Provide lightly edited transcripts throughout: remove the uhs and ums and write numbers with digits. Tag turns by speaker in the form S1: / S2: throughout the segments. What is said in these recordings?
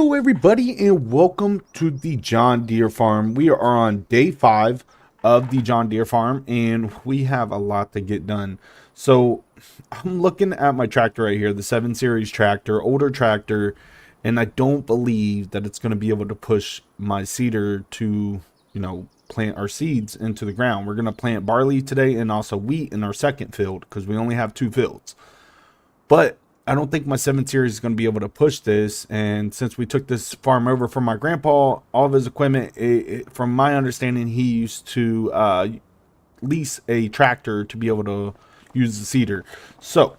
S1: Hello everybody and welcome to the John Deere farm. We are on day 5 of the John Deere farm and we have a lot to get done. So I'm looking at my tractor right here, the 7 Series tractor, older tractor, and I don't believe that it's going to be able to push my seeder to, plant our seeds into the ground. We're going to plant barley today and also wheat in our second field because we only have 2 fields. But I don't think my 7 Series is going to be able to push this, and since we took this farm over from my grandpa, all of his equipment, from my understanding, he used to lease a tractor to be able to use the seeder. So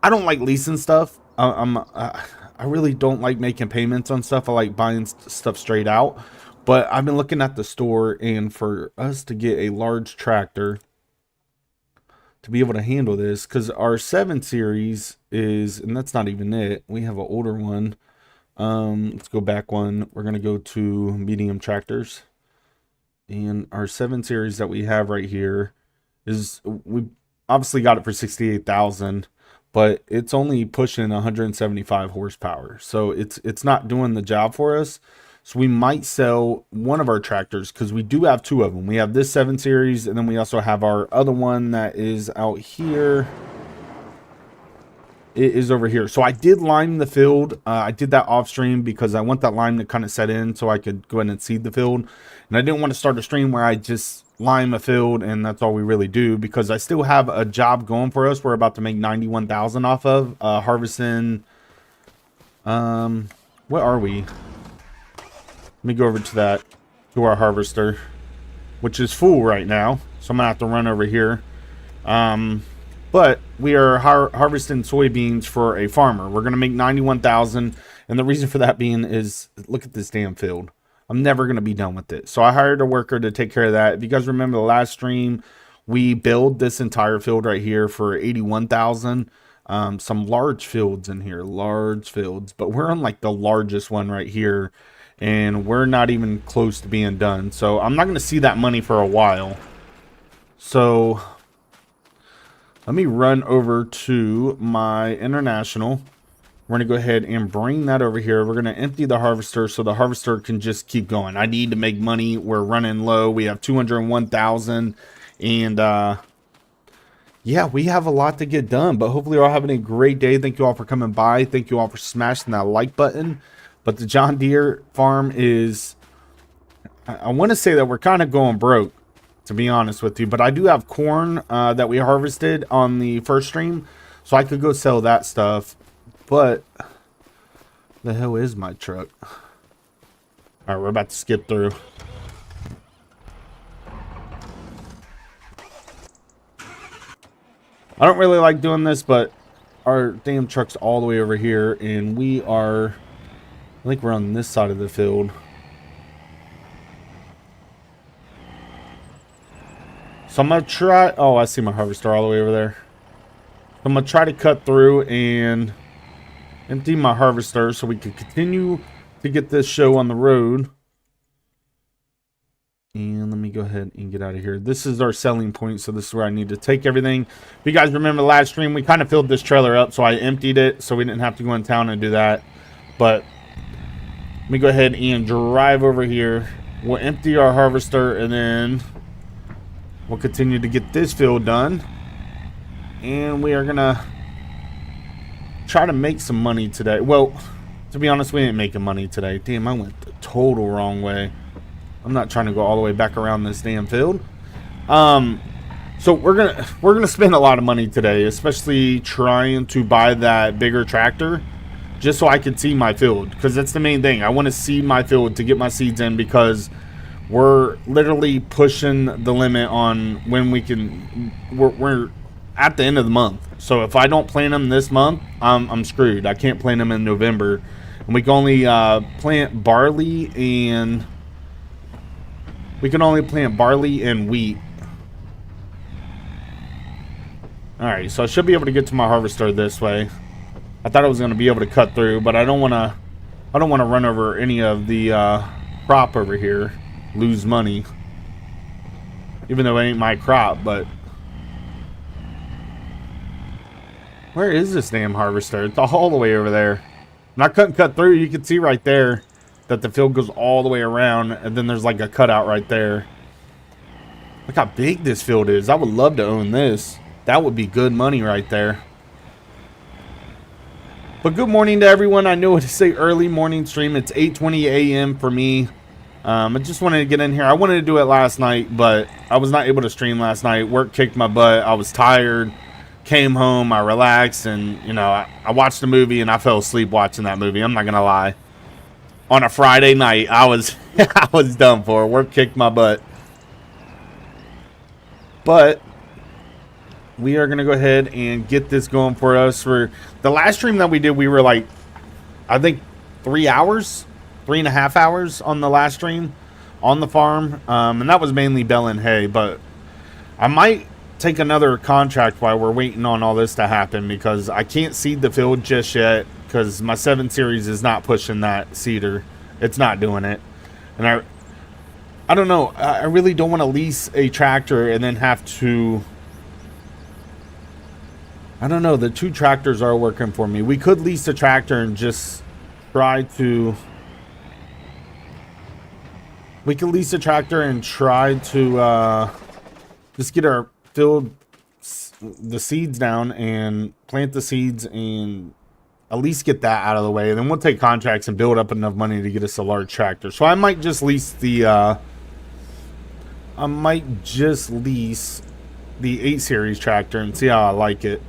S1: I don't like leasing stuff. I really don't like making payments on stuff. I like buying stuff straight out. But I've been looking at the store, and for us to get a large tractor to be able to handle this, because our 7 Series is, and that's not even it, we have an older one. Let's go back one. We're going to go to medium tractors, and our 7 Series that we have right here is, we obviously got it for 68,000, but it's only pushing 175 horsepower, so it's not doing the job for us. So we might sell one of our tractors, because we do have 2 of them. We have this 7 Series, and then we also have our other one that is out here. It is over here. So I did lime the field. I did that off stream because I want that lime to kind of set in so I could go ahead and seed the field. And I didn't want to start a stream where I just lime a field and that's all we really do, because I still have a job going for us. We're about to make 91,000 off of harvesting. What are we? Let me go over to our harvester, which is full right now. So I'm going to have to run over here. But we are harvesting soybeans for a farmer. We're going to make 91,000. And the reason for that being is, look at this damn field. I'm never going to be done with it. So I hired a worker to take care of that. If you guys remember the last stream, we built this entire field right here for 81,000. Some large fields in here, large fields. But we're on like the largest one right here, and we're not even close to being done. So I'm not going to see that money for a while. So let me run over to my international. We're going to go ahead and bring that over here. We're going to empty the harvester so the harvester can just keep going. I need to make money. We're running low. We have 201,000. And yeah, we have a lot to get done. But hopefully you're all having a great day. Thank you all for coming by. Thank you all for smashing that like button. But the John Deere farm is, I want to say that we're kind of going broke, to be honest with you. But I do have corn that we harvested on the first stream, so I could go sell that stuff. But the hell is my truck? All right, we're about to skip through. I don't really like doing this, but our damn truck's all the way over here, and we are, I think we're on this side of the field. So I'm going to try, oh, I see my harvester all the way over there. I'm going to try to cut through and empty my harvester so we can continue to get this show on the road. And let me go ahead and get out of here. This is our selling point, so this is where I need to take everything. If you guys remember the last stream, we kind of filled this trailer up, so I emptied it so we didn't have to go in town and do that. But let me go ahead and drive over here. We'll empty our harvester, and then we'll continue to get this field done. And we are going to try to make some money today. Well, to be honest, we ain't making money today. Damn, I went the total wrong way. I'm not trying to go all the way back around this damn field. So we're gonna spend a lot of money today, especially trying to buy that bigger tractor, just so I can see my field, because that's the main thing. I want to see my field to get my seeds in, because we're literally pushing the limit on when we can. We're at the end of the month, so if I don't plant them this month, I'm screwed. I can't plant them in November, and we can only plant barley and wheat. All right, so I should be able to get to my harvester this way. I thought I was going to be able to cut through, but I don't want to run over any of the crop over here, lose money, even though it ain't my crop. But where is this damn harvester? It's all the way over there. And I couldn't cut through. You can see right there that the field goes all the way around, and then there's like a cutout right there. Look how big this field is. I would love to own this. That would be good money right there. But good morning to everyone. I know it's a early morning stream. It's 8:20 a.m. for me. I just wanted to get in here. I wanted to do it last night, but I was not able to stream last night. Work kicked my butt. I was tired. Came home. I relaxed, and you know, I watched a movie and I fell asleep watching that movie. I'm not gonna lie. On a Friday night, I was I was done for. Work kicked my butt. But we are gonna go ahead and get this going for us. For the last stream that we did, we were like, I think 3 hours, 3.5 hours on the last stream on the farm, and that was mainly baling hay. But I might take another contract while we're waiting on all this to happen, because I can't seed the field just yet, because my 7 series is not pushing that seeder. It's not doing it. And I don't know. I really don't want to lease a tractor and then have to... I don't know. The 2 tractors are working for me. We could lease a tractor and just try to... We could lease a tractor and try to just get our field, the seeds down and plant the seeds and at least get that out of the way. And then we'll take contracts and build up enough money to get us a large tractor. So I might just lease the... I might just lease the 8 series tractor and see how I like it.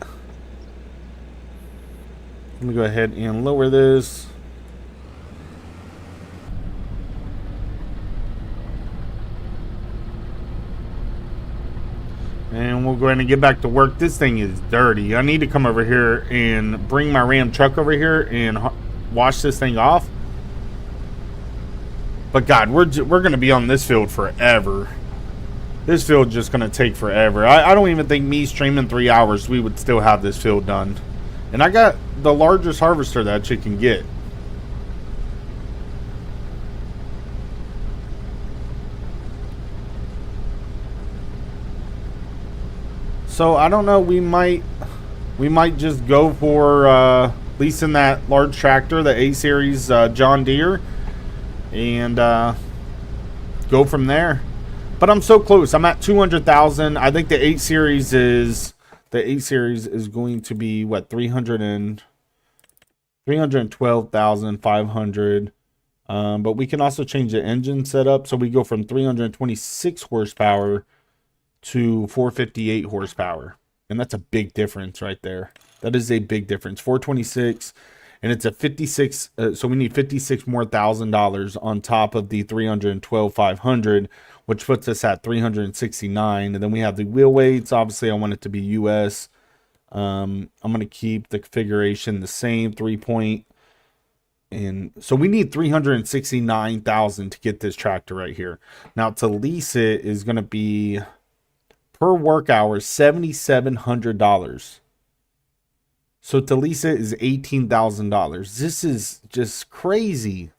S1: Let me go ahead and lower this. And we'll go ahead and get back to work. This thing is dirty. I need to come over here and bring my Ram truck over here and wash this thing off. But God, we're going to be on this field forever. This field is just going to take forever. I don't even think me streaming 3 hours, we would still have this field done. And I got the largest harvester that you can get. So I don't know, we might just go for leasing that large tractor, the A series John Deere, and go from there. But I'm so close. I'm at 200,000. I think the 8 series is going to be what, 312,500. But we can also change the engine setup, so we go from 326 horsepower to 458 horsepower, and that's a big difference right there. That is a big difference. 426, and it's a 56. So we need 56 more $1,000 on top of the 312,500, which puts us at 369. And then we have the wheel weights. Obviously, I want it to be US. I'm going to keep the configuration the same, 3-point. And so we need 369,000 to get this tractor right here. Now to lease it is going to be per work hour $7,700. So to lease it is $18,000. This is just crazy.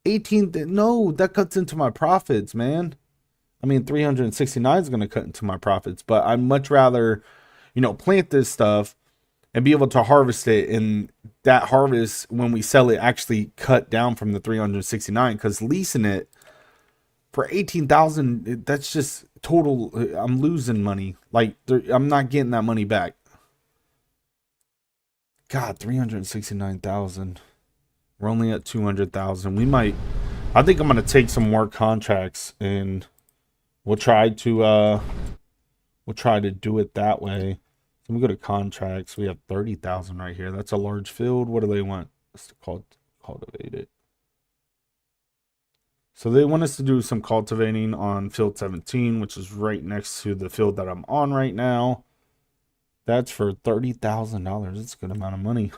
S1: No, that cuts into my profits, man. I mean, 369 is going to cut into my profits, but I'd much rather, you know, plant this stuff and be able to harvest it, and that harvest, when we sell it, actually cut down from the 369, because leasing it for 18,000, that's just total. I'm losing money. Like, I'm not getting that money back. God, 369,000. We're only at 200,000. We might. I think I'm gonna take some more contracts, and we'll try to do it that way. So we go to contracts. We have 30,000 right here. That's a large field. What do they want us to cultivate it? So they want us to do some cultivating on field 17, which is right next to the field that I'm on right now. That's for $30,000. That's a good amount of money.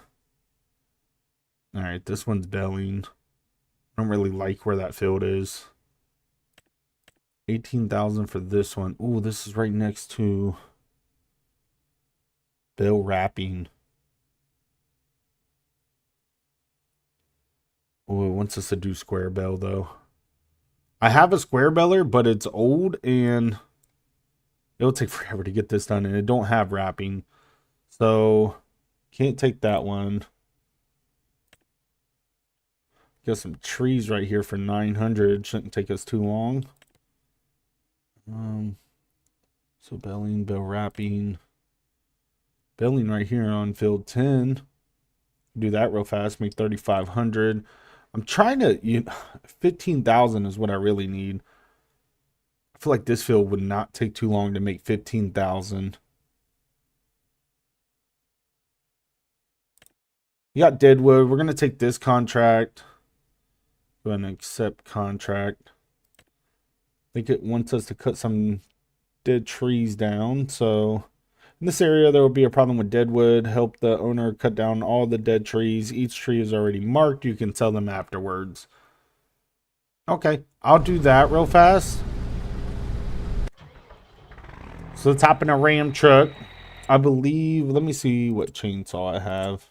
S1: All right, this one's belling. I don't really like where that field is. 18,000 for this one. Ooh, this is right next to bale wrapping. Oh, it wants us to do square bale though. I have a square baler, but it's old and it'll take forever to get this done, and it don't have wrapping. So can't take that one. Got some trees right here for 900. Shouldn't take us too long. So belling, bell wrapping. Belling right here on field 10. Do that real fast, make 3,500. I'm trying to, 15,000 is what I really need. I feel like this field would not take too long to make 15,000. You got Deadwood. We're going to take this contract. Go ahead and accept contract. I think it wants us to cut some dead trees down. So in this area, there will be a problem with deadwood. Help the owner cut down all the dead trees. Each tree is already marked. You can sell them afterwards. Okay, I'll do that real fast. So let's hop in a Ram truck. I believe, let me see what chainsaw I have.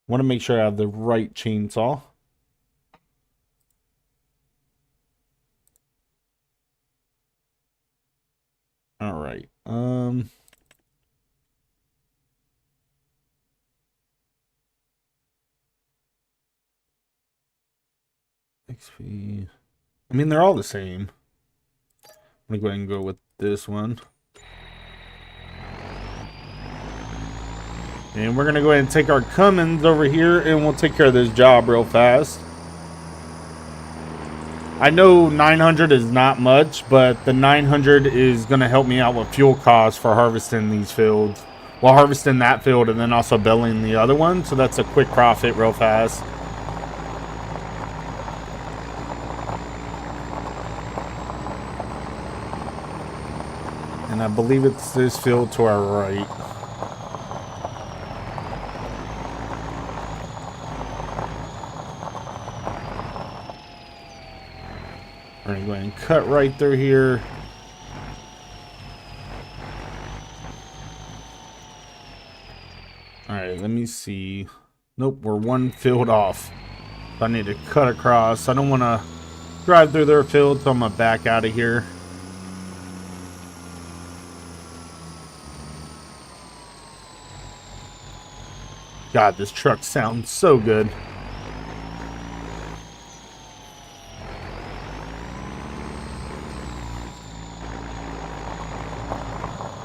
S1: Want to make sure I have the right chainsaw. All right. XP. I mean, they're all the same. I'm gonna go ahead and go with this one. And we're gonna go ahead and take our Cummins over here and we'll take care of this job real fast. I know 900 is not much, but the 900 is gonna help me out with fuel costs for harvesting these fields. Well, harvesting that field and then also belling the other one. So that's a quick profit real fast. And I believe it's this field to our right. We're going to go ahead and cut right through here. Alright, let me see. Nope, we're one field off. So I need to cut across. I don't want to drive through their field, so I'm going to back out of here. God, this truck sounds so good.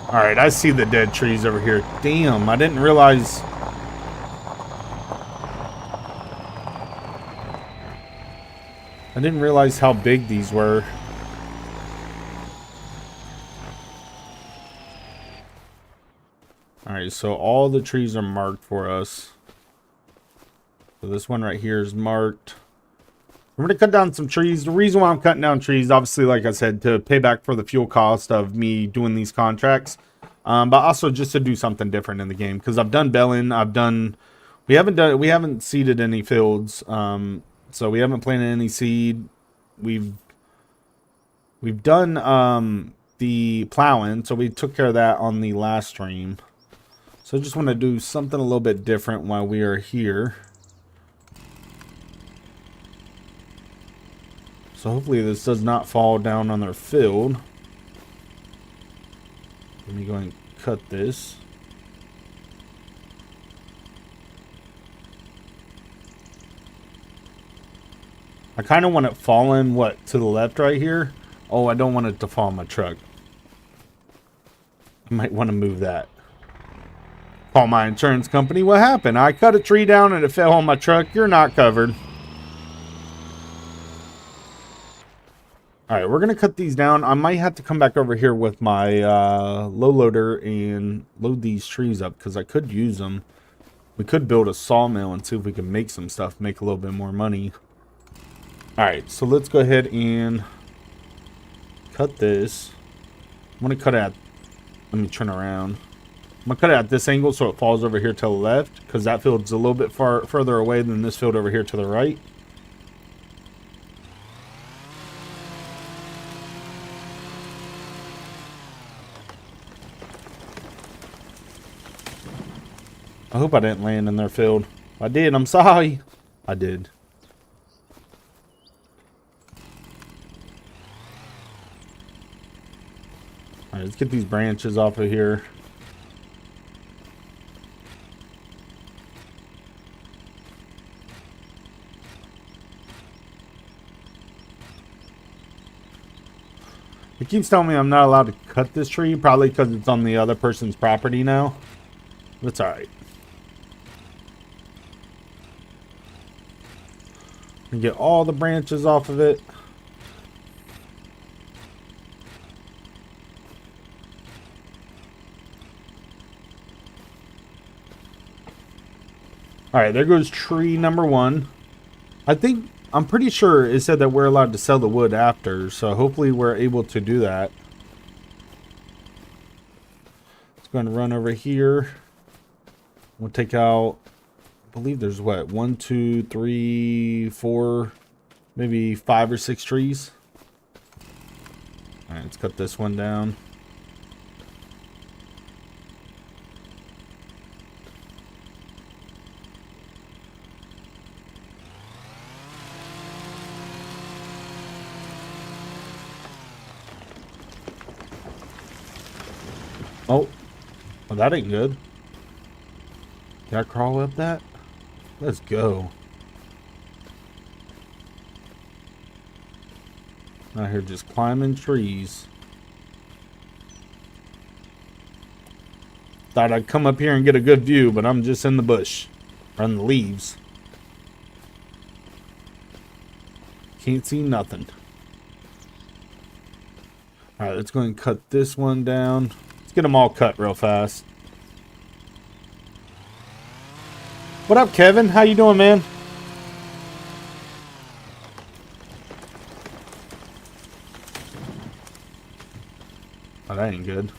S1: Alright, I see the dead trees over here. Damn, I didn't realize. I didn't realize how big these were. Alright, so all the trees are marked for us. So this one right here is marked. We're going to cut down some trees. The reason why I'm cutting down trees, obviously, like I said, to pay back for the fuel cost of me doing these contracts. But also just to do something different in the game. Because I've done belling. We haven't seeded any fields. So we haven't planted any seed. We've done the plowing. So we took care of that on the last stream. So I just want to do something a little bit different while we are here. So hopefully this does not fall down on their field. Let me go and cut this. I kind of want it falling, to the left right here? Oh, I don't want it to fall on my truck. I might want to move that. Call my insurance company. What happened? I cut a tree down and it fell on my truck. You're not covered. Alright, we're going to cut these down. I might have to come back over here with my low loader and load these trees up because I could use them. We could build a sawmill and see if we can make some stuff, make a little bit more money. Alright, so let's go ahead and cut this. I'm going to cut it at, let me turn around. I'm going to cut it at this angle so it falls over here to the left because that field's a little bit further away than this field over here to the right. I hope I didn't land in their field. If I did, I'm sorry. I did. Alright, let's get these branches off of here. It keeps telling me I'm not allowed to cut this tree, probably because it's on the other person's property now. That's alright. And get all the branches off of it. Alright, there goes tree number 1. I'm pretty sure it said that we're allowed to sell the wood after, so hopefully we're able to do that. Let's go and run over here. We'll take out, I believe there's what, 1, 2, 3, 4, maybe 5 or 6 trees. Alright, let's cut this one down. Oh, well, that ain't good. Can I crawl up that? Let's go. Out here just climbing trees. Thought I'd come up here and get a good view, but I'm just in the bush. Or in the leaves. Can't see nothing. Alright, let's go and cut this one down. Get them all cut real fast. What up, Kevin? How you doing, man? Oh, that ain't good.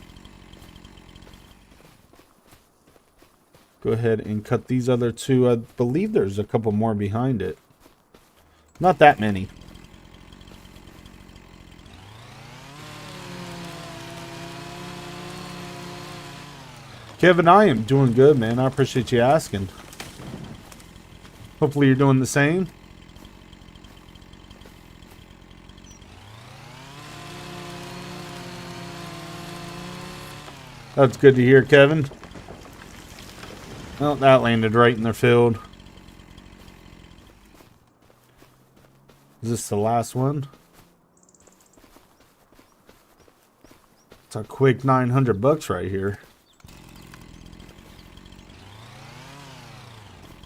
S1: Go ahead and cut these other 2. I believe there's a couple more behind it. Not that many. Kevin, I am doing good, man. I appreciate you asking. Hopefully you're doing the same. That's good to hear, Kevin. Well, that landed right in their field. Is this the last one? It's a quick $900 right here.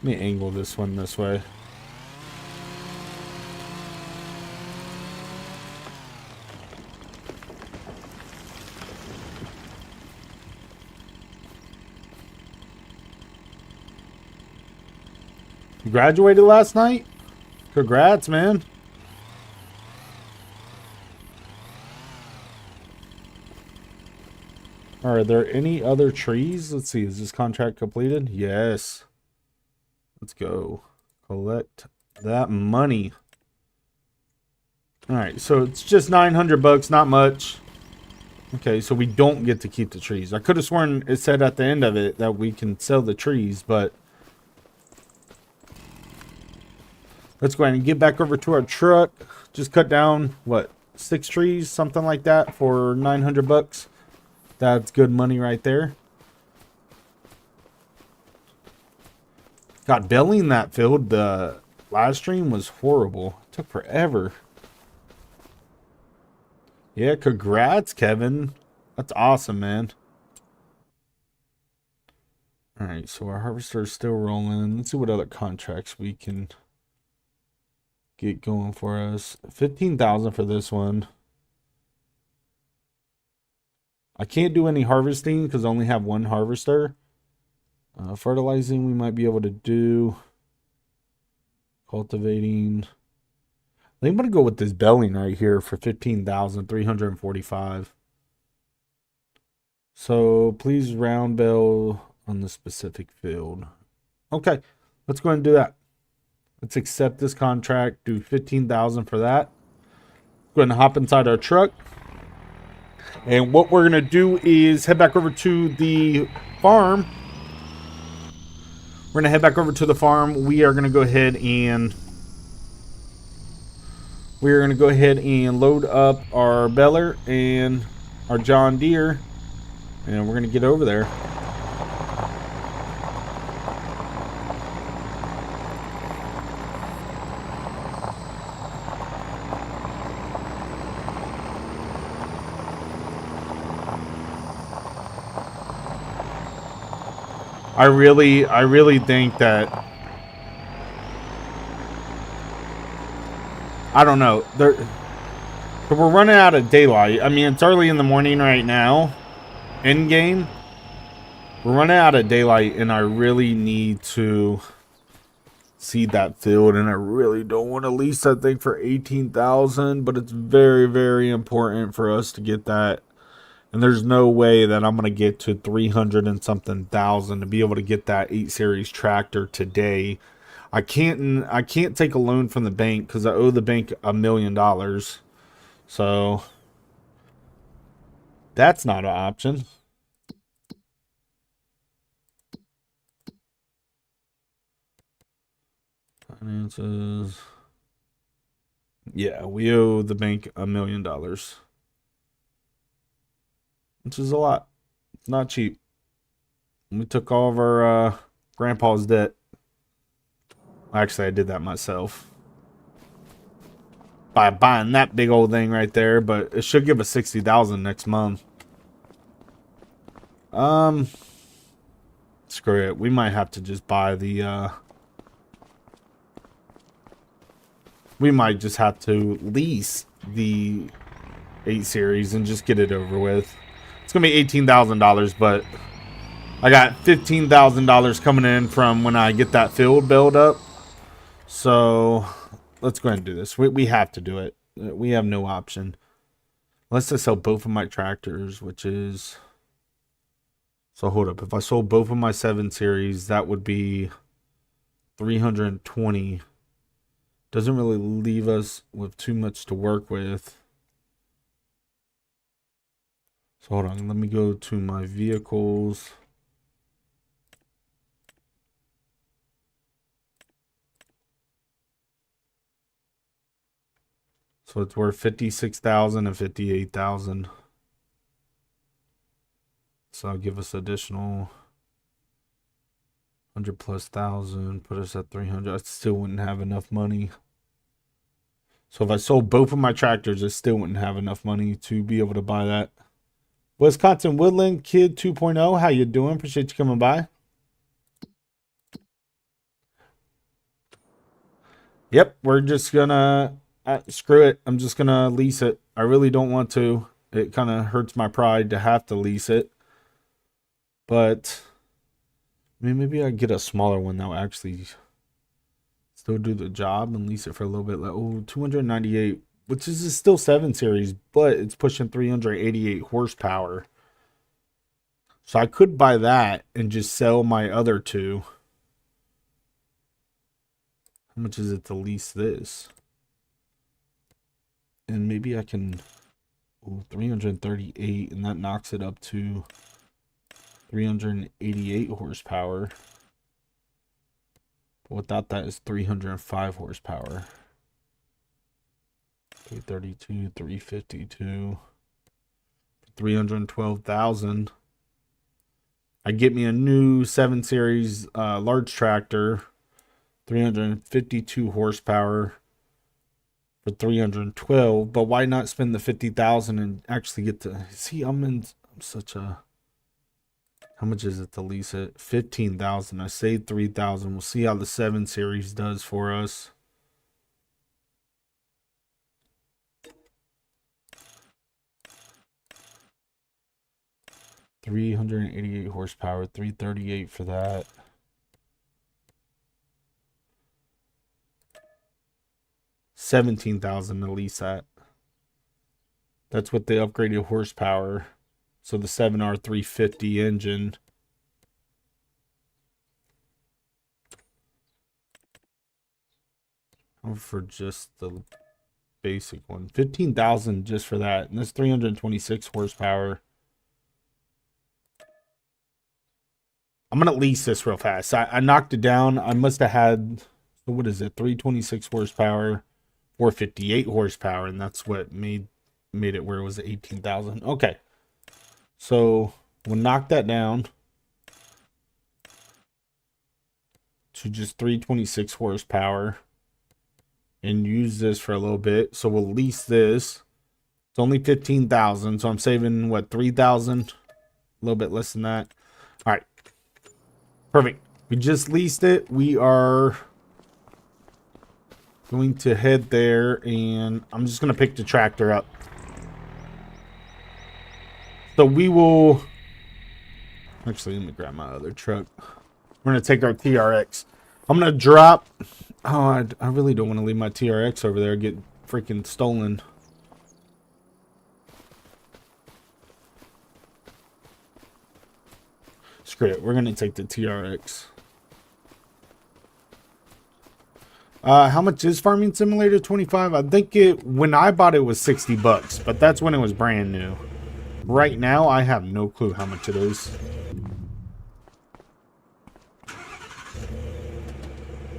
S1: Let me angle this one this way. You graduated last night? Congrats, man. Are there any other trees? Let's see. Is this contract completed? Yes. Let's go. Collect that money. Alright, so it's just $900, not much. Okay, so we don't get to keep the trees. I could have sworn it said at the end of it that we can sell the trees, but let's go ahead and get back over to our truck. Just cut down, what, 6 trees? Something like that for $900. That's good money right there. God, belling that field, the live stream was horrible. It took forever. Yeah, congrats, Kevin. That's awesome, man. Alright, so our harvester is still rolling. Let's see what other contracts we can get going for us. 15,000 for this one. I can't do any harvesting because I only have one harvester. Fertilizing we might be able to do. Cultivating. I think I'm going to go with this belling right here for 15,345. So please round bell on the specific field. Okay, let's go ahead and do that. Let's accept this contract, do 15,000 for that. Go ahead and hop inside our truck. And what we're going to do is head back over to the farm. We're going to head back over to the farm. We are going to go ahead and load up our beller and our John Deere. And we're going to get over there. I really think that, I don't know. So we're running out of daylight. I mean, it's early in the morning right now. End game. We're running out of daylight, and I really need to seed that field, and I really don't want to lease that thing for 18,000, but it's very, very important for us to get that. And there's no way that I'm gonna get to 300 and something thousand to be able to get that 8 Series tractor today. I can't take a loan from the bank because I owe the bank $1 million. So that's not an option. Finances. Yeah, we owe the bank $1 million, which is a lot. It's not cheap. We took all of our grandpa's debt. Actually, I did that myself by buying that big old thing right there, but it should give us 60,000 next month. Screw it. We might have to just buy the we might just have to lease the 8 Series and just get it over with. It's gonna be $18,000, but I got $15,000 coming in from when I get that field build up. So let's go ahead and do this. We have to do it. We have no option. Unless I sell both of my tractors, which is... So hold up. If I sold both of my 7 Series, that would be 320. Doesn't really leave us with too much to work with. So hold on. Let me go to my vehicles. So it's worth 56,000 and 58,000. So that'll give us additional 100 plus thousand, put us at 300. I still wouldn't have enough money. So if I sold both of my tractors, I still wouldn't have enough money to be able to buy that. Wisconsin Woodland Kid 2.0, how you doing? Appreciate you coming by. Yep, we're just gonna screw it. I'm just gonna lease it. I really don't want to. It kind of hurts my pride to have to lease it. But I mean, maybe I get a smaller one that will actually still do the job and lease it for a little bit. Like, oh, 298, which is still 7 Series, but it's pushing 388 horsepower. So I could buy that and just sell my other two. How much is it to lease this? And maybe I can... Oh, 338, and that knocks it up to 388 horsepower. But without that is 305 horsepower. 332, 352, 312,000. I get me a new 7 Series large tractor, 352 horsepower for 312. But why not spend the 50,000 and actually get to see? I'm such a... How much is it to lease it? 15,000. I saved 3,000. We'll see how the 7 Series does for us. $388 horsepower, 338 for that. $17,000 to lease that. That's with the upgraded horsepower. So the 7R350 engine. For just the basic one. 15,000 just for that. And that's 326 horsepower. I'm going to lease this real fast. I knocked it down. I must have had, so what is it? 326 horsepower, 458 horsepower. And that's what made it where it was 18,000. Okay. So we'll knock that down to just 326 horsepower and use this for a little bit. So we'll lease this. It's only 15,000. So I'm saving what, 3,000? A little bit less than that. All right. Perfect. We just leased it. We are going to head there, and I'm just going to pick the tractor up. So we will... Actually, let me grab my other truck. We're going to take our TRX. I'm going to drop... Oh, I really don't want to leave my TRX over there and get freaking stolen. Screw it. We're going to take the TRX. How much is Farming Simulator 25? I think when I bought it was $60, but that's when it was brand new. Right now, I have no clue how much it is.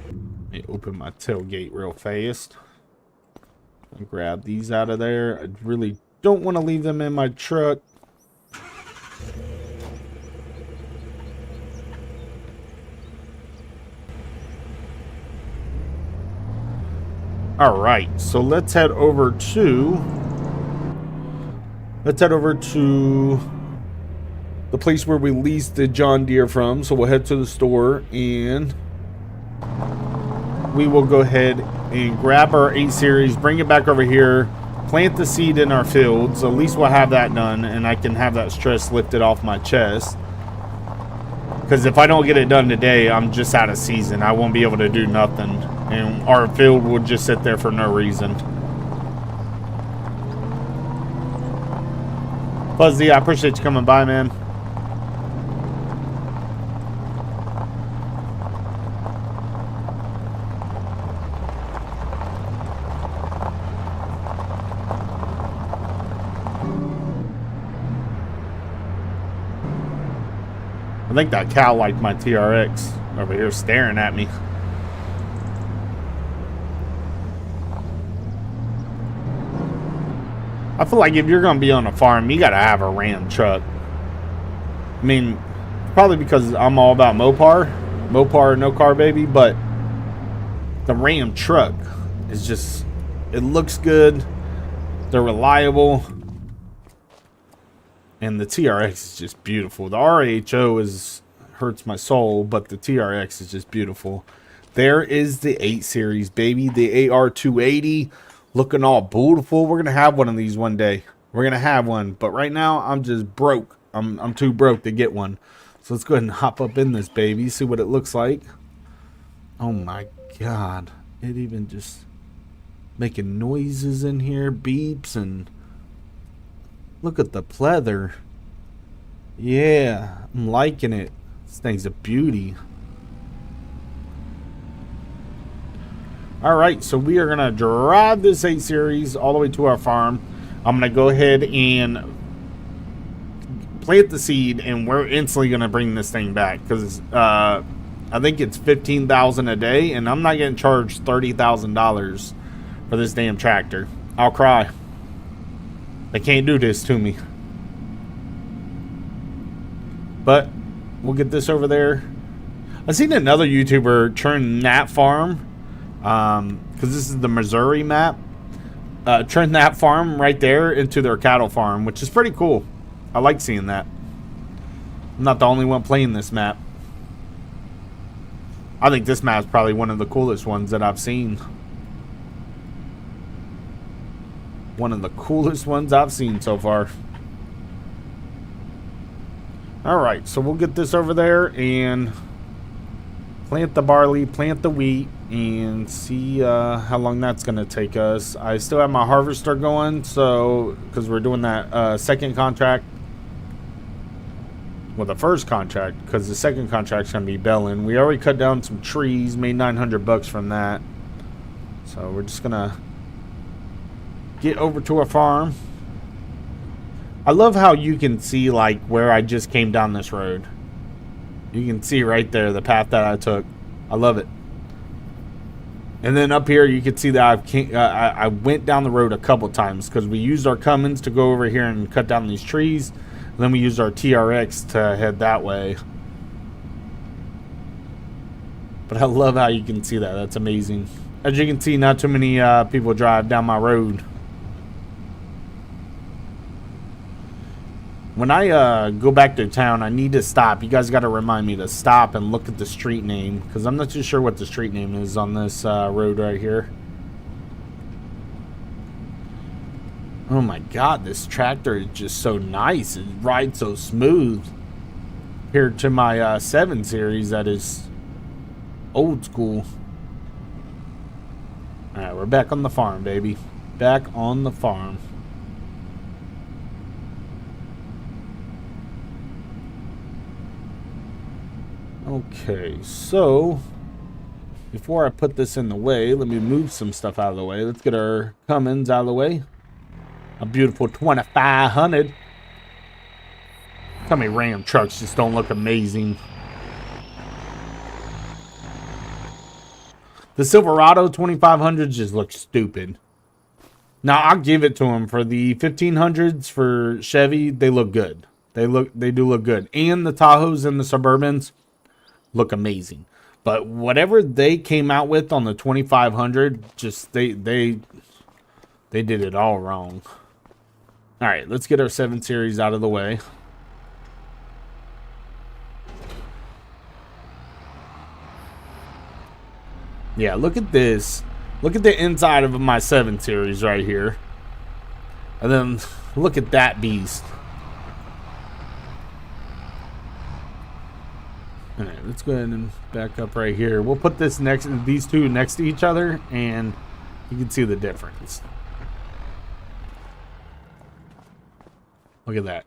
S1: Let me open my tailgate real fast. I'll grab these out of there. I really don't want to leave them in my truck. All right, so let's head over to the place where we leased the John Deere from. So we'll head to the store and we will go ahead and grab our 8 Series, bring it back over here, plant the seed in our fields. At least we'll have that done, and I can have that stress lifted off my chest. Because if I don't get it done today, I'm just out of season. I won't be able to do nothing. And our field will just sit there for no reason. Fuzzy, I appreciate you coming by, man. I think that cow liked my TRX over here staring at me. I feel like if you're going to be on a farm, you got to have a Ram truck. I mean, probably because I'm all about Mopar, no car baby, but the Ram truck is just, it looks good. They're reliable. And the TRX is just beautiful. The RHO hurts my soul, but the TRX is just beautiful. There is the 8 Series, baby. The AR280. Looking all beautiful. We're going to have one of these one day. We're going to have one. But right now, I'm just broke. I'm too broke to get one. So let's go ahead and hop up in this baby. See what it looks like. Oh my God. It even just making noises in here. Beeps and... Look at the pleather. Yeah. I'm liking it. This thing's a beauty. Alright, so we are going to drive this 8 Series all the way to our farm. I'm going to go ahead and plant the seed, and we're instantly going to bring this thing back. Because I think it's $15,000 a day, and I'm not getting charged $30,000 for this damn tractor. I'll cry. They can't do this to me. But we'll get this over there. I've seen another YouTuber turn that farm, because this is the Missouri map, turn that farm right there into their cattle farm, which is pretty cool. I like seeing that. I'm not the only one playing this map. I think this map is probably one of the coolest ones that I've seen. One of the coolest ones I've seen so far. Alright, so we'll get this over there and plant the barley, plant the wheat, and see how long that's going to take us. I still have my harvester going, so because we're doing that second contract. Well, the first contract, because the second contract's going to be belling. We already cut down some trees, made $900 from that. So we're just going to get over to our farm. I love how you can see like where I just came down this road. You can see right there the path that I took. I love it. And then up here you can see that I went down the road a couple times because we used our Cummins to go over here and cut down these trees. And then we used our TRX to head that way. But I love how you can see that. That's amazing. As you can see, not too many people drive down my road. When I go back to town, I need to stop. You guys got to remind me to stop and look at the street name, because I'm not too sure what the street name is on this road right here. Oh my god, this tractor is just so nice. It rides so smooth compared to my 7 Series that is old school. Alright, we're back on the farm, baby. Back on the farm. Okay, so before I put this in the way, let me move some stuff out of the way. Let's get our Cummins out of the way. A beautiful 2500. Tell me Ram trucks just don't look amazing. The Silverado 2500s just look stupid. Now, I'll give it to them. For the 1500s for Chevy, they look good. They do look good. And the Tahoes and the Suburbans look amazing. But whatever they came out with on the 2500, just they did it all wrong. All right, let's get our 7 Series out of the way. Yeah, look at this. Look at the inside of my 7 Series right here. And then look at that beast. All right, let's go ahead and back up right here. We'll put these two next to each other, and you can see the difference. Look at that.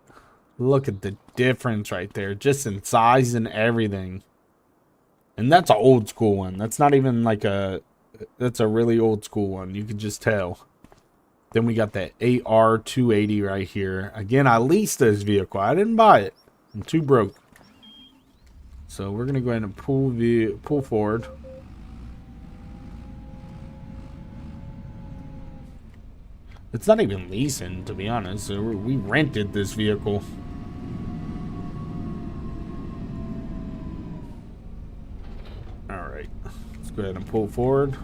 S1: Look at the difference right there, just in size and everything. And that's an old school one. That's not even like that's a really old school one. You can just tell. Then we got that AR280 right here. Again, I leased this vehicle. I didn't buy it. I'm too broke. So we're going to go ahead and pull forward. It's not even leasing, to be honest. So we rented this vehicle. Alright. Let's go ahead and pull forward.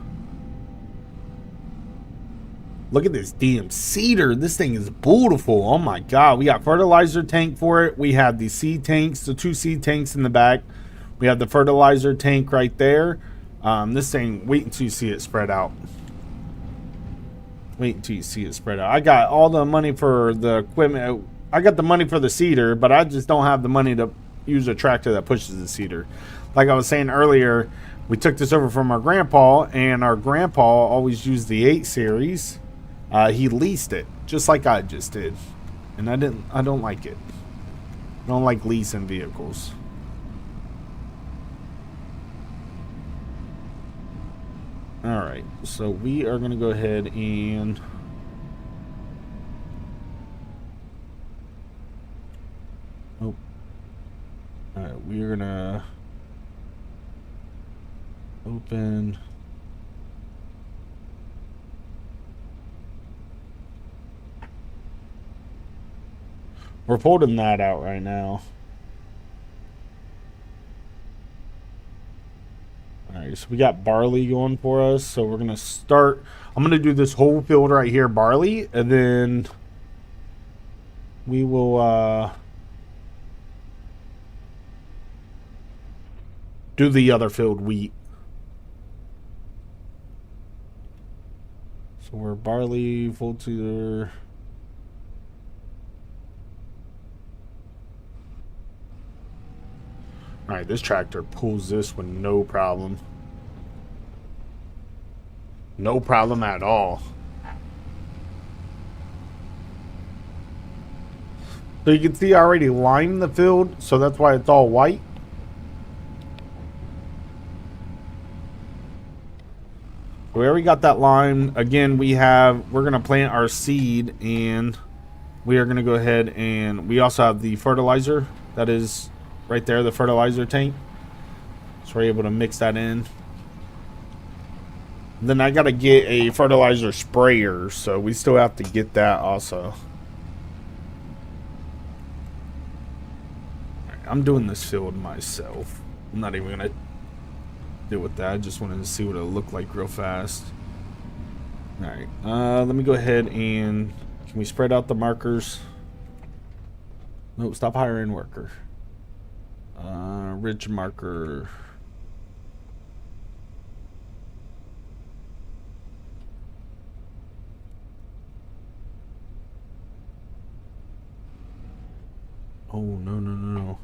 S1: Look at this damn cedar. This thing is beautiful. Oh my god. We got fertilizer tank for it. We have the seed tanks, the 2 seed tanks in the back. We have the fertilizer tank right there. This thing, wait until you see it spread out. Wait until you see it spread out. I got all the money for the equipment. I got the money for the cedar, but I just don't have the money to use a tractor that pushes the cedar. Like I was saying earlier, we took this over from our grandpa, and our grandpa always used the 8 Series. He leased it, just like I just did. And I don't like it. I don't like leasing vehicles. Alright, so we are going to go ahead and alright, we are going to open we're pulling that out right now. Alright, so we got barley going for us. So we're going to start. I'm going to do this whole field right here, barley. And then we will do the other field, wheat. So we're barley, full seeder. Alright, this tractor pulls this with no problem. No problem at all. So you can see I already lined the field, so that's why it's all white. We already got that line. Again, we're going to plant our seed, and we are going to go ahead and we also have the fertilizer that is right there, the fertilizer tank. So we're able to mix that in. Then I got to get a fertilizer sprayer, so we still have to get that also. I'm doing this field myself. I'm not even going to deal with that. I just wanted to see what it looked like real fast. Alright, let me go ahead and can we spread out the markers? No, stop hiring worker. Ridge marker. Oh, no, no, no, no.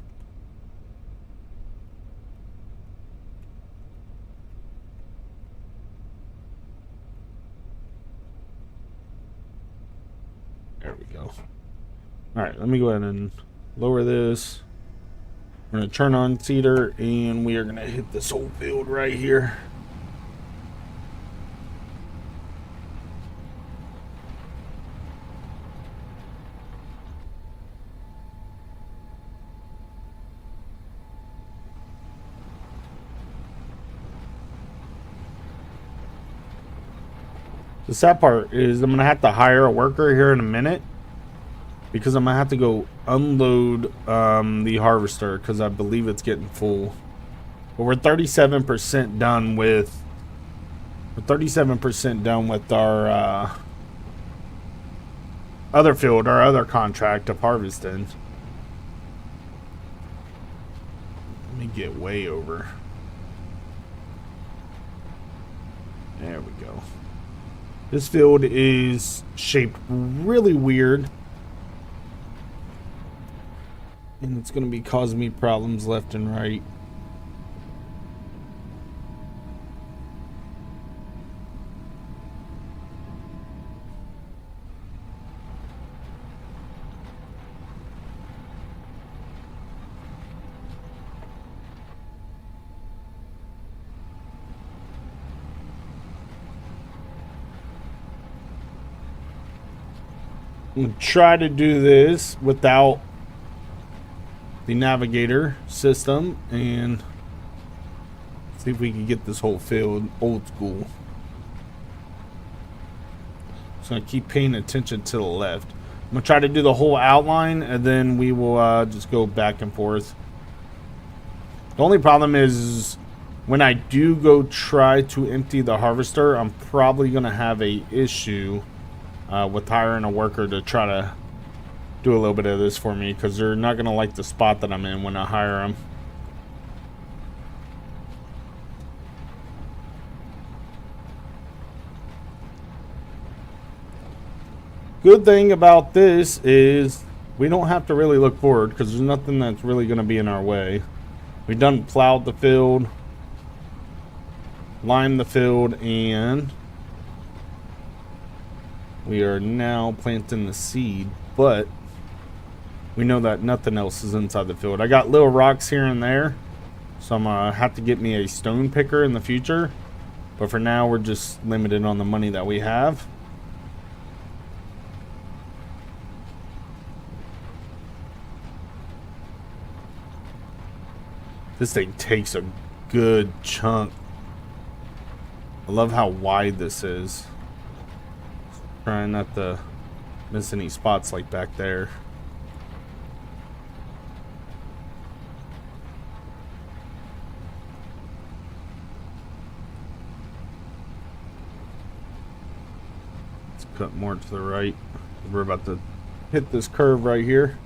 S1: There we go. Alright, let me go ahead and lower this. We're going to turn on seeder, and we are going to hit this whole field right here. The sad part is I'm going to have to hire a worker here in a minute, because I'm going to have to go unload the harvester, because I believe it's getting full. But we're 37% done with... We're 37% done with our other field, our other contract of harvesting. Let me get way over. There we go. This field is shaped really weird, and it's going to be causing me problems left and right. Try to do this without the navigator system and see if we can get this whole field old school. So I keep paying attention to the left. I'm gonna try to do the whole outline, and then we will just go back and forth. The only problem is when I do go try to empty the harvester, I'm probably gonna have a issue with hiring a worker to try to do a little bit of this for me, because they're not going to like the spot that I'm in when I hire them. Good thing about this is we don't have to really look forward, because there's nothing that's really going to be in our way. We've done plowed the field, limed the field, and we are now planting the seed, but we know that nothing else is inside the field. I got little rocks here and there, so I'm gonna have to get me a stone picker in the future, but for now we're just limited on the money that we have. This thing takes a good chunk. I love how wide this is. Trying not to miss any spots like back there. Let's cut more to the right. We're about to hit this curve right here.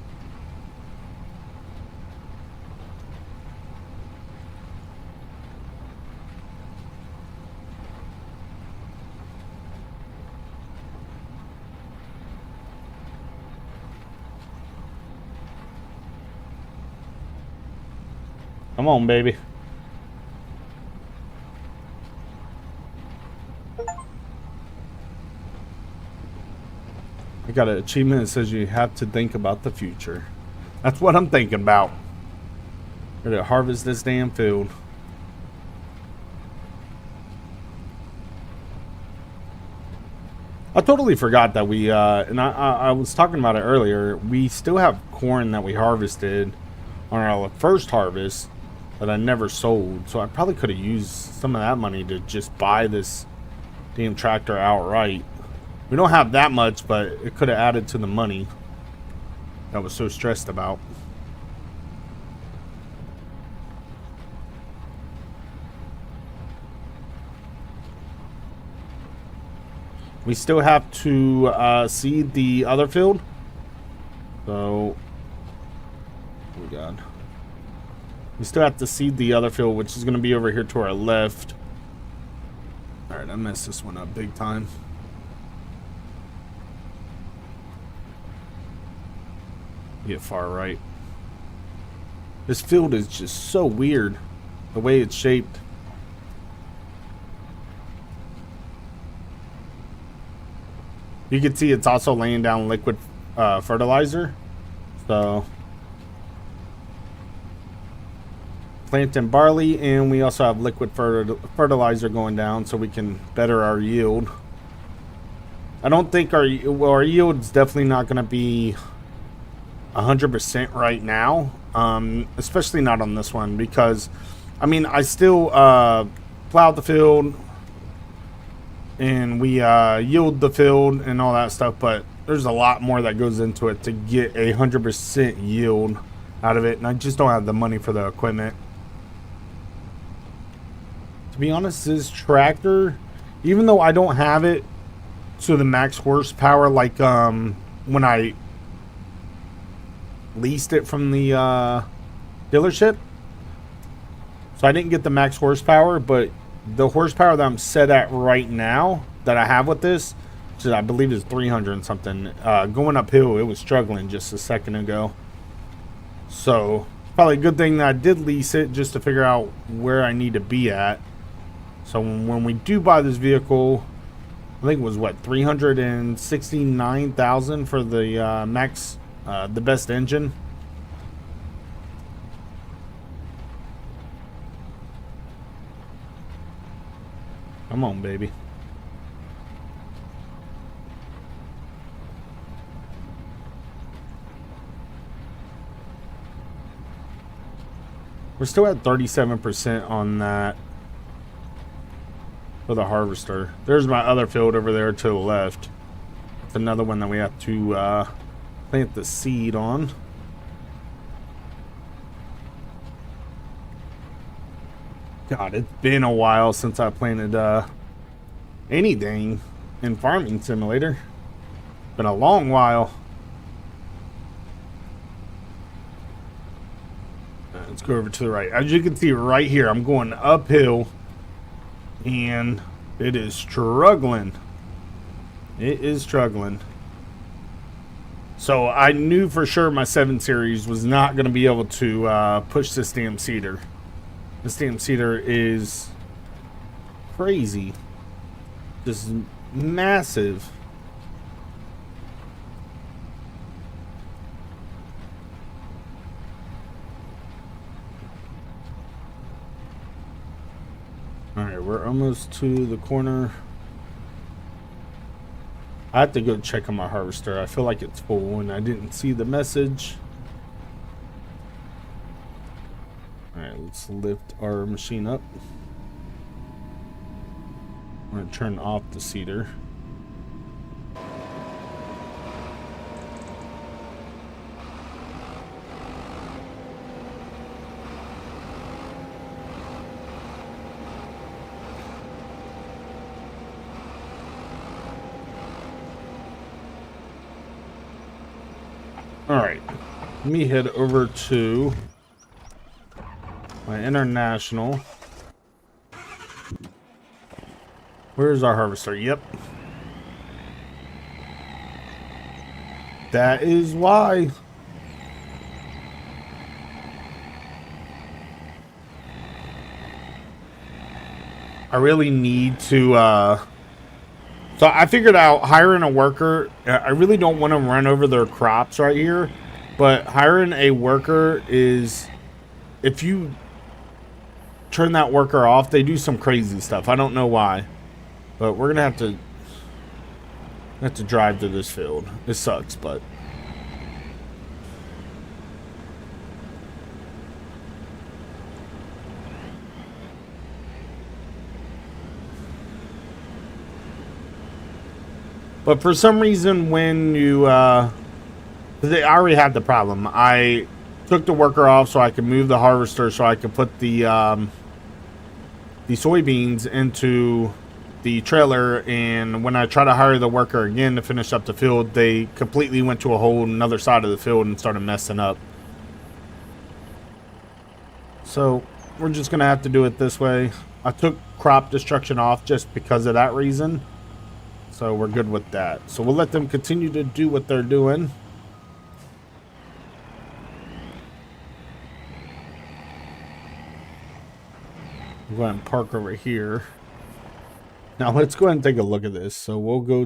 S1: Come on, baby. I got an achievement that says you have to think about the future. That's what I'm thinking about. We're gonna harvest this damn field. I totally forgot that we, and I was talking about it earlier, we still have corn that we harvested on our first harvest that I never sold, so I probably could have used some of that money to just buy this damn tractor outright. We don't have that much, but it could have added to the money that I was so stressed about. We still have to seed the other field, so God. We still have to seed the other field, which is going to be over here to our left. Alright, I messed this one up big time. Get far right. This field is just so weird, the way it's shaped. You can see it's also laying down liquid fertilizer. So, planting barley, and we also have liquid fertilizer going down so we can better our yield. I don't think our yield is definitely not going to be 100% right now, especially not on this one, because I mean, I still plowed the field and we yield the field and all that stuff, but there's a lot more that goes into it to get 100% yield out of it, and I just don't have the money for the equipment. To be honest, this tractor, even though I don't have it to the max horsepower like when I leased it from the dealership, so I didn't get the max horsepower, but the horsepower that I'm set at right now that I have with this, which I believe is 300 and something, going uphill, it was struggling just a second ago. So probably a good thing that I did lease it just to figure out where I need to be at. So when we do buy this vehicle, I think it was what, 369,000 for the max, the best engine. Come on, baby. We're still at 37% on that for the harvester. There's my other field over there to the left. It's another one that we have to plant the seed on. God, it's been a while since I planted anything in Farming Simulator. Been a long while. Let's go over to the right. As you can see right here, I'm going uphill and it is struggling. It is struggling. So I knew for sure my 7 Series was not going to be able to push this damn seeder. This damn seeder is crazy. Just massive. Alright, we're almost to the corner. I have to go check on my harvester. I feel like it's full and I didn't see the message. Alright, let's lift our machine up. I'm going to turn off the seeder. Alright, let me head over to my international. Where's our harvester? Yep. That is why. I really need to so I figured out hiring a worker. I really don't want to run over their crops right here, but hiring a worker is, if you turn that worker off, they do some crazy stuff. I don't know why, but we're gonna have to drive to this field. It sucks, but for some reason, when you I already had the problem. I took the worker off so I could move the harvester so I could put the soybeans into the trailer, and when I try to hire the worker again to finish up the field, they completely went to a whole another side of the field and started messing up. So we're just gonna have to do it this way. I took crop destruction off just because of that reason. So we're good with that. So we'll let them continue to do what they're doing. We'll go ahead and park over here. Now let's go ahead and take a look at this. So we'll go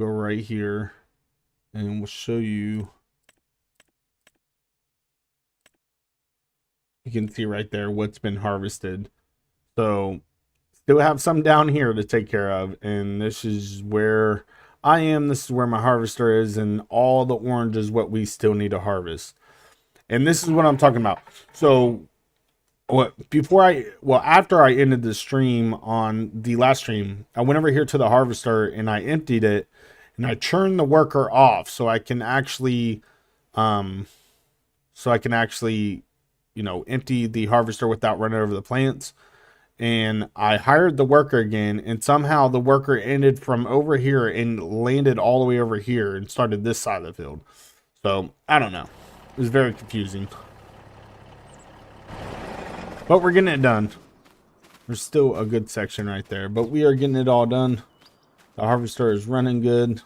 S1: right here and we'll show you. You can see right there what's been harvested. So still have some down here to take care of. And this is where I am. This is where my harvester is. And all the orange is what we still need to harvest. And this is what I'm talking about. So after I ended the stream on the last stream, I went over here to the harvester and I emptied it and I turned the worker off so I can actually, you know, empty the harvester without running over the plants. And I hired the worker again, and somehow the worker ended from over here and landed all the way over here and started this side of the field. So I don't know. It was very confusing. But we're getting it done. There's still a good section right there, but we are getting it all done. The harvester is running good.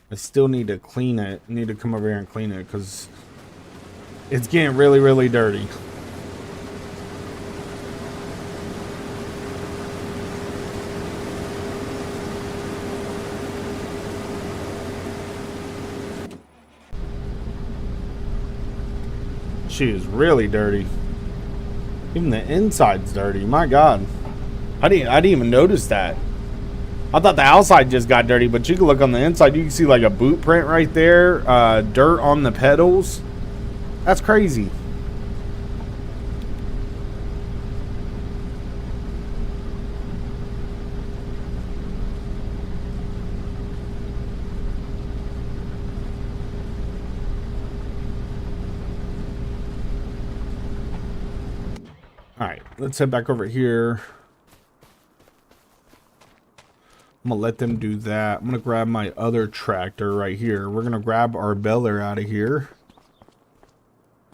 S1: I still need to clean it. I need to come over here and clean it because it's getting really, really dirty. She is really dirty. Even the inside's dirty. My God, I didn't even notice that. I thought the outside just got dirty, but you can look on the inside. You can see like a boot print right there. Dirt on the pedals. That's crazy. All right, let's head back over here. I'm gonna let them do that. I'm gonna grab my other tractor right here. We're gonna grab our baler out of here.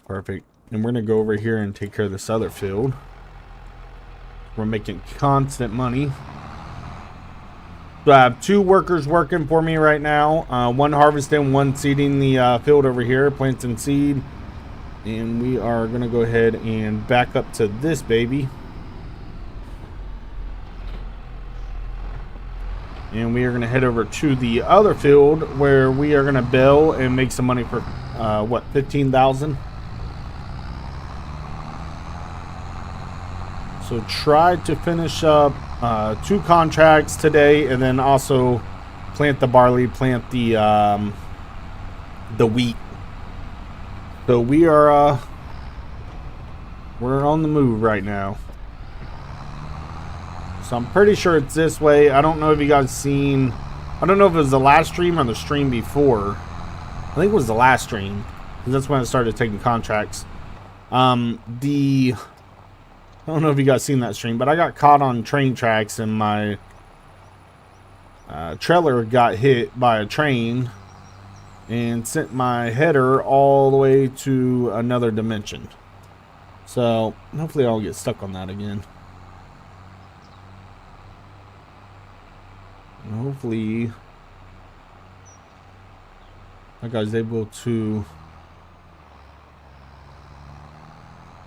S1: Perfect. And we're gonna go over here and take care of this other field. We're making constant money. So I have 2 workers working for me right now. One harvesting, one seeding the field over here, plants and seed. And we are gonna go ahead and back up to this baby. And we are going to head over to the other field where we are going to bale and make some money for, what, 15,000? So try to finish up 2 contracts today and then also plant the barley, plant the wheat. So we are, we're on the move right now. So I'm pretty sure it's this way. I don't know if you guys seen, I don't know if it was the last stream or the stream before. I think it was the last stream, because that's when I started taking contracts. I don't know if you guys seen that stream, but I got caught on train tracks and my trailer got hit by a train and sent my header all the way to another dimension. So hopefully I'll get stuck on that again. And hopefully that guy's able to.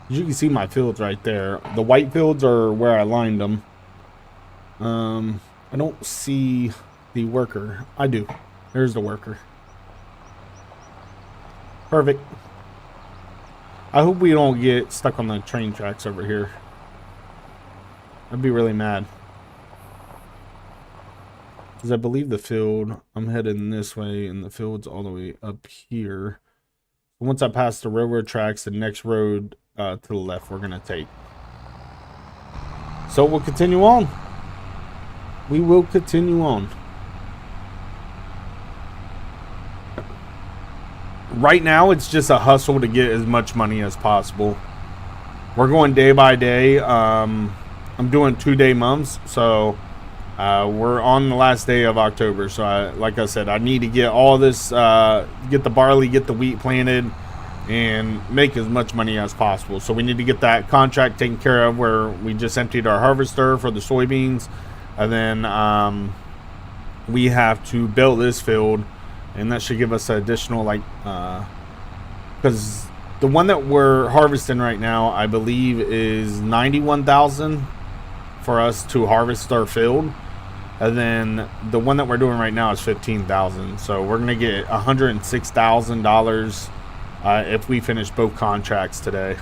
S1: You can see my fields right there. The white fields are where I lined them. I don't see the worker. I do. There's the worker. Perfect. I hope we don't get stuck on the train tracks over here. I'd be really mad. Because I believe the field, I'm heading this way, and the field's all the way up here. Once I pass the railroad tracks, the next road to the left we're going to take. So we'll continue on. We will continue on. Right now, it's just a hustle to get as much money as possible. We're going day by day. I'm doing 2-day months, so we're on the last day of October. So like I said, I need to get all this, get the barley, get the wheat planted, and make as much money as possible. So we need to get that contract taken care of where we just emptied our harvester for the soybeans, and then we have to build this field, and that should give us an additional, like, because the one that we're harvesting right now, I believe, is 91,000 for us to harvest our field. And then the one that we're doing right now is 15,000. So we're gonna get $106,000 if we finish both contracts today,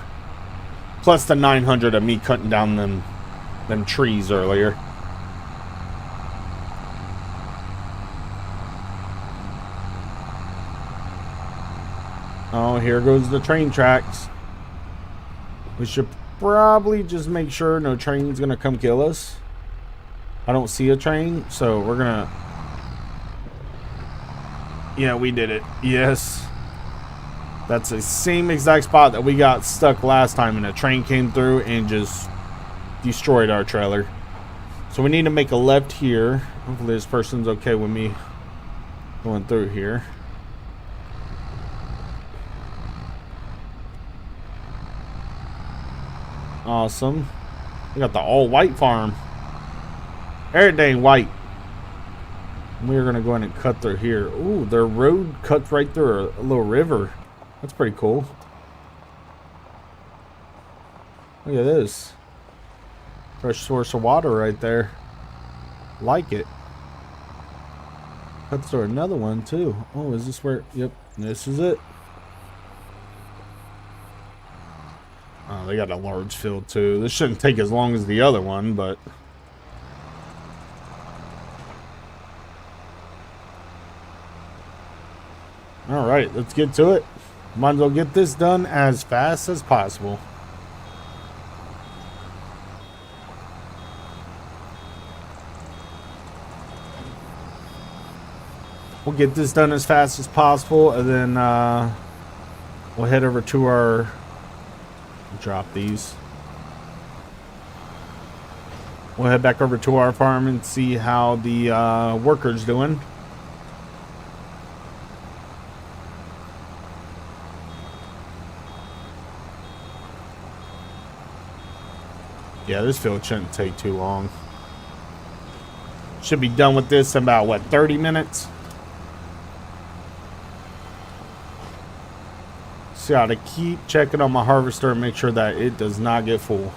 S1: plus the 900 of me cutting down them trees earlier. Oh, here goes the train tracks. We should probably just make sure no train's gonna come kill us. I don't see a train, so we're gonna... Yeah, we did it. Yes. That's the same exact spot that we got stuck last time, and a train came through and just destroyed our trailer. So we need to make a left here. Hopefully this person's okay with me going through here. Awesome. We got the all-white farm. Everything white. We're gonna go in and cut through here. Ooh, their road cuts right through a little river. That's pretty cool. Look at this. Fresh source of water right there. Like it. Cuts through another one too. Oh, is this where? Yep, this is it. Oh, they got a large field too. This shouldn't take as long as the other one, but... Alright, let's get to it. Might as well get this done as fast as possible. We'll get this done as fast as possible, and then we'll head over to our... Drop these. We'll head back over to our farm and see how the workers doing. Yeah, this field shouldn't take too long. Should be done with this in about, what, 30 minutes? So I gotta keep checking on my harvester and make sure that it does not get full.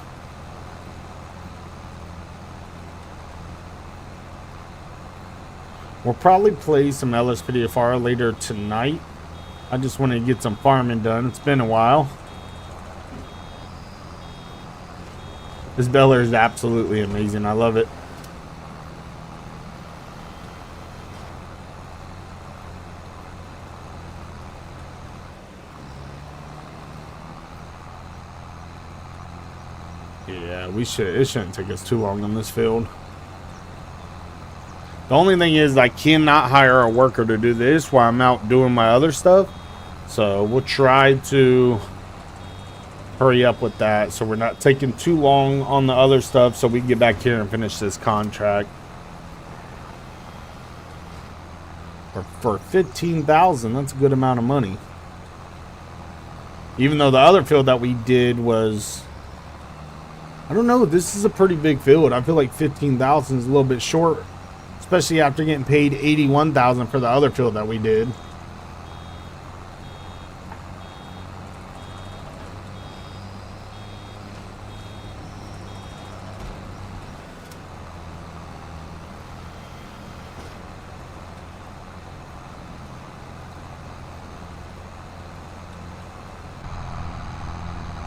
S1: We'll probably play some LSPDFR later tonight. I just want to get some farming done. It's been a while. This baler is absolutely amazing. I love it. Yeah, it shouldn't take us too long on this field. The only thing is I cannot hire a worker to do this while I'm out doing my other stuff. So we'll try to hurry up with that so we're not taking too long on the other stuff, so we can get back here and finish this contract. For 15,000, that's a good amount of money. Even though the other field that we did was... I don't know, this is a pretty big field. I feel like 15,000 is a little bit short, especially after getting paid 81,000 for the other field that we did.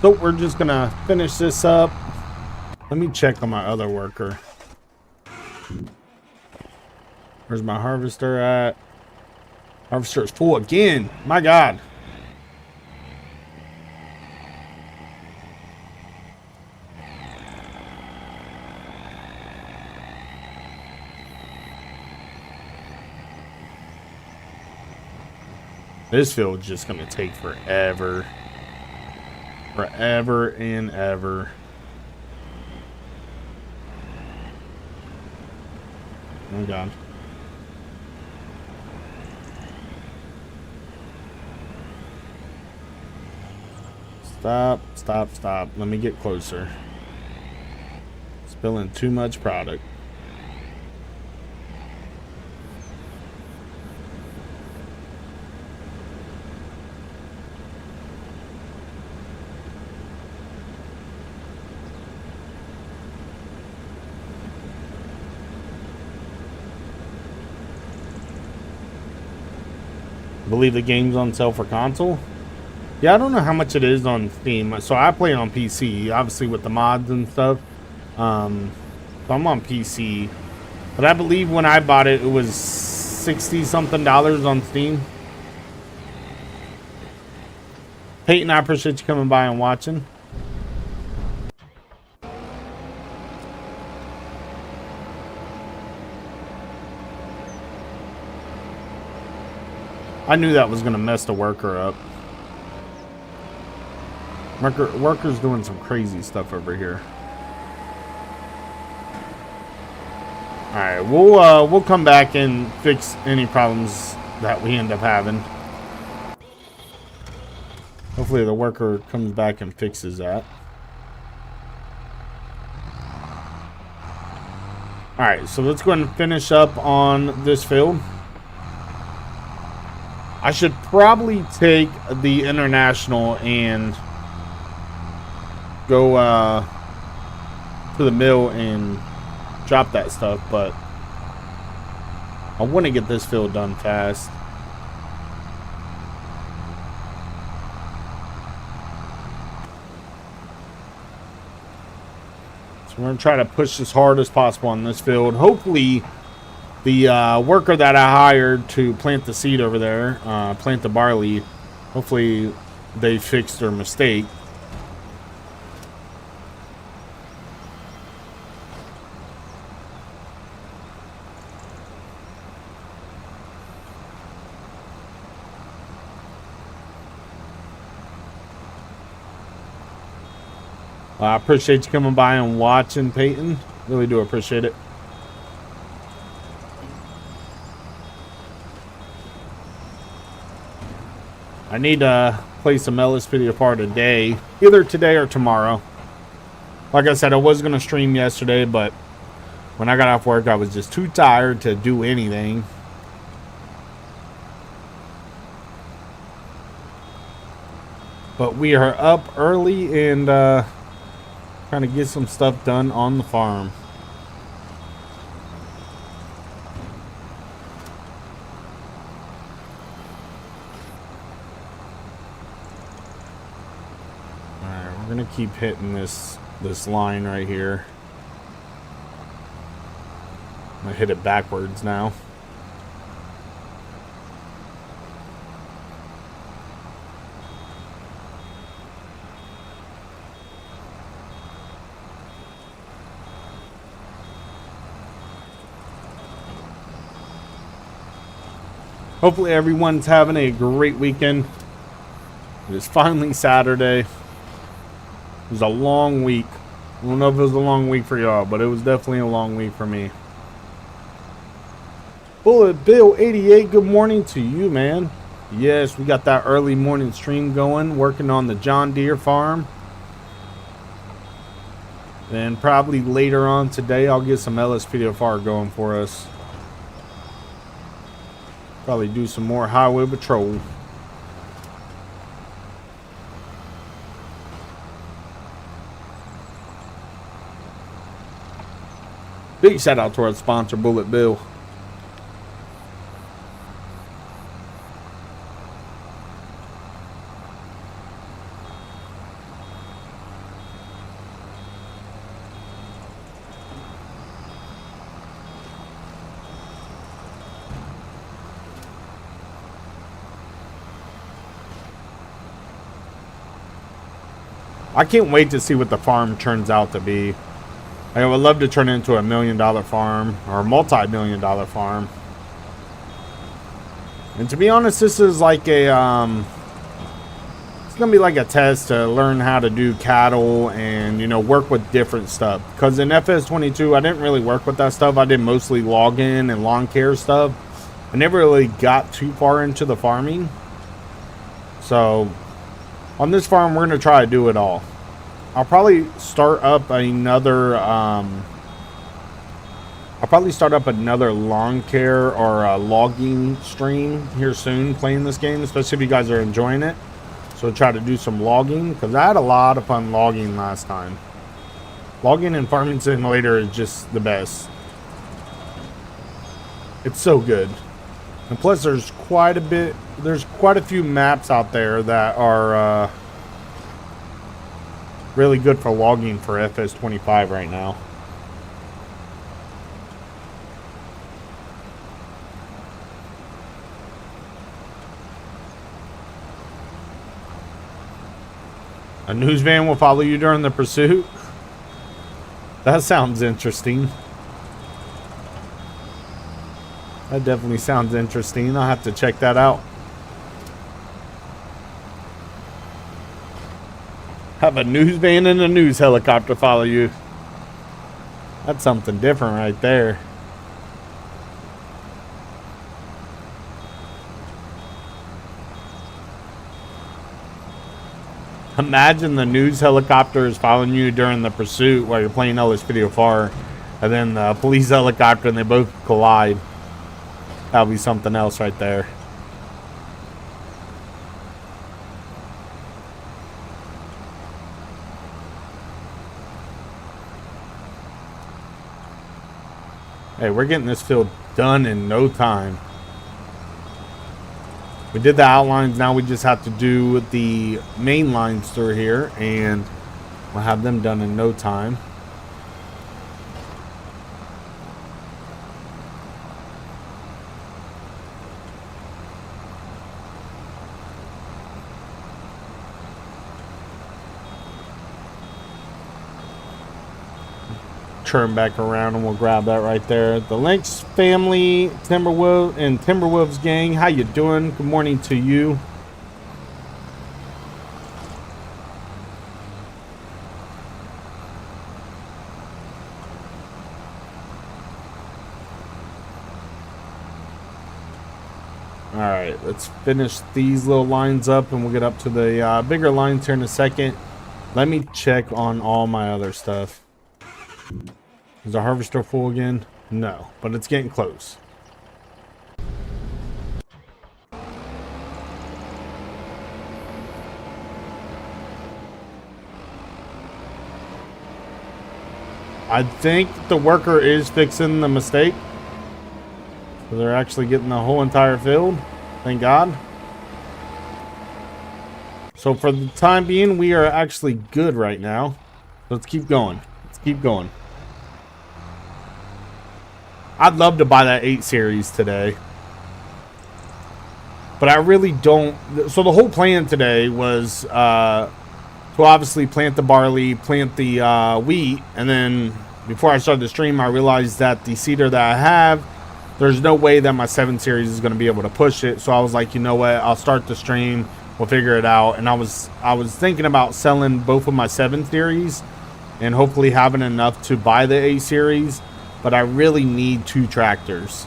S1: So we're just gonna finish this up. Let me check on my other worker. Where's my harvester at? Harvester is full again. My God. This field's just gonna take forever. Forever and ever. Oh God. Stop, stop, stop. Let me get closer. Spilling too much product. I believe the game's on sale for console. Yeah, I don't know how much it is on Steam. So I play on PC, obviously with the mods and stuff. So I'm on PC. But I believe when I bought it, it was $60-something on Steam. Peyton, I appreciate you coming by and watching. I knew that was going to mess the worker up. Worker's doing some crazy stuff over here. All right, we'll come back and fix any problems that we end up having. Hopefully the worker comes back and fixes that. All right, so let's go ahead and finish up on this field. I should probably take the International and go to the mill and drop that stuff, but I want to get this field done fast. So we're going to try to push as hard as possible on this field. Hopefully the worker that I hired to plant the seed over there, plant the barley, hopefully they fixed their mistake. I appreciate you coming by and watching, Peyton. Really do appreciate it. I need to play some Ellis video part today, either today or tomorrow. Like I said, I was going to stream yesterday, but when I got off work, I was just too tired to do anything. But we are up early and trying to get some stuff done on the farm. We're gonna keep hitting this line right here. I'm gonna hit it backwards now. Hopefully everyone's having a great weekend. It is finally Saturday. It was a long week. I don't know if it was a long week for y'all, but it was definitely a long week for me. Bullet Bill 88, good morning to you, man. Yes, we got that early morning stream going, working on the John Deere farm. Then probably later on today, I'll get some Ellis video far going for us. Probably do some more highway patrol. Big shout out to our sponsor, Bullet Bill. I can't wait to see what the farm turns out to be. I would love to turn it into a $1 million farm or a multi-million dollar farm. And to be honest, this is like a it's gonna be like a test to learn how to do cattle and, you know, work with different stuff. Because in FS22, I didn't really work with that stuff. I did mostly login and lawn care stuff. I never really got too far into the farming. So On this farm, we're going to try to do it all. I'll probably start up another lawn care or logging stream here soon playing this game, especially if you guys are enjoying it. So try to do some logging, because I had a lot of fun logging last time. Logging in Farming Simulator is just the best. It's so good. And plus there's quite a few maps out there that are really good for logging for FS25 right now. A news van will follow you during the pursuit? That sounds interesting. That definitely sounds interesting. I'll have to check that out. Have a news van and a news helicopter follow you. That's something different right there. Imagine the news helicopter is following you during the pursuit while you're playing Ellis Video Far, and then the police helicopter, and they both collide. That'll be something else right there. Hey, we're getting this field done in no time. We did the outlines, now we just have to do the main lines through here, and we'll have them done in no time. Turn back around and we'll grab that right there. The Lynx family, Timberwolf and Timberwolves gang, how you doing? Good morning to you. All right, let's finish these little lines up and we'll get up to the bigger lines here in a second. Let me check on all my other stuff. Is the harvester full again? No, but it's getting close. I think the worker is fixing the mistake. So they're actually getting the whole entire field. Thank God. So for the time being, we are actually good right now. Let's keep going. Let's keep going. I'd love to buy that 8 series today, but I really don't. So the whole plan today was to obviously plant the barley, plant the wheat, and then before I started the stream, I realized that the seeder that I have, there's no way that my 7 series is going to be able to push it. So I was like, you know what? I'll start the stream. We'll figure it out. And I was thinking about selling both of my 7 series and hopefully having enough to buy the 8 series. But I really need 2 tractors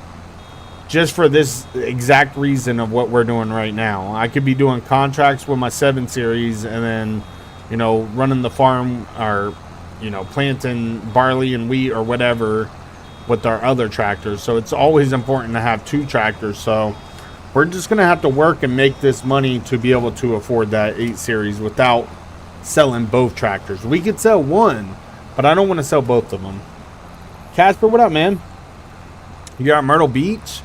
S1: just for this exact reason of what we're doing right now. I could be doing contracts with my 7 series and then, you know, running the farm or, you know, planting barley and wheat or whatever with our other tractors. So it's always important to have 2 tractors. So we're just going to have to work and make this money to be able to afford that 8 series without selling both tractors. We could sell one, but I don't want to sell both of them. Casper, what up, man? You got Myrtle Beach?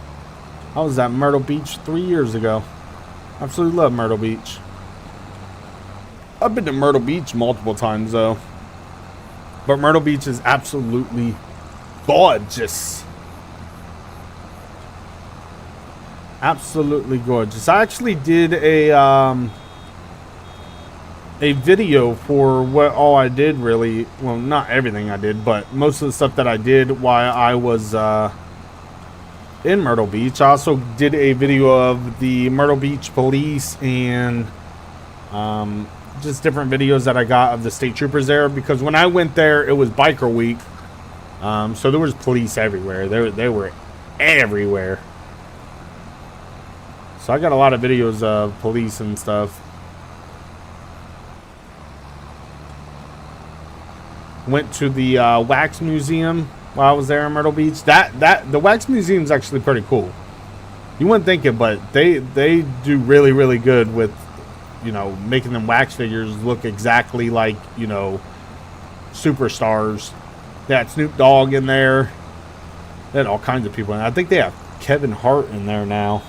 S1: I was at Myrtle Beach 3 years ago. Absolutely love Myrtle Beach. I've been to Myrtle Beach multiple times, though. But Myrtle Beach is absolutely gorgeous. Absolutely gorgeous. I actually did a video for what all I did, really. Well, not everything I did, but most of the stuff that I did while I was in Myrtle Beach. I also did a video of the Myrtle Beach police and just different videos that I got of the state troopers there, because when I went there it was biker week, so there was police everywhere. They were everywhere. So I got a lot of videos of police and stuff. Went to the wax museum while I was there in Myrtle Beach. The wax museum is actually pretty cool. You wouldn't think it, but they do really, really good with, you know, making them wax figures look exactly like, you know, superstars. They had Snoop Dogg in there. They had all kinds of people in there. I think they have Kevin Hart in there now.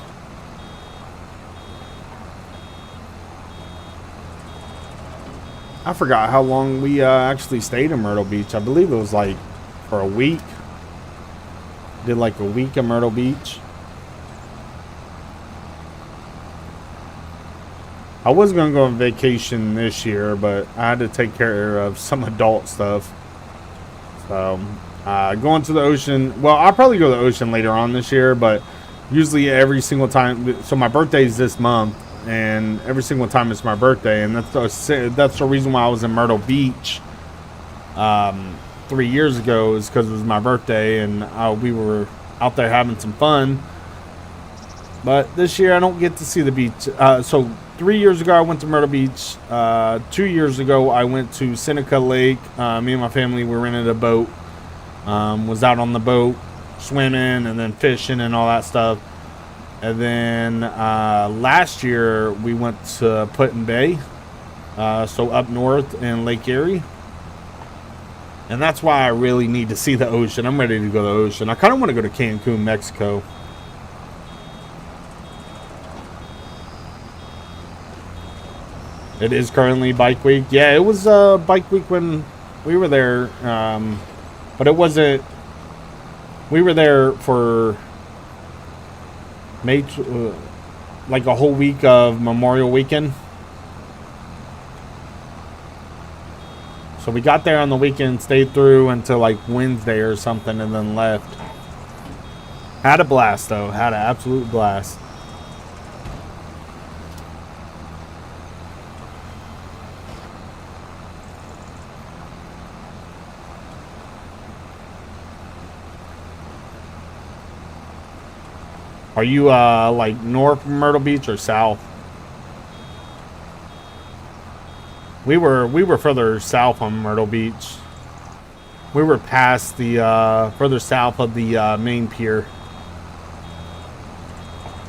S1: I forgot how long we actually stayed in Myrtle Beach. I believe it was like for a week. Did like a week in Myrtle Beach. I was going to go on vacation this year, but I had to take care of some adult stuff. So, going to the ocean. Well, I'll probably go to the ocean later on this year, but usually every single time. So my birthday is this month, and every single time it's my birthday, and that's the reason why I was in Myrtle Beach 3 years ago, is because it was my birthday, and we were out there having some fun. But this year I don't get to see the beach. So 3 years ago I went to Myrtle Beach. 2 years ago I went to Seneca Lake. Me and my family, we rented a boat. Was out on the boat swimming and then fishing and all that stuff. And then last year we went to Put-in Bay, so up north in Lake Erie. And that's why I really need to see the ocean. I'm ready to go to the ocean. I kind of want to go to Cancun, Mexico. It is currently bike week. Yeah, it was bike week when we were there. But it wasn't. We were there for like a whole week of Memorial Weekend. So we got there on the weekend, stayed through until like Wednesday or something, and then left. Had a blast though. Had an absolute blast. Are you like north Myrtle Beach or south? We were further south on Myrtle Beach. We were past the further south of the main pier.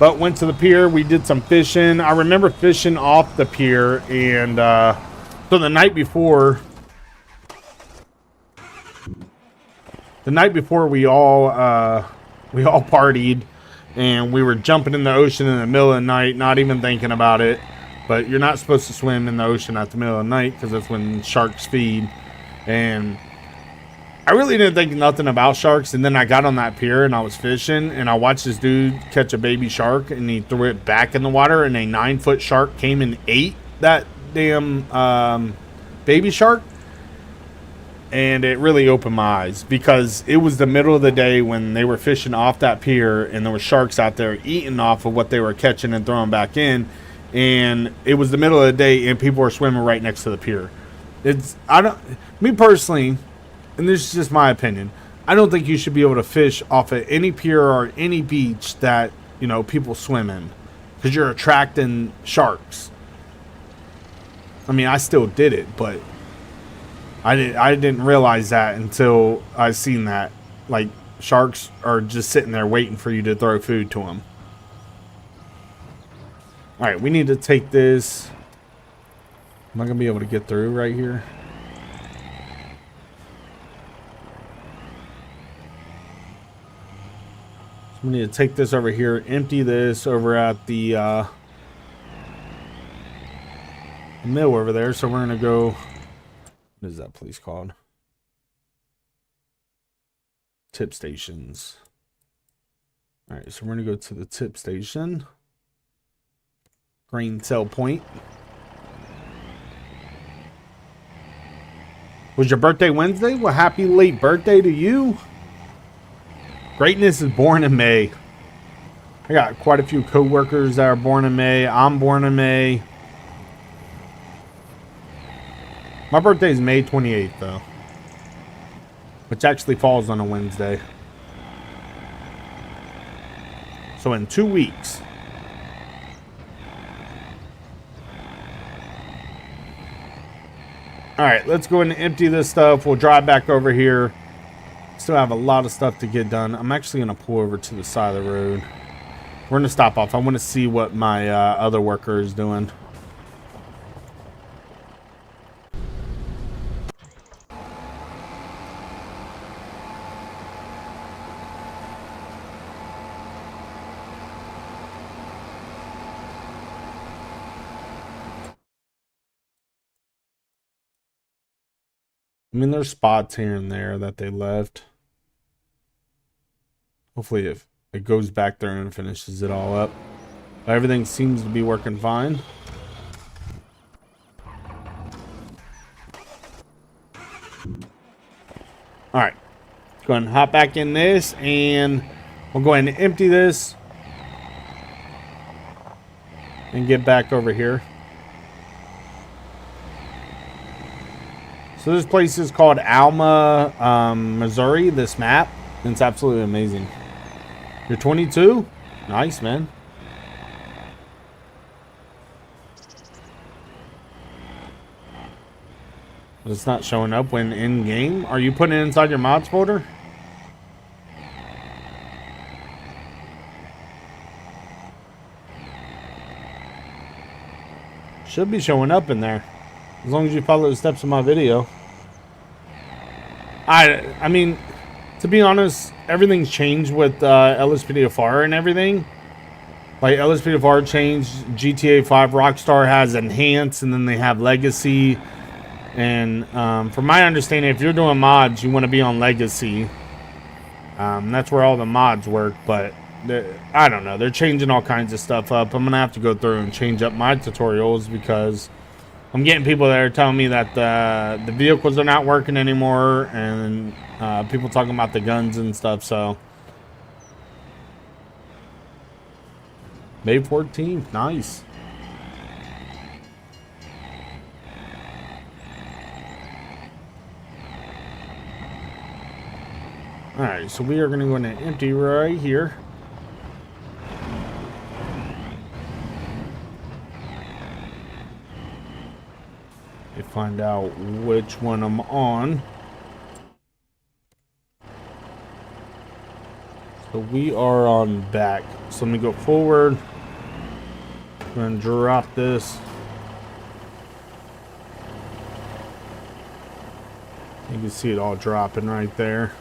S1: But went to the pier. We did some fishing. I remember fishing off the pier, and so the night before we all partied. And we were jumping in the ocean in the middle of the night, not even thinking about it. But you're not supposed to swim in the ocean at the middle of the night, because that's when sharks feed. And I really didn't think nothing about sharks. And then I got on that pier and I was fishing, and I watched this dude catch a baby shark, and he threw it back in the water, and a 9-foot shark came and ate that damn baby shark. And it really opened my eyes, because it was the middle of the day when they were fishing off that pier, and there were sharks out there eating off of what they were catching and throwing back in. And it was the middle of the day, and people were swimming right next to the pier. Me personally, and this is just my opinion, I don't think you should be able to fish off of any pier or any beach that, you know, people swim in, because you're attracting sharks. I mean, I still did it, but I didn't realize that until I seen that. Like, sharks are just sitting there waiting for you to throw food to them. Alright, we need to take this. Am I going to be able to get through right here? So we need to take this over here, empty this over at the mill over there. So we're going to go... What is that place called? Tip stations. All right, so we're going to go to the tip station. Grain sell point. Was your birthday Wednesday? Well, happy late birthday to you. Greatness is born in May. I got quite a few co-workers that are born in May. I'm born in May. My birthday is May 28th, though, which actually falls on a Wednesday. So in 2 weeks. All right, let's go ahead and empty this stuff. We'll drive back over here. Still have a lot of stuff to get done. I'm actually going to pull over to the side of the road. We're going to stop off. I want to see what my other worker is doing. I mean, there's spots here and there that they left. Hopefully if it goes back there and finishes it all up. But everything seems to be working fine. Alright. Go ahead and hop back in this, and we'll go ahead and empty this. And get back over here. So this place is called Alma, Missouri, this map. It's absolutely amazing. You're 22? Nice, man. But it's not showing up when in game. Are you putting it inside your mods folder? Should be showing up in there. As long as you follow the steps of my video. I mean, to be honest, everything's changed with LSPDFR and everything. Like, LSPDFR changed, GTA 5 Rockstar has Enhanced, and then they have Legacy. And from my understanding, if you're doing mods, you want to be on Legacy. That's where all the mods work, but I don't know. They're changing all kinds of stuff up. I'm going to have to go through and change up my tutorials because I'm getting people that are telling me that the vehicles are not working anymore, and people talking about the guns and stuff. So May 14th, nice. All right, so we are going to go in and empty right here. Find out which one I'm on. So we are on back. So let me go forward. I'm going to drop this. You can see it all dropping right there.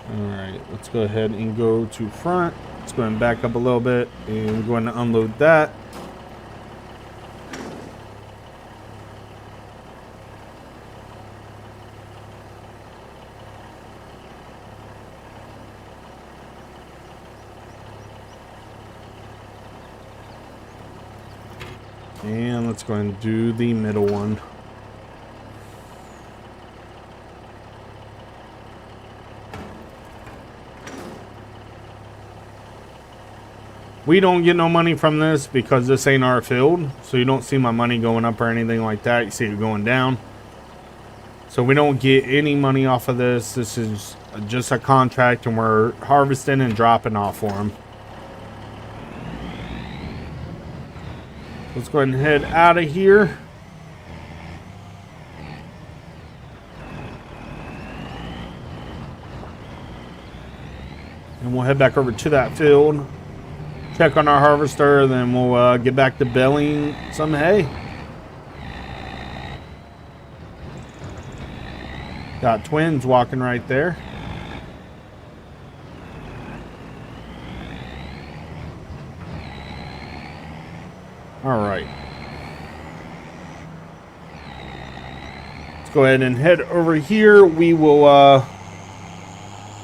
S1: Alright, let's go ahead and go to front. Let's go and back up a little bit, and we're going to unload that. And let's go and do the middle one. We don't get no money from this because this ain't our field. So you don't see my money going up or anything like that. You see it going down. So we don't get any money off of this. This is just a contract, and we're harvesting and dropping off for them. Let's go ahead and head out of here. And we'll head back over to that field. Check on our harvester, then we'll get back to baling some hay. Got twins walking right there. All right. Let's go ahead and head over here. We will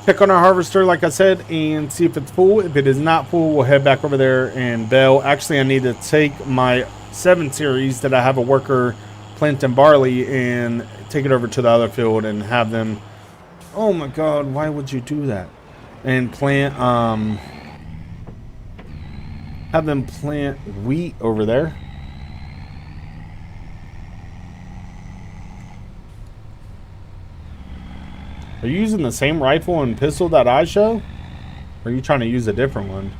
S1: check on our harvester, like I said, and see if it's full. If it is not full, we'll head back over there and bale. Actually, I need to take my 7 series that I have a worker planting barley and take it over to the other field and have them. Oh my God, why would you do that? And plant, have them plant wheat over there. Are you using the same rifle and pistol that I show? Or are you trying to use a different one?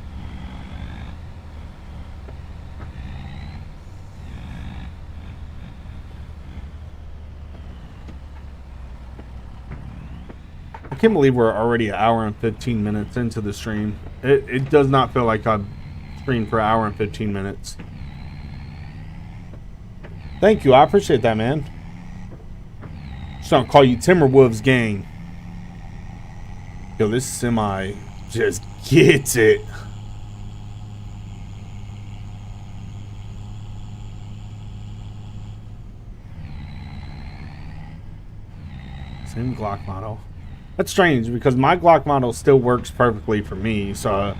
S1: I can't believe we're already an hour and 15 minutes into the stream. It does not feel like I've streamed for an hour and 15 minutes. Thank you. I appreciate that, man. Just gonna call you Timberwolves gang. Yo, this semi just gets it. Same Glock model. That's strange because my Glock model still works perfectly for me, so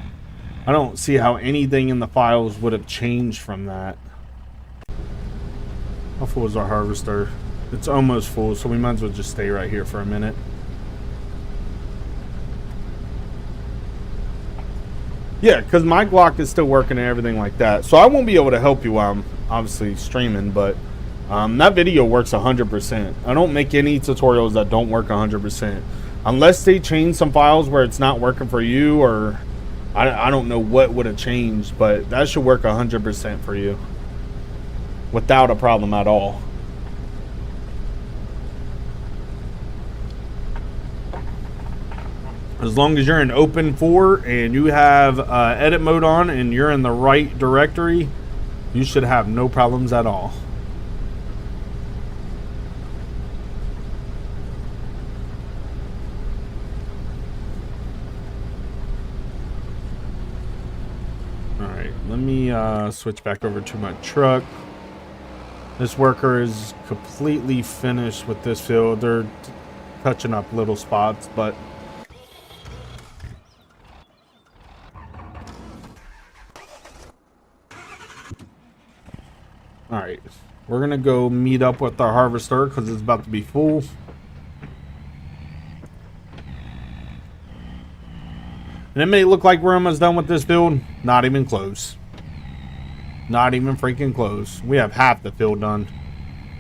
S1: I don't see how anything in the files would have changed from that. How full is our harvester? It's almost full, so we might as well just stay right here for a minute. Yeah, because my Glock is still working and everything like that. So I won't be able to help you while I'm obviously streaming, but that video works 100%. I don't make any tutorials that don't work 100%. Unless they change some files where it's not working for you, or I don't know what would have changed, but that should work 100% for you without a problem at all. As long as you're in open 4 and you have edit mode on and you're in the right directory, you should have no problems at all. Alright, let me switch back over to my truck. This worker is completely finished with this field. They're touching up little spots, but alright, we're gonna go meet up with our harvester because it's about to be full. And it may look like we're almost done with this field. Not even close. Not even freaking close. We have half the field done.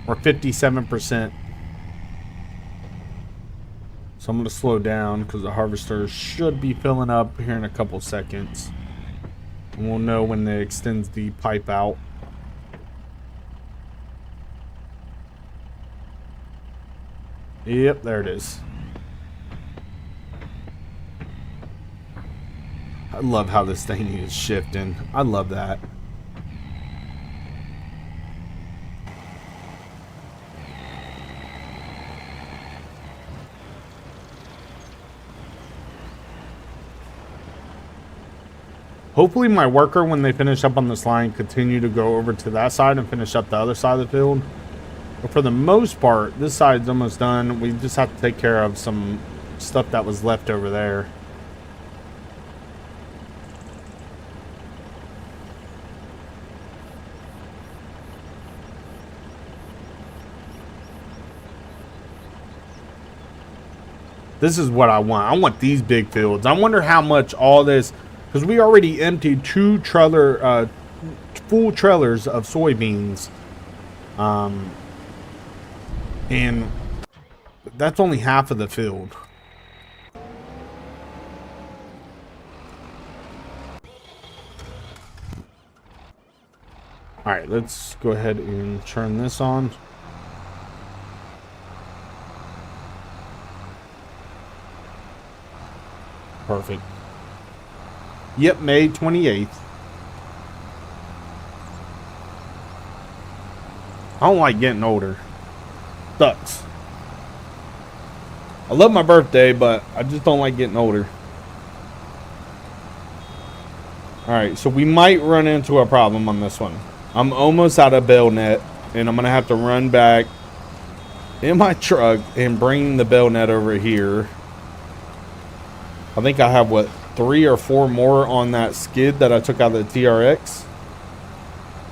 S1: We're 57%. So I'm going to slow down because the harvester should be filling up here in a couple seconds. And we'll know when it extends the pipe out. Yep, there it is. I love how this thing is shifting. I love that. Hopefully my worker, when they finish up on this line, continue to go over to that side and finish up the other side of the field. But for the most part, this side's almost done. We just have to take care of some stuff that was left over there. This is what I want. I want these big fields. I wonder how much all this, because we already emptied full trailers of soybeans. And that's only half of the field. All right, let's go ahead and turn this on. Perfect. Yep, May 28th. I don't like getting older. Sucks. I love my birthday, but I just don't like getting older. Alright, so we might run into a problem on this one. I'm almost out of bell net, and I'm going to have to run back in my truck and bring the bell net over here. I think I have, what, 3 or 4 more on that skid that I took out of the TRX.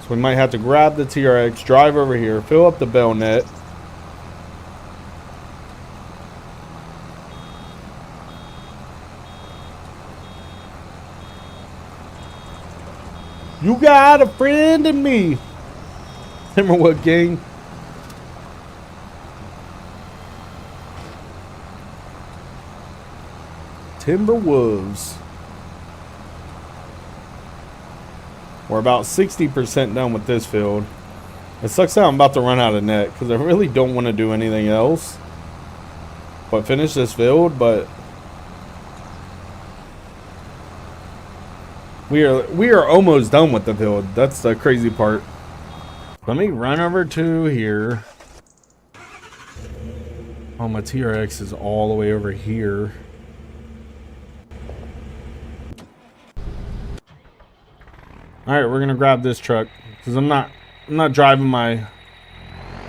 S1: So we might have to grab the TRX, drive over here, fill up the bell net. You got a friend in me. Timberwood gang. Timberwolves. We're about 60% done with this field. It sucks that I'm about to run out of net because I really don't want to do anything else but finish this field. But we are almost done with the field. That's the crazy part. Let me run over to here. Oh, my TRX is all the way over here. All right, we're gonna grab this truck because I'm not driving my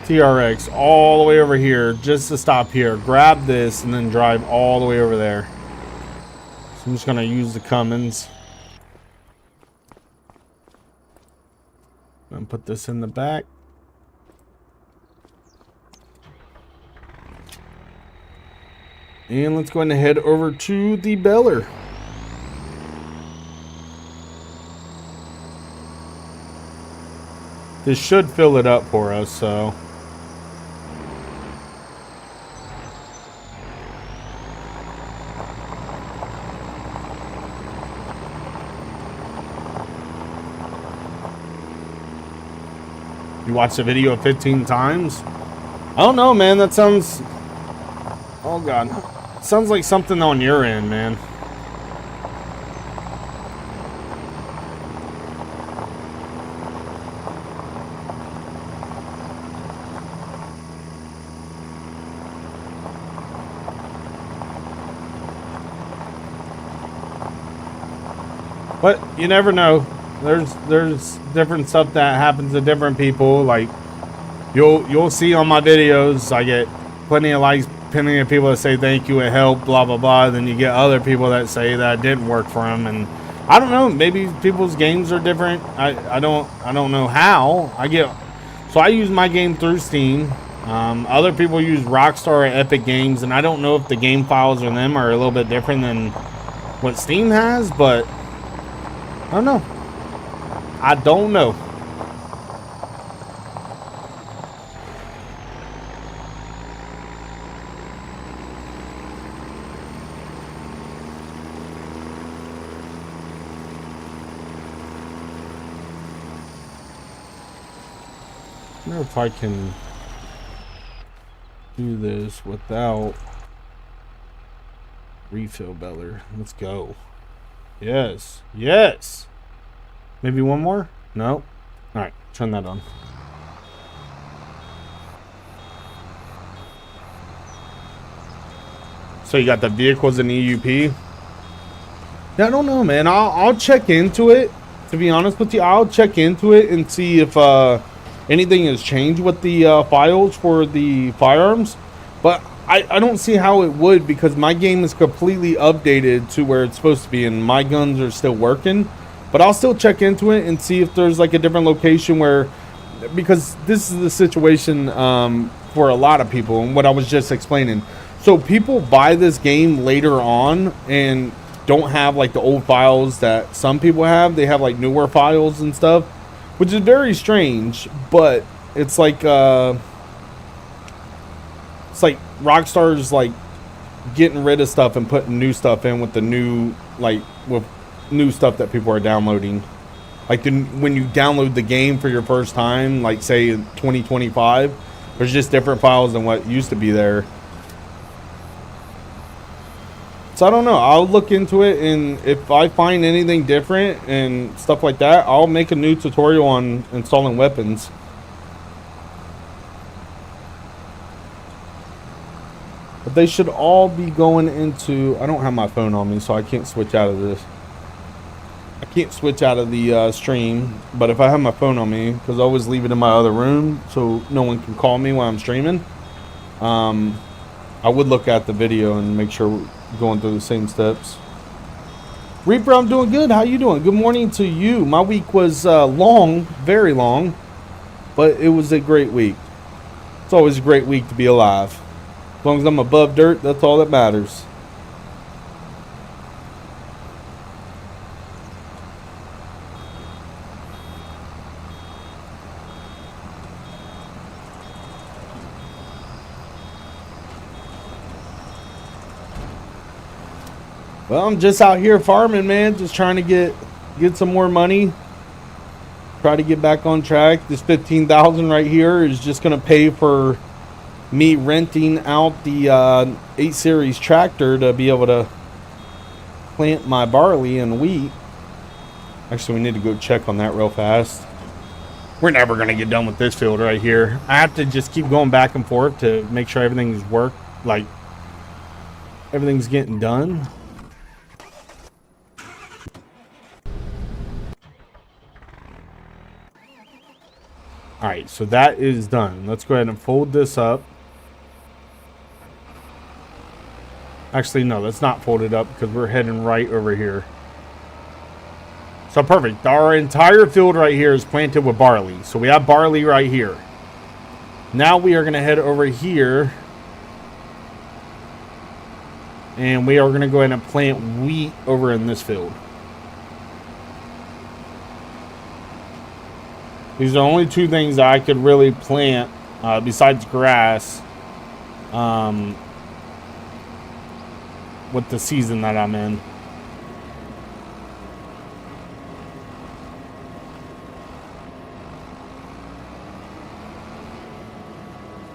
S1: TRX all the way over here just to stop here, grab this, and then drive all the way over there. So I'm just gonna use the Cummins and put this in the back. And let's go ahead and head over to the baler. This should fill it up for us, so. You watched the video 15 times? I don't know, man. That sounds... Oh, God. Sounds like something on your end, man. But you never know. There's different stuff that happens to different people. Like you'll see on my videos, I get plenty of likes, plenty of people that say thank you, it helped, blah blah blah. Then you get other people that say that it didn't work for them, and I don't know. Maybe people's games are different. I don't know how. I use my game through Steam. Other people use Rockstar or Epic Games, and I don't know if the game files on them are a little bit different than what Steam has, but I don't know. I don't know. I wonder if I can do this without refill beller. Let's go. Yes. Yes. Maybe one more? No. All right. Turn that on. So you got the vehicles in EUP? Yeah, I don't know, man. I'll check into it. To be honest with you, I'll check into it and see if anything has changed with the files for the firearms. But I don't see how it would, because my game is completely updated to where it's supposed to be and my guns are still working. But I'll still check into it and see if there's like a different location where, because this is the situation for a lot of people and what I was just explaining. So people buy this game later on and don't have like the old files that some people have. They have like newer files and stuff, which is very strange. But it's like Rockstar's like getting rid of stuff and putting new stuff in with the new, like with new stuff that people are downloading. Like when you download the game for your first time, like say in 2025, there's just different files than what used to be there. So I don't know. I'll look into it, and if I find anything different and stuff like that, I'll make a new tutorial on installing weapons. But they should all be going into... I don't have my phone on me, so I can't switch out of this. I can't switch out of the stream, but if I have my phone on me, because I always leave it in my other room so no one can call me while I'm streaming, I would look at the video and make sure we're going through the same steps. Reaper, I'm doing good. How you doing? Good morning to you. My week was long, very long, but it was a great week. It's always a great week to be alive. As long as I'm above dirt, that's all that matters. Well, I'm just out here farming, man. Just trying to get some more money. Try to get back on track. This 15,000 right here is just gonna pay for me renting out the 8 Series tractor to be able to plant my barley and wheat. Actually, we need to go check on that real fast. We're never gonna get done with this field right here. I have to just keep going back and forth to make sure everything's like everything's getting done. All right, so that is done. Let's go ahead and fold this up. Actually, no, let's not fold it up because we're heading right over here. So perfect. Our entire field right here is planted with barley. So we have barley right here. Now we are going to head over here. And we are going to go ahead and plant wheat over in this field. These are the only two things that I could really plant besides grass with the season that I'm in.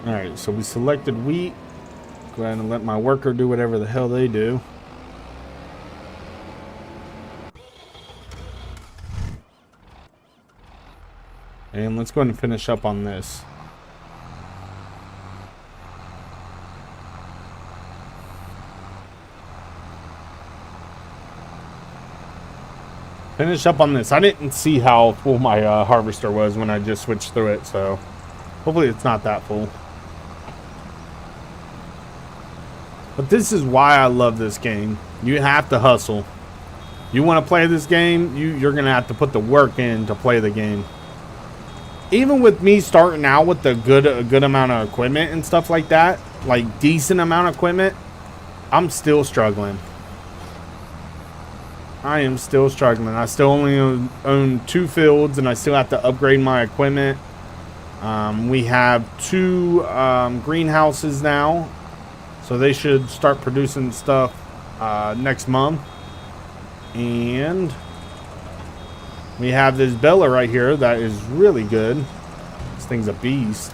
S1: Alright, so we selected wheat. Go ahead and let my worker do whatever the hell they do. And let's go ahead and finish up on this. Finish up on this. I didn't see how full my harvester was when I just switched through it, so hopefully it's not that full. But this is why I love this game. You have to hustle. You want to play this game, you're going to have to put the work in to play the game. Even with me starting out with a good amount of equipment and stuff like that, like decent amount of equipment, I'm still struggling. I am still struggling. I still only own 2 fields, and I still have to upgrade my equipment. We have 2 greenhouses now, so they should start producing stuff next month. And we have this Bella right here that is really good. This thing's a beast.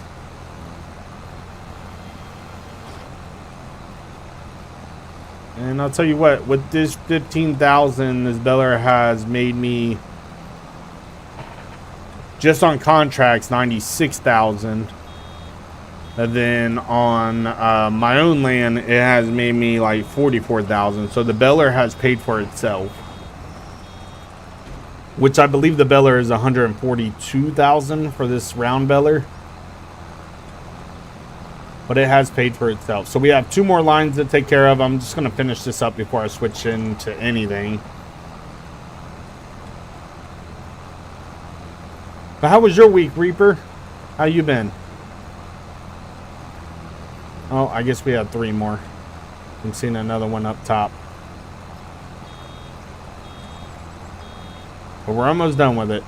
S1: And I'll tell you what, with this 15,000, this Bella has made me, just on contracts, 96,000. And then on my own land, it has made me like 44,000. So the Bella has paid for itself. Which I believe the Bella is 142,000 for this round Bella. But it has paid for itself. So we have 2 more lines to take care of. I'm just going to finish this up before I switch into anything. But how was your week, Reaper? How you been? Oh, I guess we have 3 more. I'm seeing another one up top. But we're almost done with it.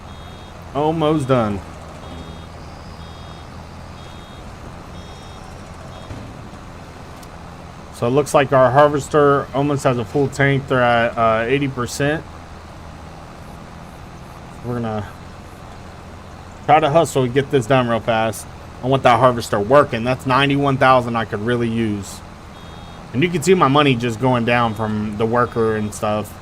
S1: Almost done. So it looks like our harvester almost has a full tank. They're at 80%. We're gonna try to hustle and get this done real fast. I want that harvester working. That's 91,000 I could really use. And you can see my money just going down from the worker and stuff.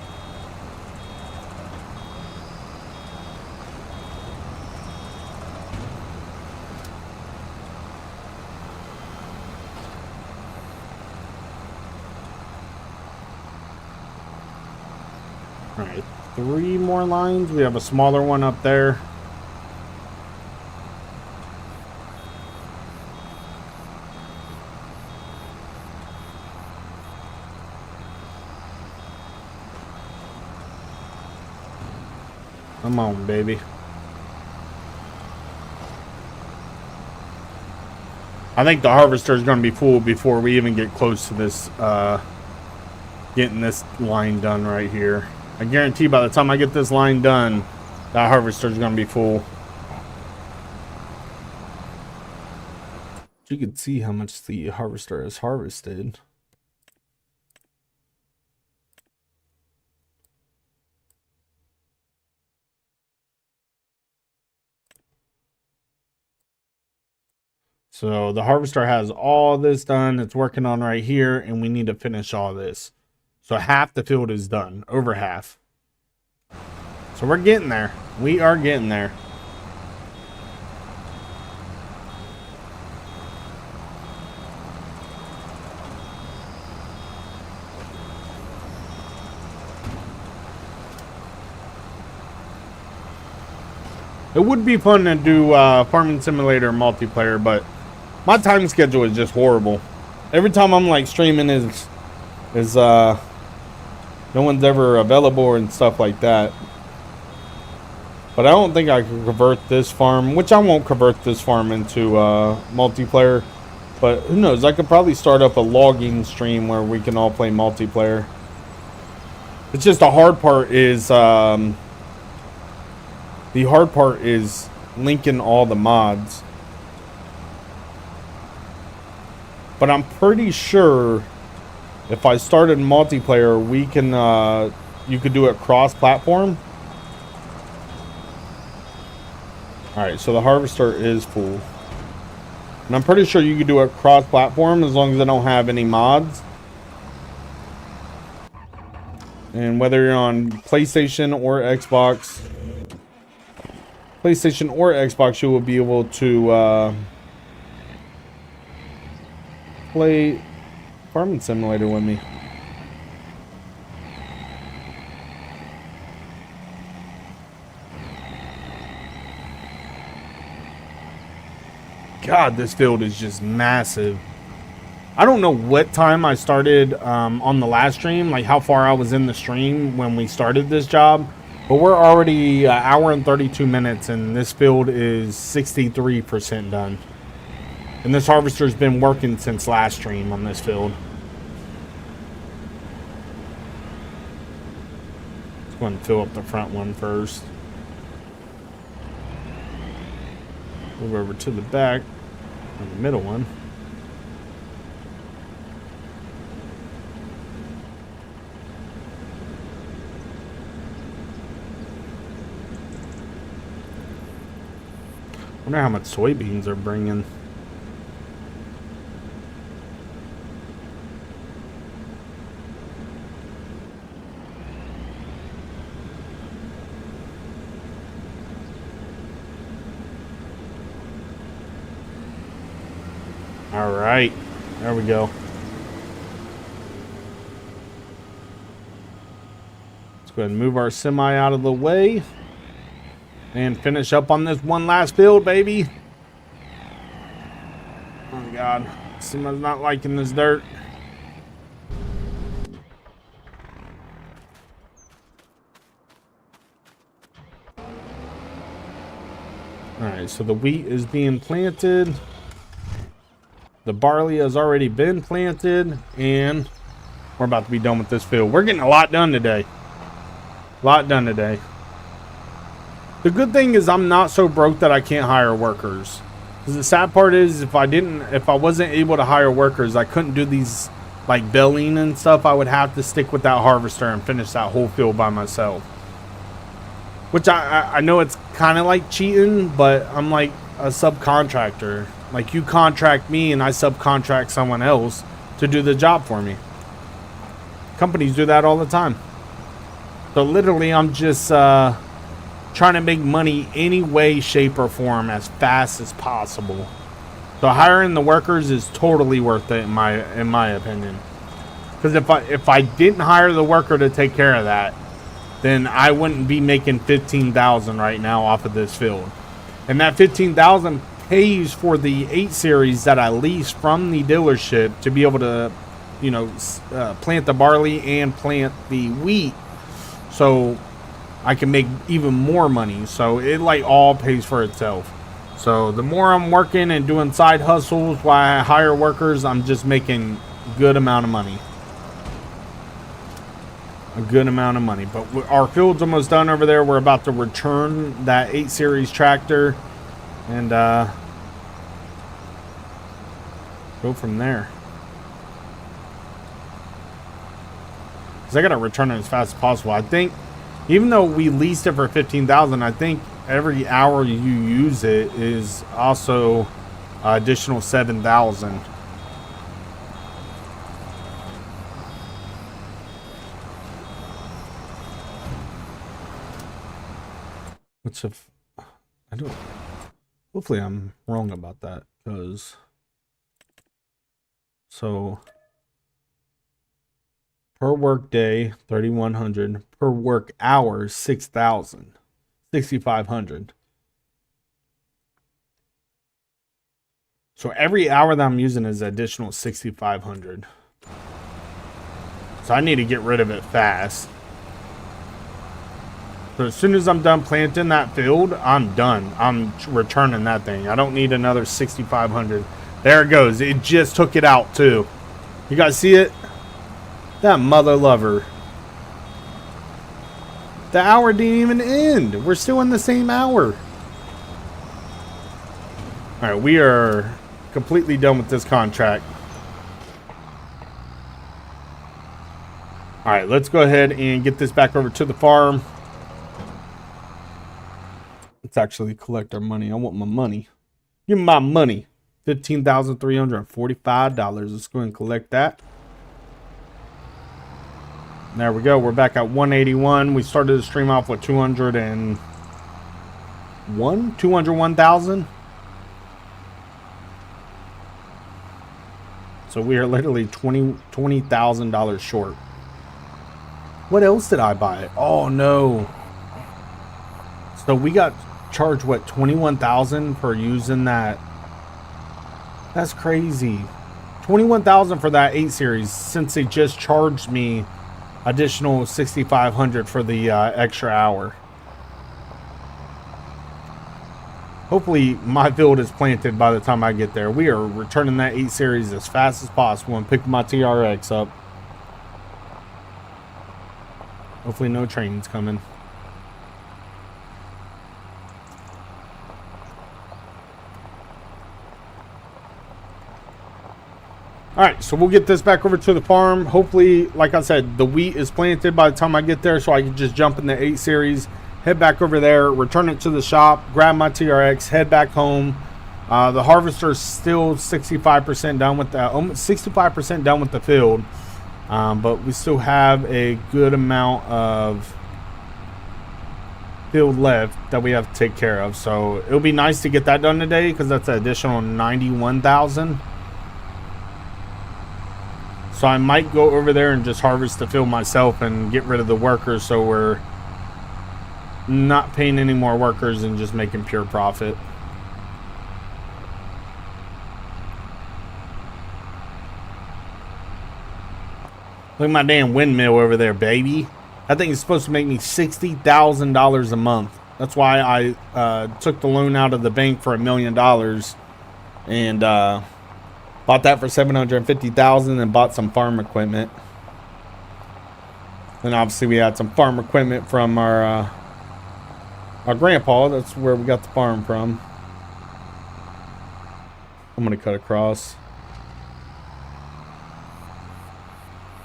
S1: Alright, 3 more lines. We have a smaller one up there. Come on, baby. I think the harvester is going to be full before we even get close to this, getting this line done right here. I guarantee by the time I get this line done, that harvester is going to be full. You can see how much the harvester has harvested. So the harvester has all this done. It's working on right here, and we need to finish all this. So half the field is done, over half. So we're getting there. We are getting there. It would be fun to do Farming Simulator multiplayer, but my time schedule is just horrible. Every time I'm like streaming is no one's ever available and stuff like that. But I don't think I can convert this farm, which I won't convert this farm into multiplayer. But who knows? I could probably start up a logging stream where we can all play multiplayer. It's just the hard part is linking all the mods. But I'm pretty sure if I started multiplayer, we can you could do it cross-platform. Alright, so the harvester is full. And I'm pretty sure you could do it cross-platform as long as I don't have any mods. And whether you're on PlayStation or Xbox, you will be able to play Farming Simulator with me. God, this field is just massive. I don't know what time I started on the last stream, like how far I was in the stream when we started this job. But we're already an hour and 32 minutes, and this field is 63% done. And this harvester's been working since last stream on this field. Let's go ahead and fill up the front one first. Move over to the back on the middle one. Wonder how much soybeans are bringing. All right, there we go. Let's go ahead and move our semi out of the way and finish up on this one last field, baby. Oh God, semi's not liking this dirt. All right, so the wheat is being planted. The barley has already been planted, and we're about to be done with this field. We're getting a lot done today. A lot done today. The good thing is I'm not so broke that I can't hire workers. Because the sad part is if I wasn't able to hire workers, I couldn't do these like belling and stuff. I would have to stick with that harvester and finish that whole field by myself. Which I know it's kind of like cheating, but I'm like a subcontractor. Like you contract me and I subcontract someone else to do the job for me. Companies do that all the time. So literally I'm just trying to make money any way, shape, or form as fast as possible. So hiring the workers is totally worth it in my opinion. Because if I didn't hire the worker to take care of that, then I wouldn't be making $15,000 right now off of this field. And that $15,000 pays for the 8 series that I lease from the dealership to be able to, you know, plant the barley and plant the wheat, so I can make even more money. So it like all pays for itself. So the more I'm working and doing side hustles while I hire workers, I'm just making a good amount of money. A good amount of money. But our field's almost done over there. We're about to return that 8 series tractor and go from there. Because I gotta return it as fast as possible. I think even though we leased it for $15,000, I think every hour you use it is also additional 7,000. Which if I don't, hopefully I'm wrong about that, because so per work day 3,100, per work hour 6,000, 6,500. So every hour that I'm using is additional 6,500. So I need to get rid of it fast. So as soon as I'm done planting that field, I'm done. I'm returning that thing. I don't need another 6,500. There it goes. It just took it out too. You guys see it? That mother lover. The hour didn't even end. We're still in the same hour. All right, we are completely done with this contract. All right, let's go ahead and get this back over to the farm. Let's actually collect our money. I want my money. Give me my money. $15,345. Let's go and collect that. There we go. We're back at 181. We started the stream off with 201,000. So we are literally $20,000 short. What else did I buy? Oh no. So we got charged what, 21,000 for using that. That's crazy. 21,000 for that 8 series, since they just charged me additional 6,500 for the extra hour. Hopefully my field is planted by the time I get there. We are returning that 8 series as fast as possible and pick my TRX up. Hopefully no trains coming. Alright, so we'll get this back over to the farm. Hopefully, like I said, the wheat is planted by the time I get there, so I can just jump in the 8 series, head back over there, return it to the shop, grab my TRX, head back home. The harvester is still 65% done with that, almost 65% done with the field, but we still have a good amount of field left that we have to take care of. So it'll be nice to get that done today, because that's an additional 91,000. So I might go over there and just harvest the field myself and get rid of the workers, so we're not paying any more workers and just making pure profit. Look at my damn windmill over there, baby. That thing is supposed to make me $60,000 a month. That's why I took the loan out of the bank for $1 million and bought that for $750,000 and bought some farm equipment. Then obviously we had some farm equipment from our grandpa. That's where we got the farm from. I'm gonna cut across.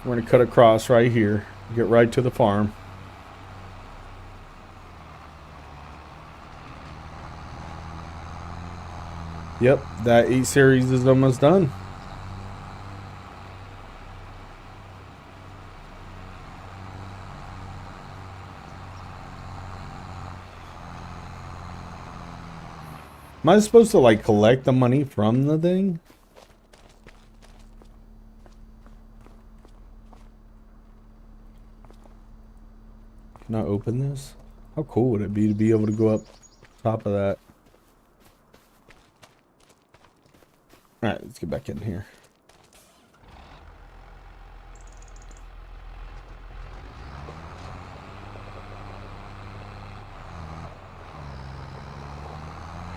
S1: We're gonna cut across right here. Get right to the farm. Yep, that 8 series is almost done. Am I supposed to like collect the money from the thing? Can I open this? How cool would it be to be able to go up top of that? Alright, let's get back in here.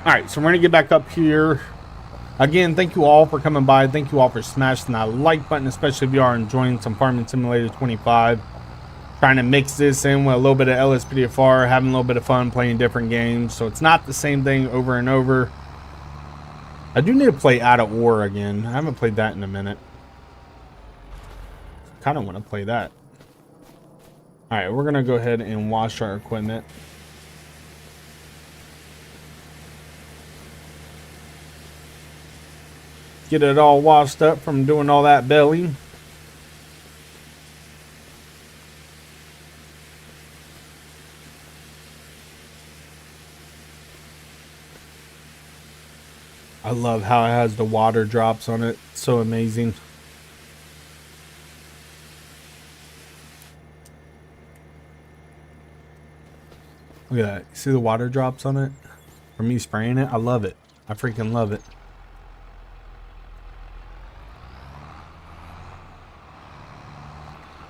S1: Alright, so we're going to get back up here. Again, thank you all for coming by. Thank you all for smashing that like button, especially if you are enjoying some Farming Simulator 25. Trying to mix this in with a little bit of LSPDFR, having a little bit of fun playing different games. So it's not the same thing over and over. I do need to play Out of War again. I haven't played that in a minute. Kind of want to play that. Alright, we're going to go ahead and wash our equipment. Get it all washed up from doing all that belly. I love how it has the water drops on it. So amazing. Look at that. See the water drops on it? From me spraying it? I love it. I freaking love it.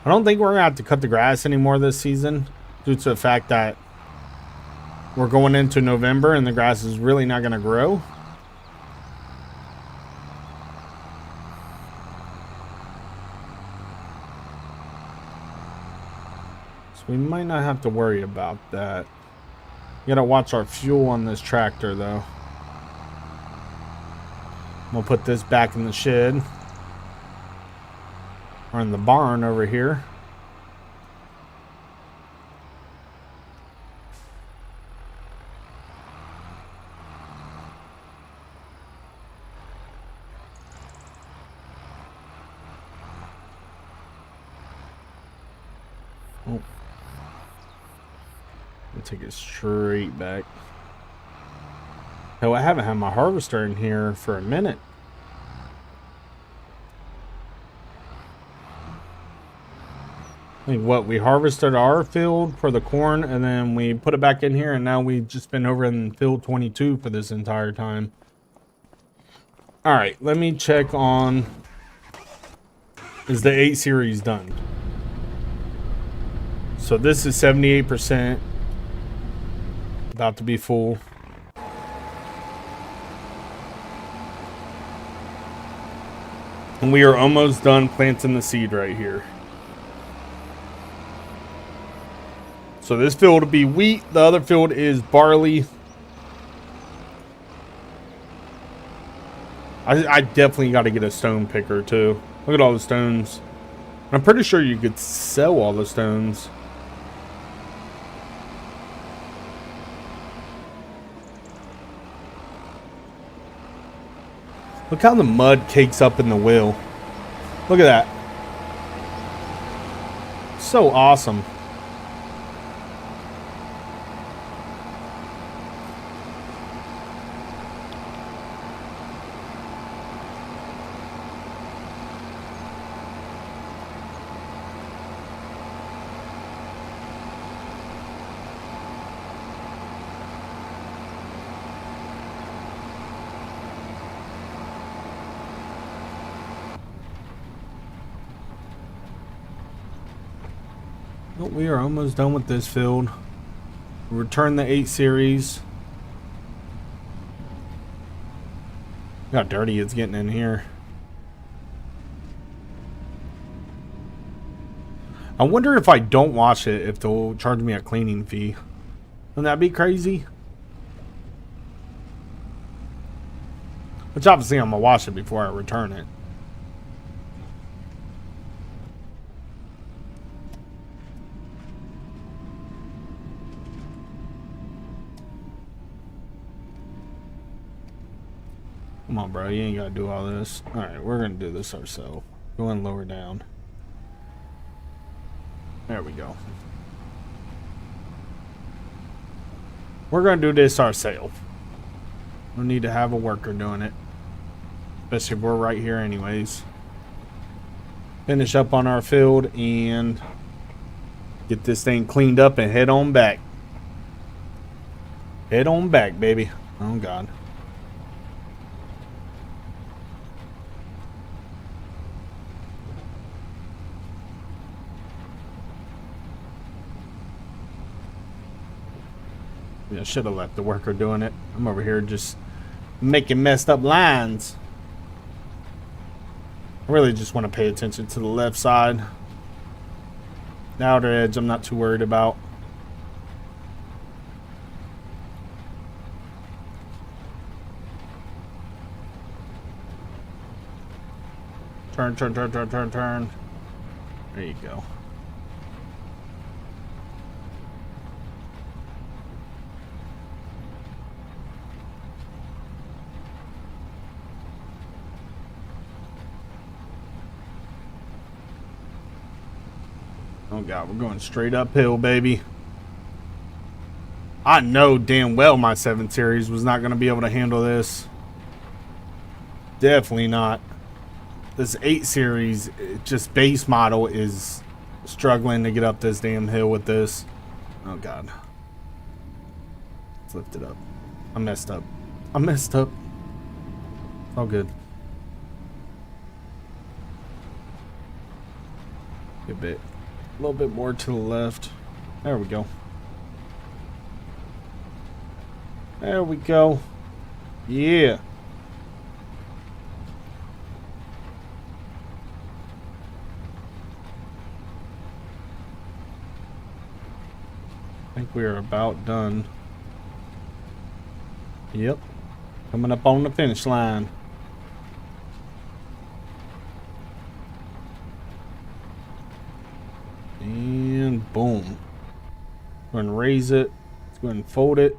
S1: I don't think we're going to have to cut the grass anymore this season due to the fact that we're going into November and the grass is really not going to grow. So we might not have to worry about that. We got to watch our fuel on this tractor though. We'll put this back in the shed. Or in the barn over here. Oh. We'll take it straight back. Hell, I haven't had my harvester in here for a minute. I mean, what, we harvested our field for the corn and then we put it back in here and now we've just been over in field 22 for this entire time. All right, let me check on, is the 8 series done? So this is 78%, about to be full. And we are almost done planting the seed right here. So this field will be wheat. The other field is barley. I definitely got to get a stone picker too. Look at all the stones. I'm pretty sure you could sell all the stones. Look how the mud cakes up in the wheel. Look at that. So awesome. We are almost done with this field. Return the 8 series. Look how dirty it's getting in here. I wonder if I don't wash it, if they'll charge me a cleaning fee. Wouldn't that be crazy? Which obviously I'm gonna wash it before I return it. Come on, bro. You ain't got to do all this. All right, we're going to do this ourselves. Go and lower down. There we go. We're going to do this ourselves. We need to have a worker doing it. Especially if we're right here anyways. Finish up on our field and get this thing cleaned up and head on back. Head on back, baby. Oh, God. Yeah, I should have left the worker doing it. I'm over here just making messed up lines. I really just want to pay attention to the left side. The outer edge I'm not too worried about. Turn, turn, turn, turn, turn, turn. There you go. God, we're going straight uphill, baby. I know damn well my 7 Series was not going to be able to handle this. Definitely not. This 8 Series, just base model, is struggling to get up this damn hill with this. Oh, God. Let's lift it up. I messed up. I messed up. All good. A little bit more to the left. There we go. There we go. Yeah. I think we are about done. Yep. Coming up on the finish line. And boom. Go ahead and raise it. Let's go ahead and fold it.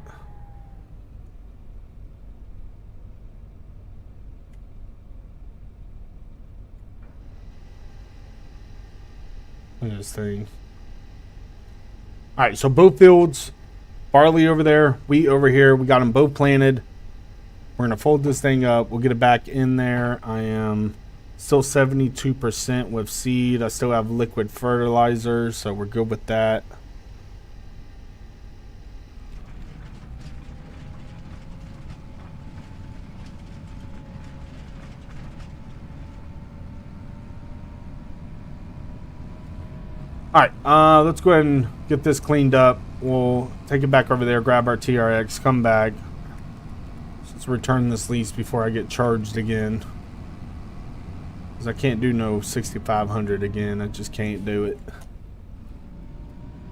S1: Look at this thing. Alright, so both fields, barley over there, wheat over here. We got them both planted. We're going to fold this thing up. We'll get it back in there. I am still 72% with seed. I still have liquid fertilizer, so we're good with that. Alright, let's go ahead and get this cleaned up. We'll take it back over there, grab our TRX, come back. Let's return this lease before I get charged again. Because I can't do no 6,500 again. I just can't do it.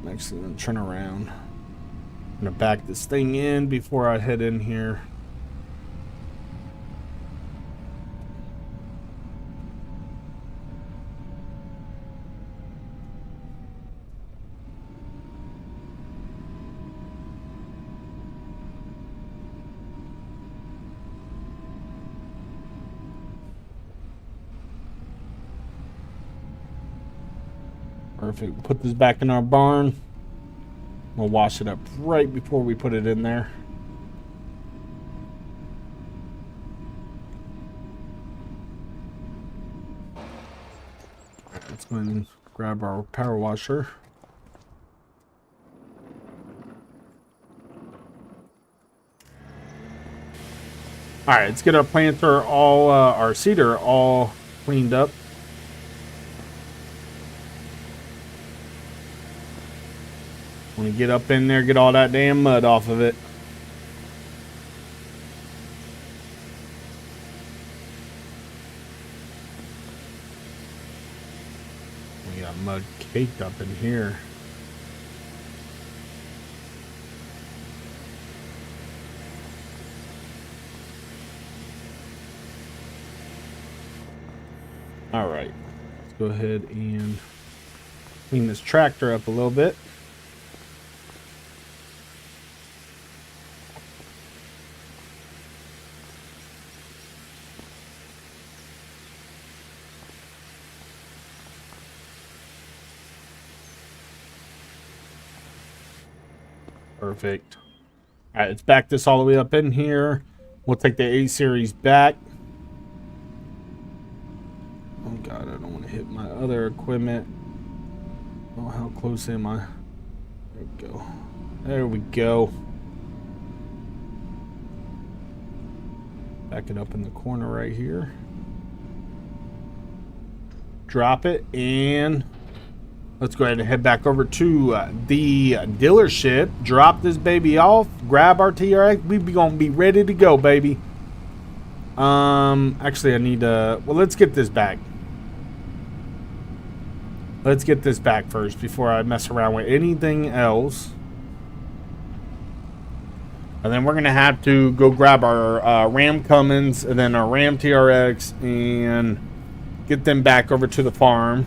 S1: I'm actually going to turn around. I'm going to back this thing in before I head in here. Perfect. Put this back in our barn. We'll wash it up right before we put it in there. Let's go ahead and grab our power washer. All right, let's get our planter all, our seeder all cleaned up. Want to get up in there, get all that damn mud off of it. We got mud caked up in here. All right, let's go ahead and clean this tractor up a little bit. Perfect. All right, let's back this all the way up in here. We'll take the 8 Series back. Oh God, I don't want to hit my other equipment. Oh, how close am I? There we go. There we go. Back it up in the corner right here. Drop it, and let's go ahead and head back over to the dealership. Drop this baby off. Grab our TRX. We be gonna be ready to go, baby. Actually, I need to. Well, let's get this back. Let's get this back first before I mess around with anything else. And then we're gonna have to go grab our Ram Cummins and then our Ram TRX and get them back over to the farm.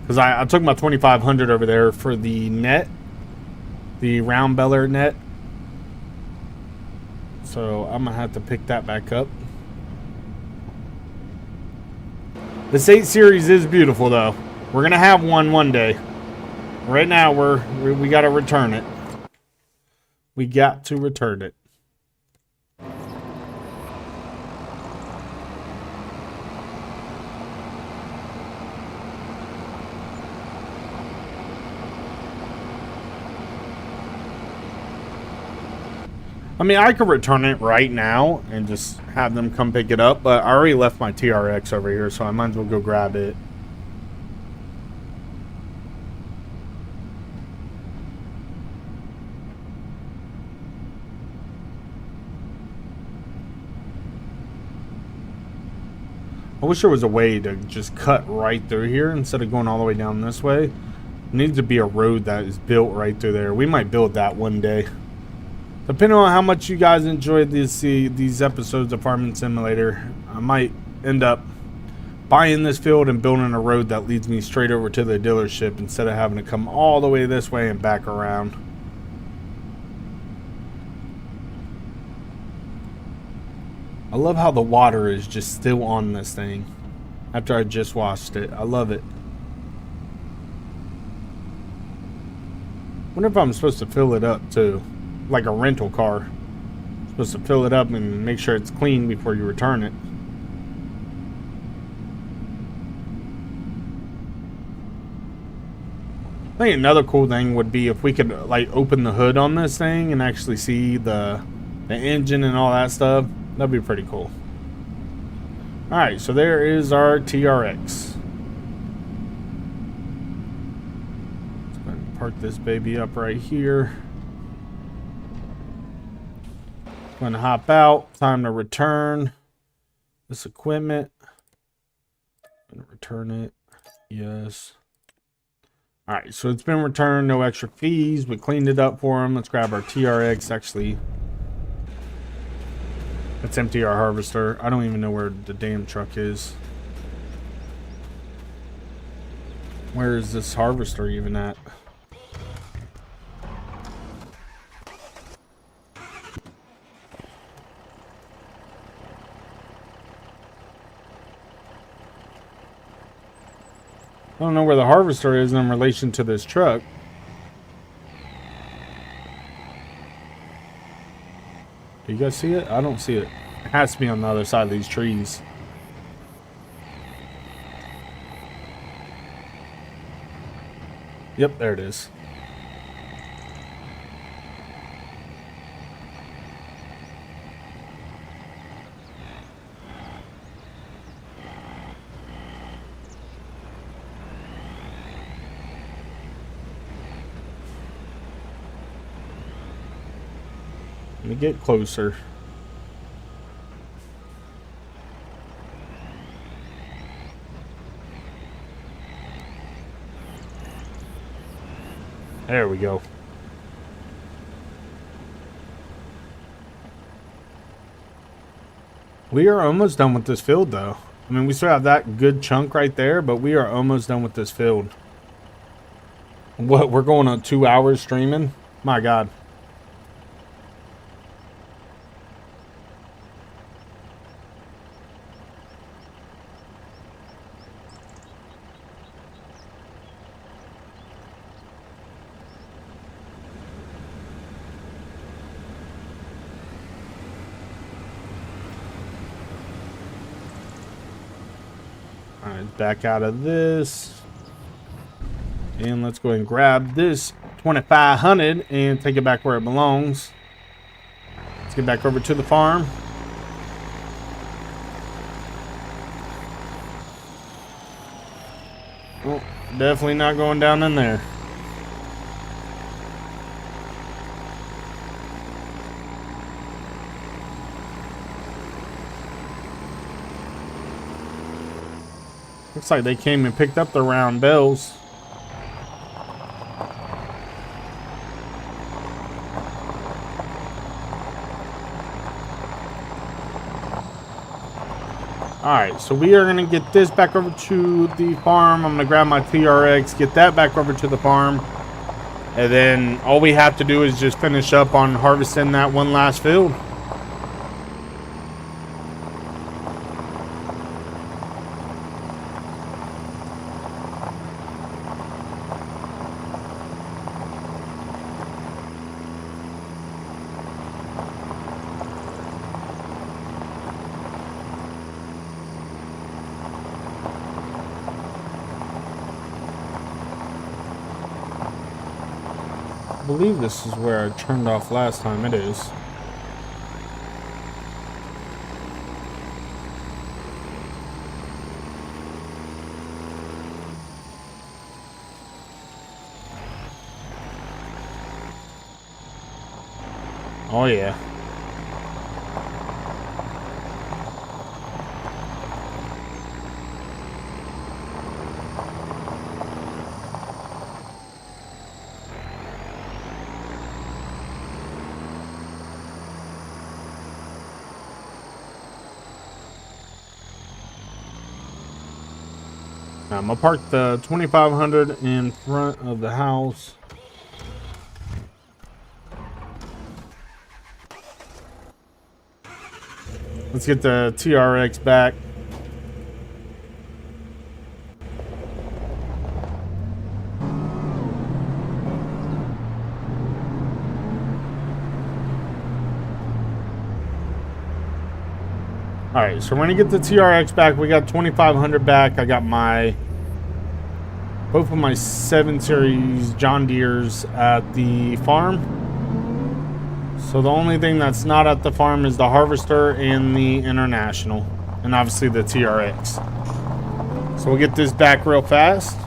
S1: Because I took my 2,500 over there for the net. The round beller net. So I'm going to have to pick that back up. This 8 Series is beautiful though. We're going to have one day. Right now, we got to return it. We got to return it. I mean, I could return it right now and just have them come pick it up, but I already left my TRX over here, so I might as well go grab it. I wish there was a way to just cut right through here instead of going all the way down this way. It needs to be a road that is built right through there. We might build that one day. Depending on how much you guys enjoyed these episodes of Farming Simulator, I might end up buying this field and building a road that leads me straight over to the dealership instead of having to come all the way this way and back around. I love how the water is just still on this thing after I just washed it. I love it. Wonder if I'm supposed to fill it up too, like a rental car. Supposed to fill it up and make sure it's clean before you return it. I think another cool thing would be if we could like open the hood on this thing and actually see the engine and all that stuff. That'd be pretty cool. Alright, so there is our TRX. Let's go ahead and park this baby up right here. Going to hop out. Time to return this equipment. I'm going to return it. Yes. Alright, so it's been returned. No extra fees. We cleaned it up for them. Let's grab our TRX. Actually, let's empty our harvester. I don't even know where the damn truck is. Where is this harvester even at? I don't know where the harvester is in relation to this truck. Do you guys see it? I don't see it. It has to be on the other side of these trees. Yep, there it is. Let me get closer. There we go. We are almost done with this field, though. I mean, we still have that good chunk right there, but we are almost done with this field. What, we're going on 2 hours streaming? My God. Alright, back out of this. And let's go ahead and grab this 2500 and take it back where it belongs. Let's get back over to the farm. Oh, definitely not going down in there. Looks like they came and picked up the round bells. Alright, so we are going to get this back over to the farm. I'm going to grab my TRX, get that back over to the farm. And then all we have to do is just finish up on harvesting that one last field. I believe this is where I turned off last time. It is. Oh yeah. I'm gonna park the 2500 in front of the house. Let's get the TRX back. All right, so we're gonna get the TRX back. We got 2500 back. I got both of my 7 Series John Deeres at the farm. So the only thing that's not at the farm is the harvester and the International, and obviously the TRX. So we'll get this back real fast.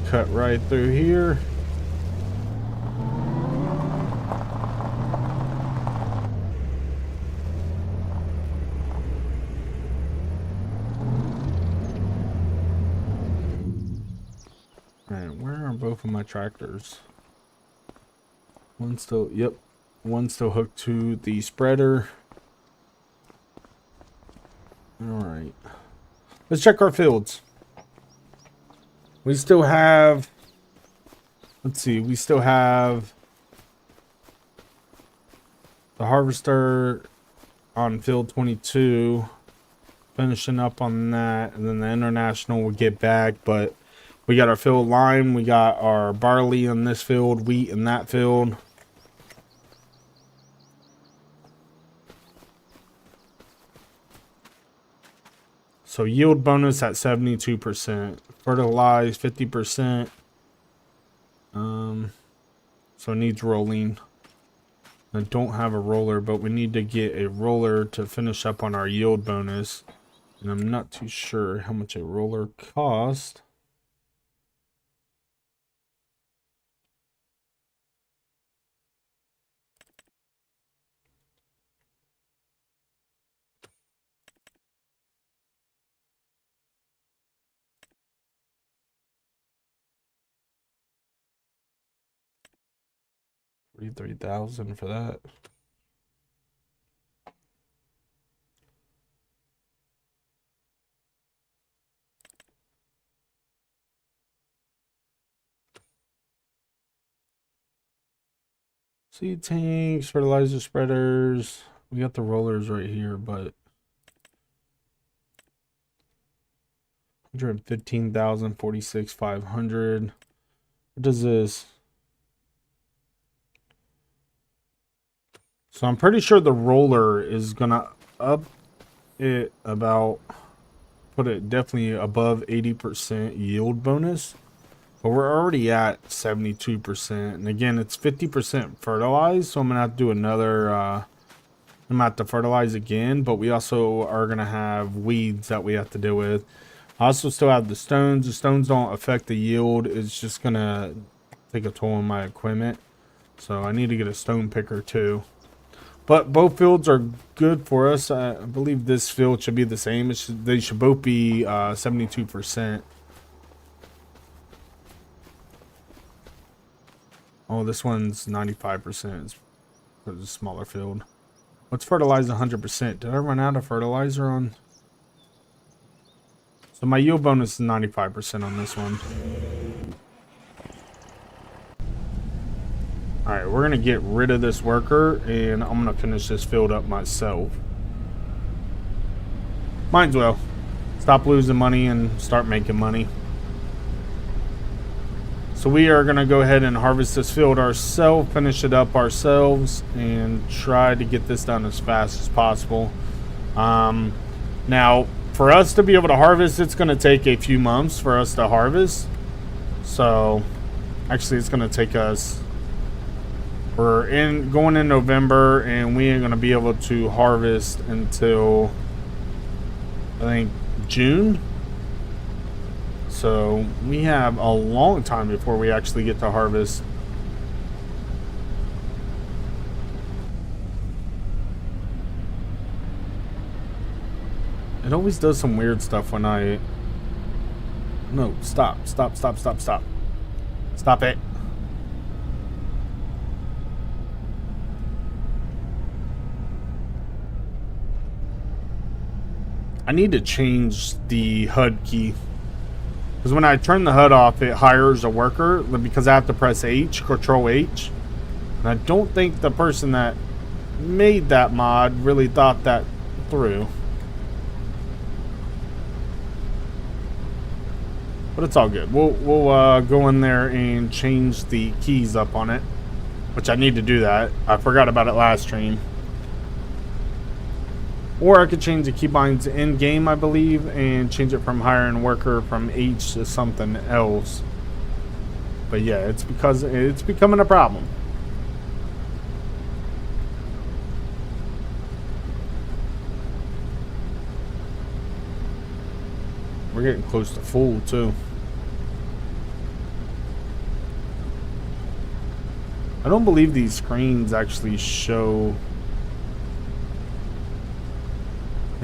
S1: Cut right through here. Alright, where are both of my tractors? One still, yep. One still hooked to the spreader. Alright. Let's check our fields. We still have, let's see, we still have the harvester on field 22, finishing up on that, and then the International will get back, but we got our field lime, we got our barley in this field, wheat in that field. So yield bonus at 72%. Fertilize 50%. So it needs rolling. I don't have a roller, but we need to get a roller to finish up on our yield bonus. And I'm not too sure how much a roller costs. $43,000 for that. Seed tanks, fertilizer spreaders. We got the rollers right here, but 115,000, 46,500. What does this? So I'm pretty sure the roller is gonna up it about, put it definitely above 80% yield bonus. But we're already at 72%. And again, it's 50% fertilized. So I'm gonna have to do another, I'm gonna have to fertilize again. But we also are gonna have weeds that we have to deal with. I also still have the stones. The stones don't affect the yield. It's just gonna take a toll on my equipment. So I need to get a stone picker too. But both fields are good for us. I believe this field should be the same. They should both be 72%. Oh, this one's 95% for the smaller field. Let's fertilize 100%. Did I run out of fertilizer on? So my yield bonus is 95% on this one. Alright, we're going to get rid of this worker, and I'm going to finish this field up myself. Might as well. Stop losing money and start making money. So we are going to go ahead and harvest this field ourselves, finish it up ourselves, and try to get this done as fast as possible. Now, for us to be able to harvest, it's going to take a few months for us to harvest. So, actually, it's going to take us... We're going in November, and we ain't going to be able to harvest until, I think, June. So we have a long time before we actually get to harvest. It always does some weird stuff when I... No, stop it. I need to change the HUD key. Because when I turn the HUD off, it hires a worker because I have to press H, Control H. And I don't think the person that made that mod really thought that through. But it's all good. We'll go in there and change the keys up on it. Which I need to do that. I forgot about it last stream. Or I could change the keybinds in game, I believe, and change it from hiring worker from H to something else. But yeah, it's because it's becoming a problem. We're getting close to full too. I don't believe these screens actually show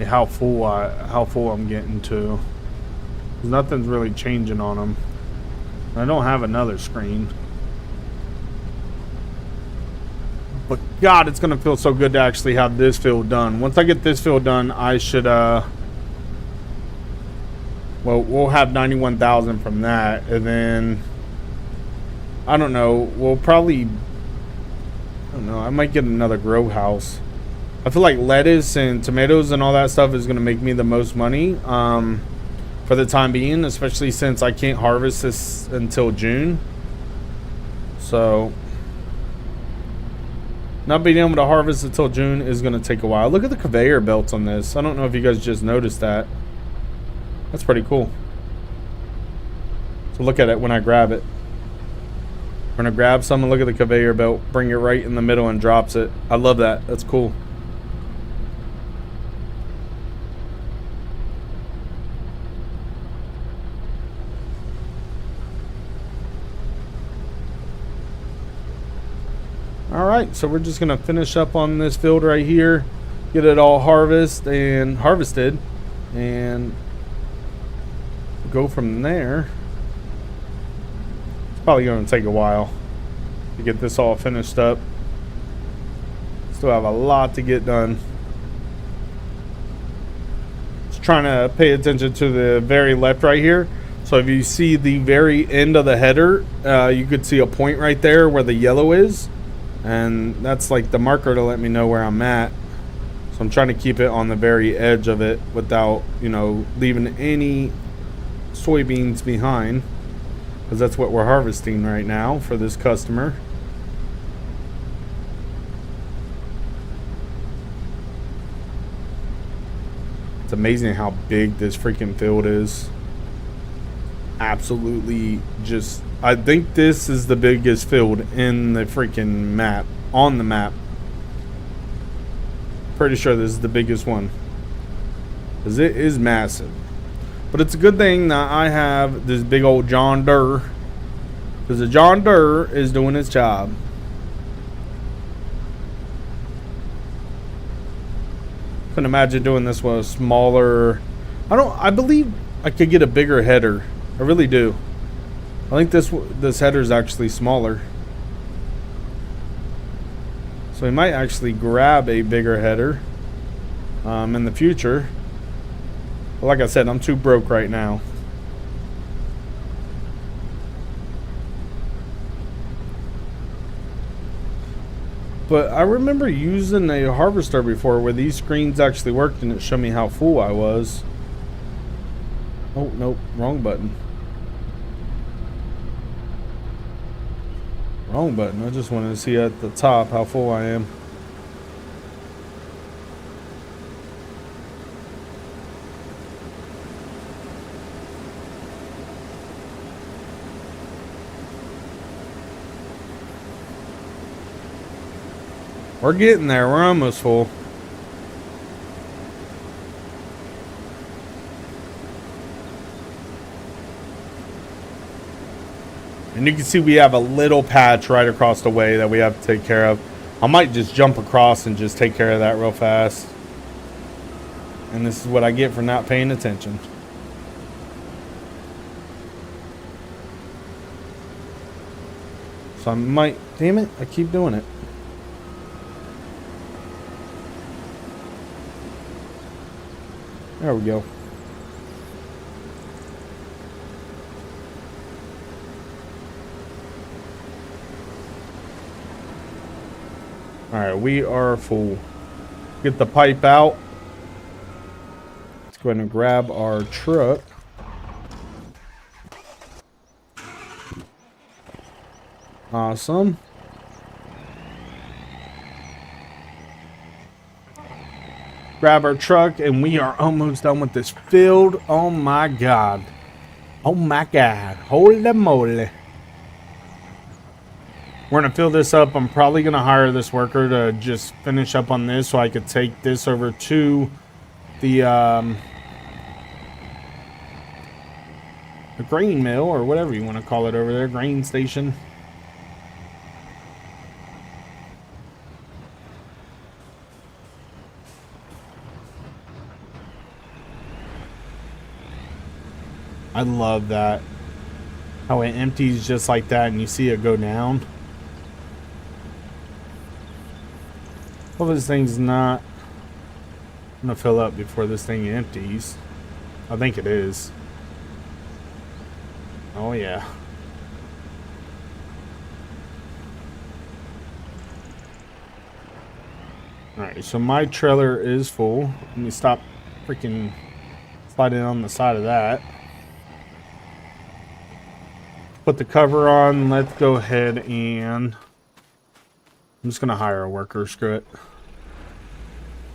S1: how full I'm getting to. Nothing's really changing on them. I don't have another screen. But God, it's gonna feel so good to actually have this field done. Once I get this field done, I should well, we'll have 91,000 from that, and then I don't know, we'll probably, I don't know, I might get another grow house. I feel like lettuce and tomatoes and all that stuff is going to make me the most money for the time being, especially since I can't harvest this until June. So, not being able to harvest until June is going to take a while. Look at the conveyor belts on this. I don't know if you guys just noticed that. That's pretty cool. So look at it when I grab it. We're going to grab some and look at the conveyor belt, bring it right in the middle and drops it. I love that. That's cool. Alright, so we're just going to finish up on this field right here, get it all harvested, and go from there. It's probably going to take a while to get this all finished up. Still have a lot to get done. Just trying to pay attention to the very left right here. So if you see the very end of the header, you could see a point right there where the yellow is. And that's like the marker to let me know where I'm at. So I'm trying to keep it on the very edge of it without, you know, leaving any soybeans behind, because that's what we're harvesting right now for this customer. It's amazing how big this freaking field is. Absolutely just... I think this is the biggest field in the freaking map, on the map. Pretty sure this is the biggest one, because it is massive. But it's a good thing that I have this big old John Deere, because the John Deere is doing its job. Couldn't imagine doing this with a smaller... I believe I could get a bigger header. I really do. I think this header is actually smaller. So we might actually grab a bigger header in the future. But like I said, I'm too broke right now. But I remember using a harvester before where these screens actually worked and it showed me how full I was. Oh, nope, wrong button. Wrong button. I just wanted to see at the top how full I am. We're getting there. We're almost full. And you can see we have a little patch right across the way that we have to take care of. I might just jump across and just take care of that real fast. And this is what I get for not paying attention. So I might... Damn it, I keep doing it. There we go. Alright, we are full. Get the pipe out. Let's go ahead and grab our truck. Awesome. Grab our truck, and we are almost done with this field. Oh my god. Oh my god. Holy moly. We're going to fill this up. I'm probably going to hire this worker to just finish up on this so I could take this over to the grain mill, or whatever you want to call it over there, grain station. I love that. How it empties just like that and you see it go down. Well, this thing's not gonna fill up before this thing empties. I think it is. Oh yeah. Alright, so my trailer is full. Let me stop freaking sliding on the side of that. Put the cover on. Let's go ahead and... I'm just going to hire a worker. Screw it.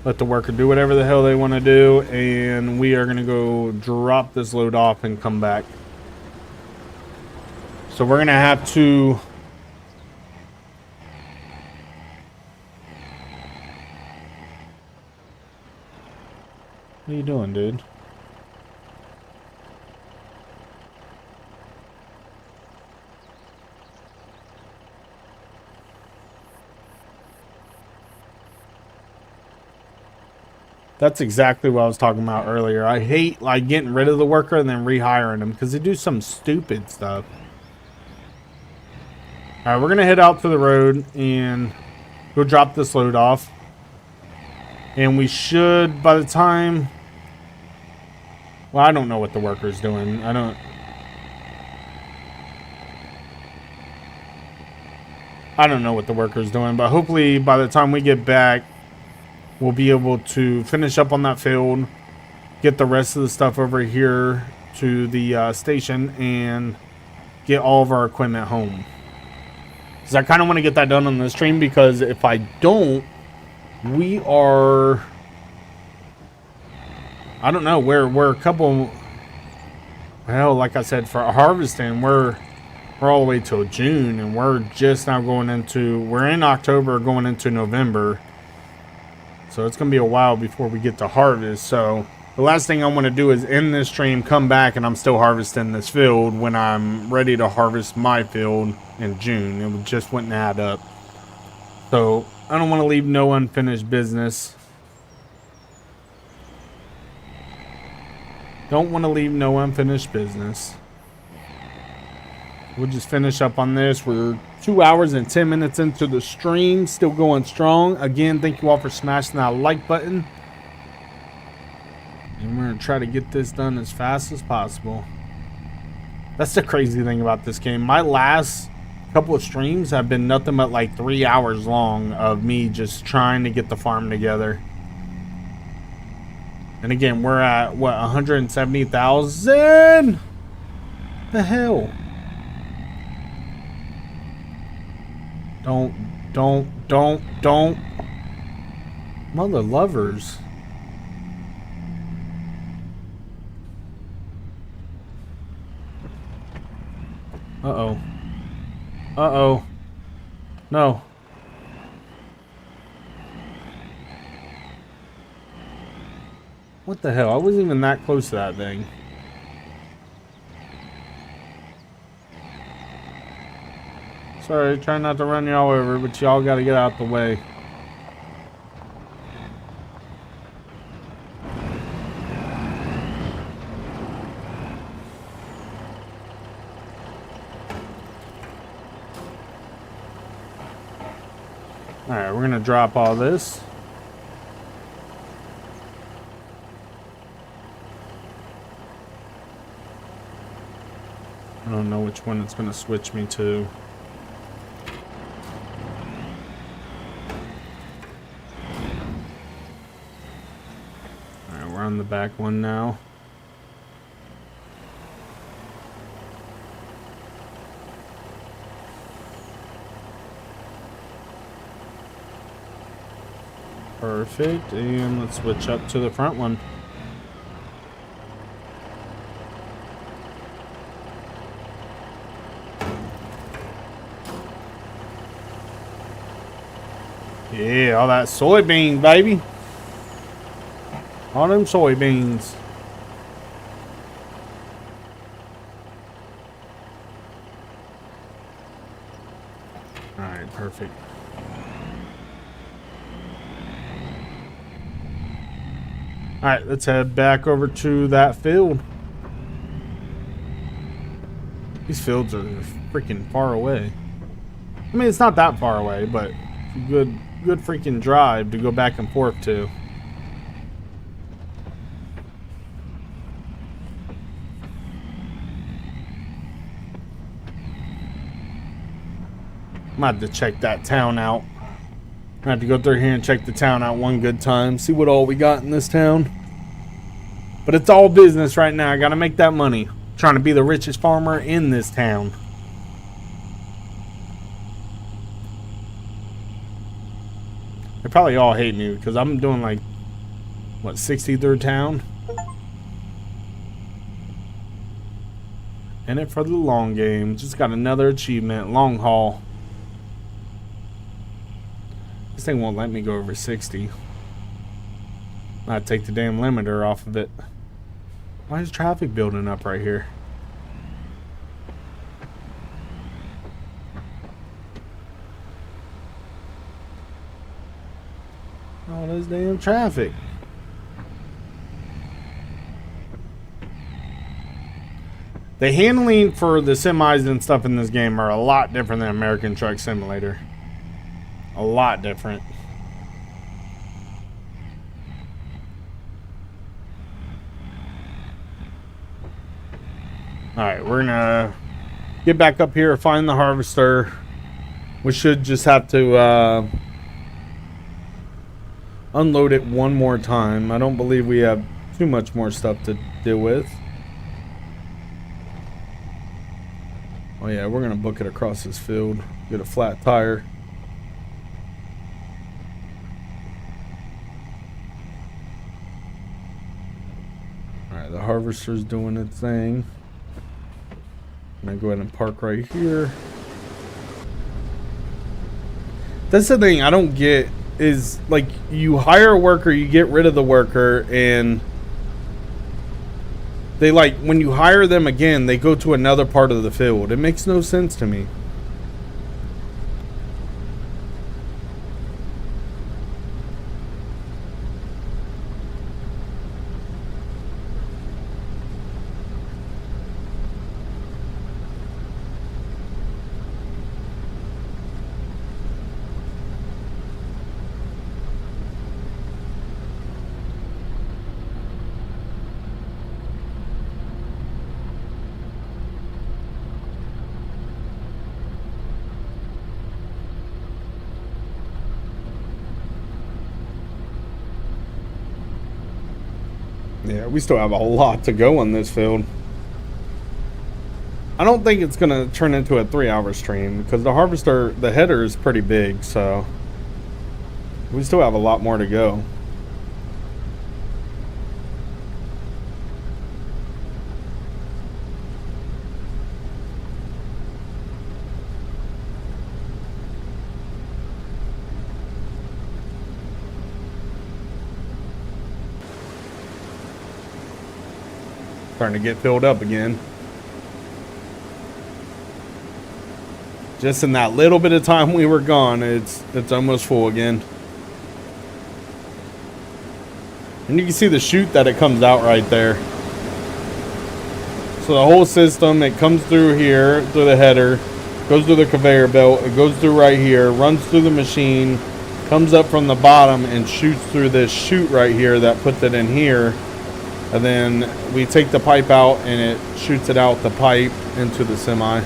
S1: Let the worker do whatever the hell they want to do. And we are going to go drop this load off and come back. So we're going to have to... What are you doing, dude? That's exactly what I was talking about earlier. I hate like getting rid of the worker and then rehiring them because they do some stupid stuff. All right, we're gonna head out to the road and go drop this load off. And we should, by the time... Well, I don't know what the worker's doing. I don't know what the worker's doing, but hopefully by the time we get back, we'll be able to finish up on that field, get the rest of the stuff over here to the station, and get all of our equipment home. Because I kind of want to get that done on the stream, because if I don't, we are... I don't know, we're a couple... Well, like I said, for harvesting, we're all the way till June, and we're just now going into... We're in October going into November. So it's going to be a while before we get to harvest. So the last thing I want to do is end this stream, come back, and I'm still harvesting this field when I'm ready to harvest my field in June. It just wouldn't add up. So I don't want to leave no unfinished business. Don't want to leave no unfinished business. We'll just finish up on this. We're 2 hours and 10 minutes into the stream, still going strong. Again, thank you all for smashing that like button. And we're going to try to get this done as fast as possible. That's the crazy thing about this game. My last couple of streams have been nothing but like 3 hours long of me just trying to get the farm together. And again, we're at what, 170,000? The hell? Don't. Mother lovers. Uh-oh. Uh-oh. No. What the hell? I wasn't even that close to that thing. Sorry, trying not to run y'all over, but y'all gotta get out the way. Alright, we're gonna drop all this. I don't know which one it's gonna switch me to. Alright, we're on the back one now. Perfect, and let's switch up to the front one. Yeah, all that soybeans, baby. All them soybeans. Alright, perfect. Alright, let's head back over to that field. These fields are freaking far away. I mean, it's not that far away, but good freaking drive to go back and forth to. I'm gonna have to check that town out. I have to go through here and check the town out one good time. See what all we got in this town. But it's all business right now. I gotta make that money. Trying to be the richest farmer in this town. They probably all hate me because I'm doing like, what, 63rd town? In it for the long game. Just got another achievement. Long haul. This thing won't let me go over 60. I'd take the damn limiter off of it. Why is traffic building up right here? All this damn traffic. The handling for the semis and stuff in this game are a lot different than American Truck Simulator. A lot different. Alright, we're gonna get back up here, find the harvester. We should just have to unload it one more time. I don't believe we have too much more stuff to deal with. Oh yeah, we're gonna book it across this field. Get a flat tire. Alright, the harvester's doing its thing. I'm gonna go ahead and park right here. That's the thing I don't get is, like, you hire a worker, you get rid of the worker, and they, like, when you hire them again, they go to another part of the field. It makes no sense to me. Yeah, we still have a whole lot to go on this field. I don't think it's going to turn into a 3-hour stream because the harvester, the header is pretty big, so we still have a lot more to go. Starting to get filled up again. Just in that little bit of time we were gone, it's almost full again. And you can see the chute that it comes out right there. So the whole system, it comes through here, through the header, goes through the conveyor belt, it goes through right here, runs through the machine, comes up from the bottom and shoots through this chute right here that puts it in here. And then we take the pipe out and it shoots it out the pipe into the semi.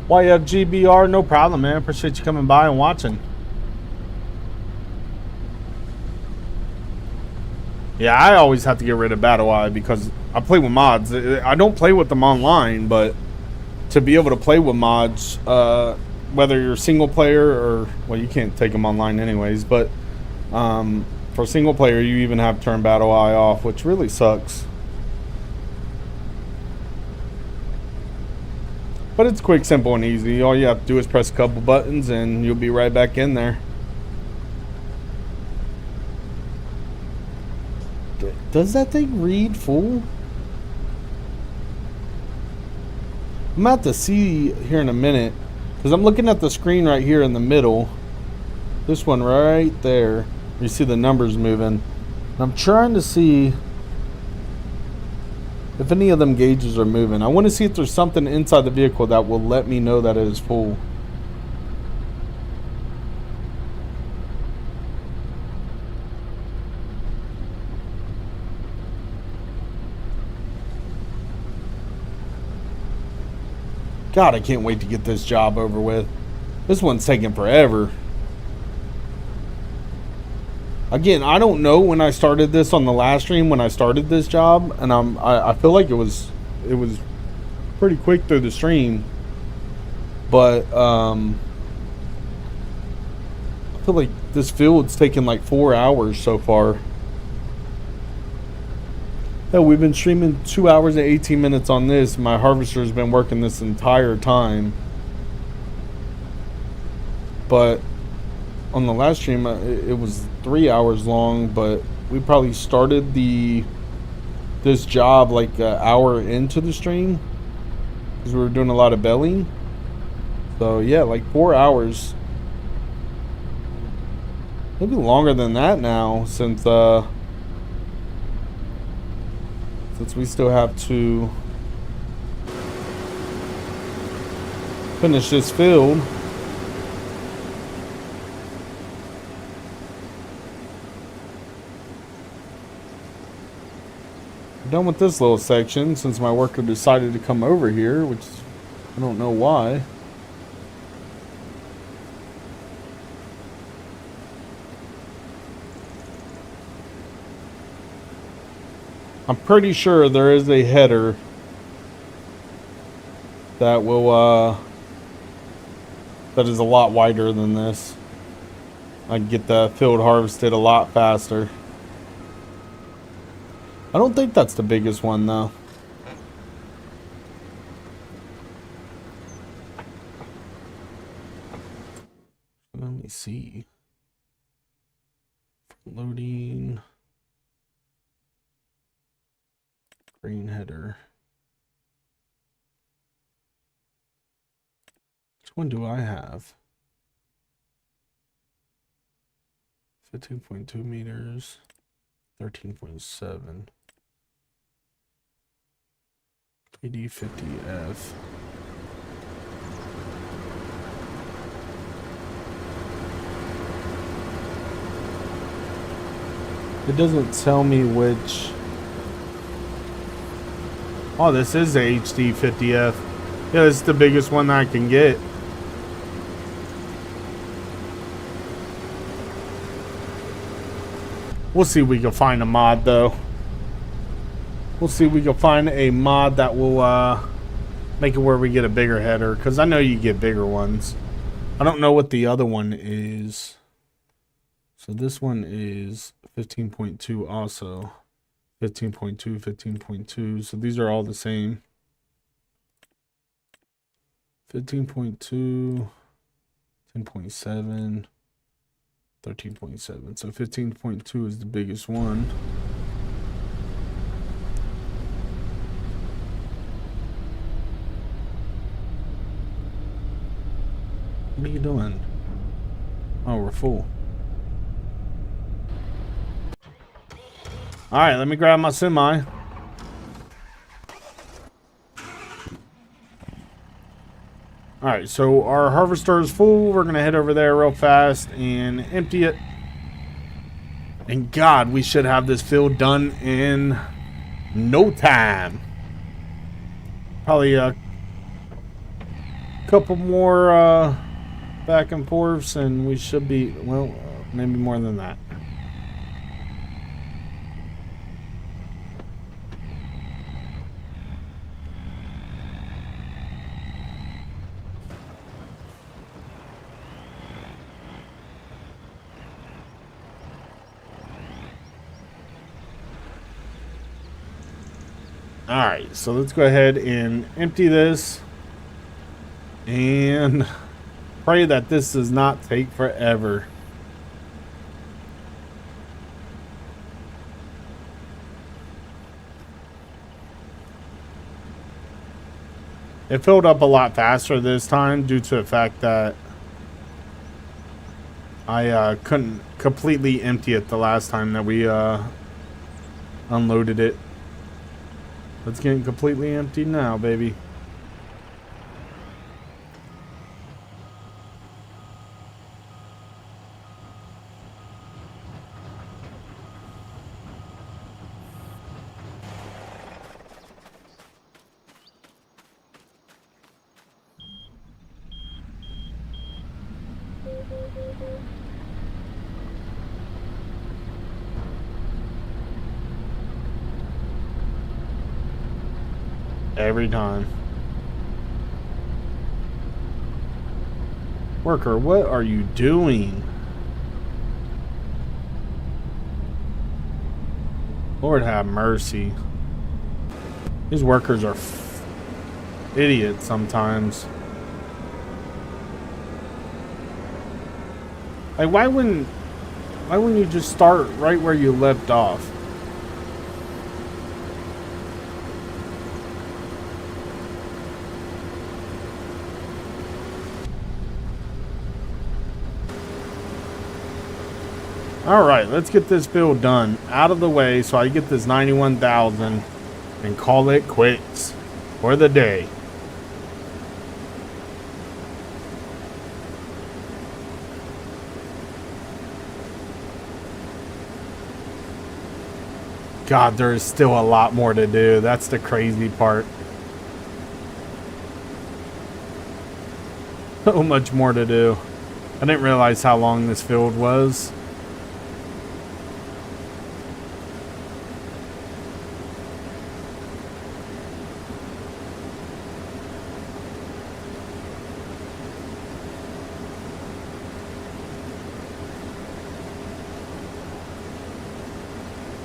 S1: YFGBR, no problem, man. Appreciate you coming by and watching. Yeah, I always have to get rid of Battle Eye because I play with mods. I don't play with them online, but to be able to play with mods, whether you're single player or, well, you can't take them online anyways, but for single player, you even have to turn Battle Eye off, which really sucks. But it's quick, simple, and easy. All you have to do is press a couple buttons and you'll be right back in there. Does that thing read full? I'm about to see here in a minute because I'm looking at the screen right here in the middle. This one right there. You see the numbers moving. I'm trying to see if any of them gauges are moving. I want to see if there's something inside the vehicle that will let me know that it is full. God, I can't wait to get this job over with. This one's taking forever. Again, I don't know when I started this on the last stream when I started this job, and I feel like it was pretty quick through the stream, but I feel like this field's taken like 4 hours so far. Hell, we've been streaming 2 hours and 18 minutes on this. My harvester's been working this entire time, but on the last stream, it was 3 hours long, but we probably started this job like an hour into the stream because we were doing a lot of belling. So yeah, like 4 hours. Maybe longer than that now, since we still have to finish this field. Done with this little section since my worker decided to come over here, which I don't know why. I'm pretty sure there is a header that will that is a lot wider than this. I can get the field harvested a lot faster. I don't think that's the biggest one though. Let me see. Loading. Green header. Which one do I have? 15.2 meters. 13.7. PD50F. It doesn't tell me which. Oh, this is the HD 50F. Yeah, this is the biggest one that I can get. We'll see if we can find a mod, though. We'll see if we can find a mod that will make it where we get a bigger header. Because I know you get bigger ones. I don't know what the other one is. So this one is 15.2 also. 15.2, 15.2. So these are all the same. 15.2, 10.7, 13.7. So 15.2 is the biggest one. What are you doing? Oh, we're full. All right, let me grab my semi. All right, so our harvester is full. We're going to head over there real fast and empty it. And God, we should have this field done in no time. Probably a couple more back and forths and we should be, well, maybe more than that. Alright, so let's go ahead and empty this and pray that this does not take forever. It filled up a lot faster this time due to the fact that I couldn't completely empty it the last time that we unloaded it. Let's get it completely empty now, baby. Every time. Worker, what are you doing? Lord have mercy. These workers are idiots sometimes. Like, why wouldn't you just start right where you left off? Alright, let's get this build done out of the way so I get this 91,000 and call it quits for the day. God, there is still a lot more to do. That's the crazy part. So much more to do. I didn't realize how long this field was.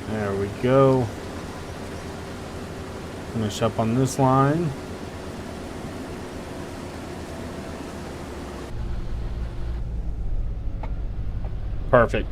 S1: There we go. Finish up on this line. Perfect.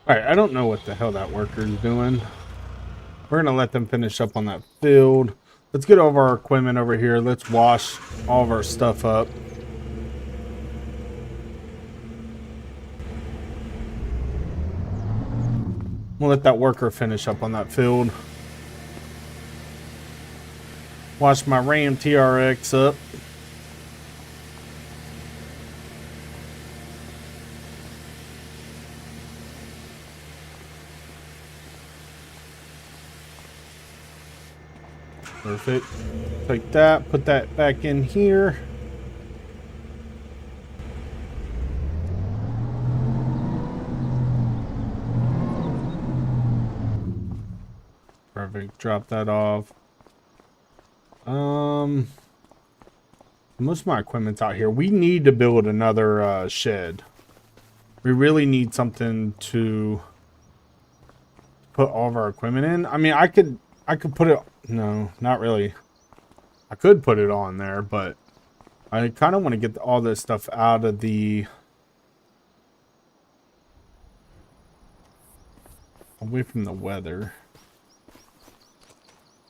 S1: All right, I don't know what the hell that worker's doing. We're gonna let them finish up on that field. Let's get all of our equipment over here. Let's wash all of our stuff up. We'll let that worker finish up on that field. Wash my Ram TRX up. Perfect. Take that, put that back in here. Perfect. Drop that off. Most of my equipment's out here. We need to build another shed. We really need something to put all of our equipment in. I mean, I could put it. No, not really. I could put it on there, but I kind of want to get all this stuff out of the away from the weather.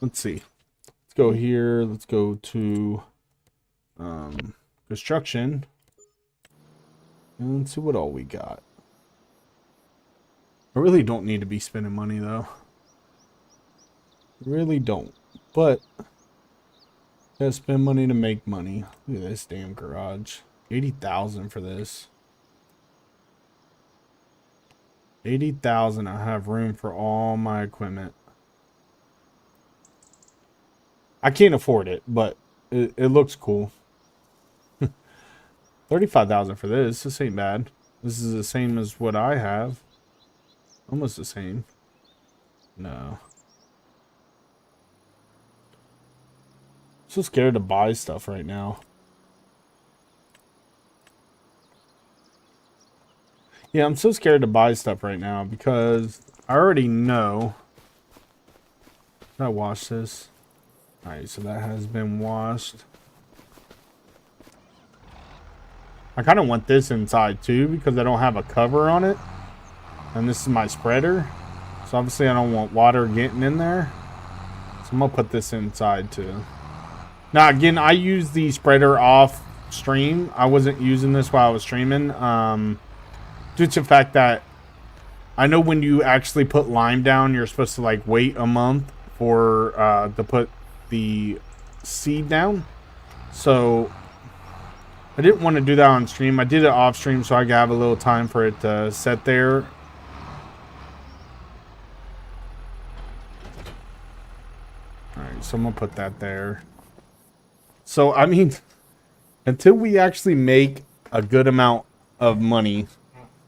S1: Let's see. Let's go here. Let's go to construction. And let's see what all we got. I really don't need to be spending money though. Really don't. But gotta spend money to make money. Look at this damn garage. 80,000 for this. 80,000. I have room for all my equipment. I can't afford it, but it looks cool. 35,000 for this. This ain't bad. This is the same as what I have. Almost the same. No. So scared to buy stuff right now. Yeah, I'm so scared to buy stuff right now because I already know. Did I wash this? Alright, so that has been washed. I kind of want this inside too because I don't have a cover on it. And this is my spreader. So obviously I don't want water getting in there. So I'm going to put this inside too. Now again, I use the spreader off stream. I wasn't using this while I was streaming. Due to the fact that I know when you actually put lime down, you're supposed to like wait a month for to put the seed down. So I didn't want to do that on stream. I did it off stream so I could have a little time for it to set there. Alright, so I'm going to put that there. So, I mean, until we actually make a good amount of money,